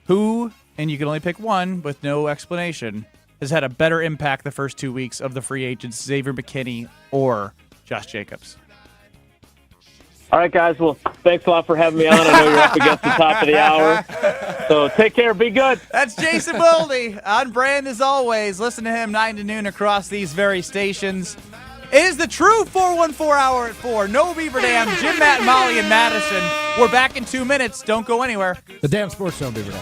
Who, and you can only pick one with no explanation, has had a better impact the first 2 weeks of the free agents, Xavier McKinney or Josh Jacobs? All right, guys. Well, thanks a lot for having me on. I know you're up against the top of the hour. So take care. Be good. That's Jason Wilde on brand as always. Listen to him 9 to noon across these very stations. It is the true 414 hour at 4. No Beaver Dam, Jim, Matt, and Molly in Madison. We're back in 2 minutes. Don't go anywhere. The Damn Sports Show, Beaver Dam.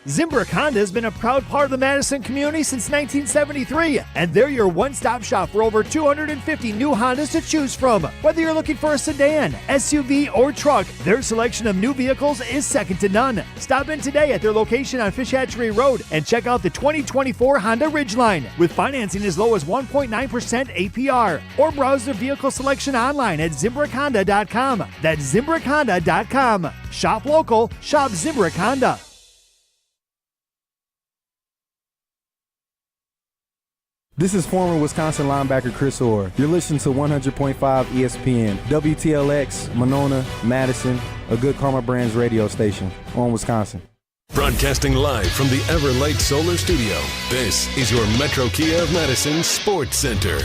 Zimbrick Honda has been a proud part of the Madison community since 1973, and they're your one-stop shop for over 250 new Hondas to choose from. Whether you're looking for a sedan, SUV, or truck, their selection of new vehicles is second to none. Stop in today at their location on Fish Hatchery Road and check out the 2024 Honda Ridgeline with financing as low as 1.9% APR, or browse their vehicle selection online at ZimbrickHonda.com. That's ZimbrickHonda.com. Shop local, shop Zimbrick Honda. This is former Wisconsin linebacker Chris Orr. You're listening to 100.5 ESPN, WTLX, Monona, Madison, a Good Karma Brands radio station on Wisconsin. Broadcasting live from the Everlight Solar Studio, this is your Metro Kia of Madison Sports Center.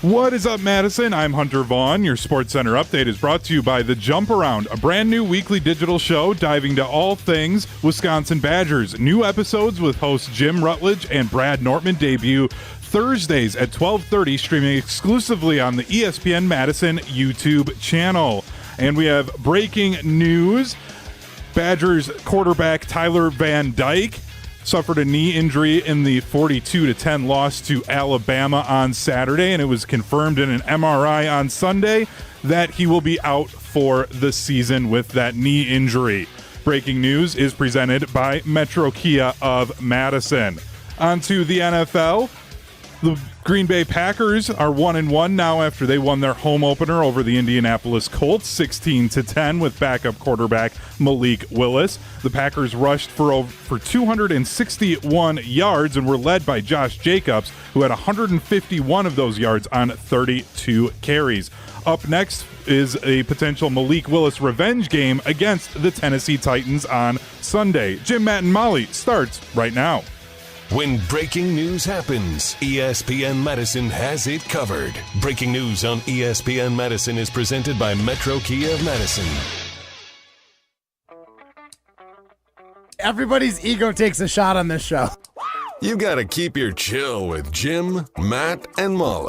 What is up, Madison? I'm Hunter Vaughn. Your Sports Center update is brought to you by The Jump Around, a brand new weekly digital show diving to all things Wisconsin Badgers. New episodes with hosts Jim Rutledge and Brad Nortman debut Thursdays at 12:30, streaming exclusively on the ESPN Madison YouTube channel. And we have breaking news. Badgers quarterback Tyler Van Dyke suffered a knee injury in the 42-10 loss to Alabama on Saturday, and it was confirmed in an MRI on Sunday that he will be out for the season with that knee injury. Breaking news is presented by Metro Kia of Madison. On to the NFL. The Green Bay Packers are 1-1 now after they won their home opener over the Indianapolis Colts 16-10 with backup quarterback Malik Willis. The Packers rushed for 261 yards and were led by Josh Jacobs, who had 151 of those yards on 32 carries. Up next is a potential Malik Willis revenge game against the Tennessee Titans on Sunday. Jim, Matt, and Molly starts right now. When breaking news happens, ESPN Madison has it covered. Breaking news on ESPN Madison is presented by Metro Kia of Madison. Everybody's ego takes a shot on this show. You gotta keep your chill with Jim, Matt, and Molly.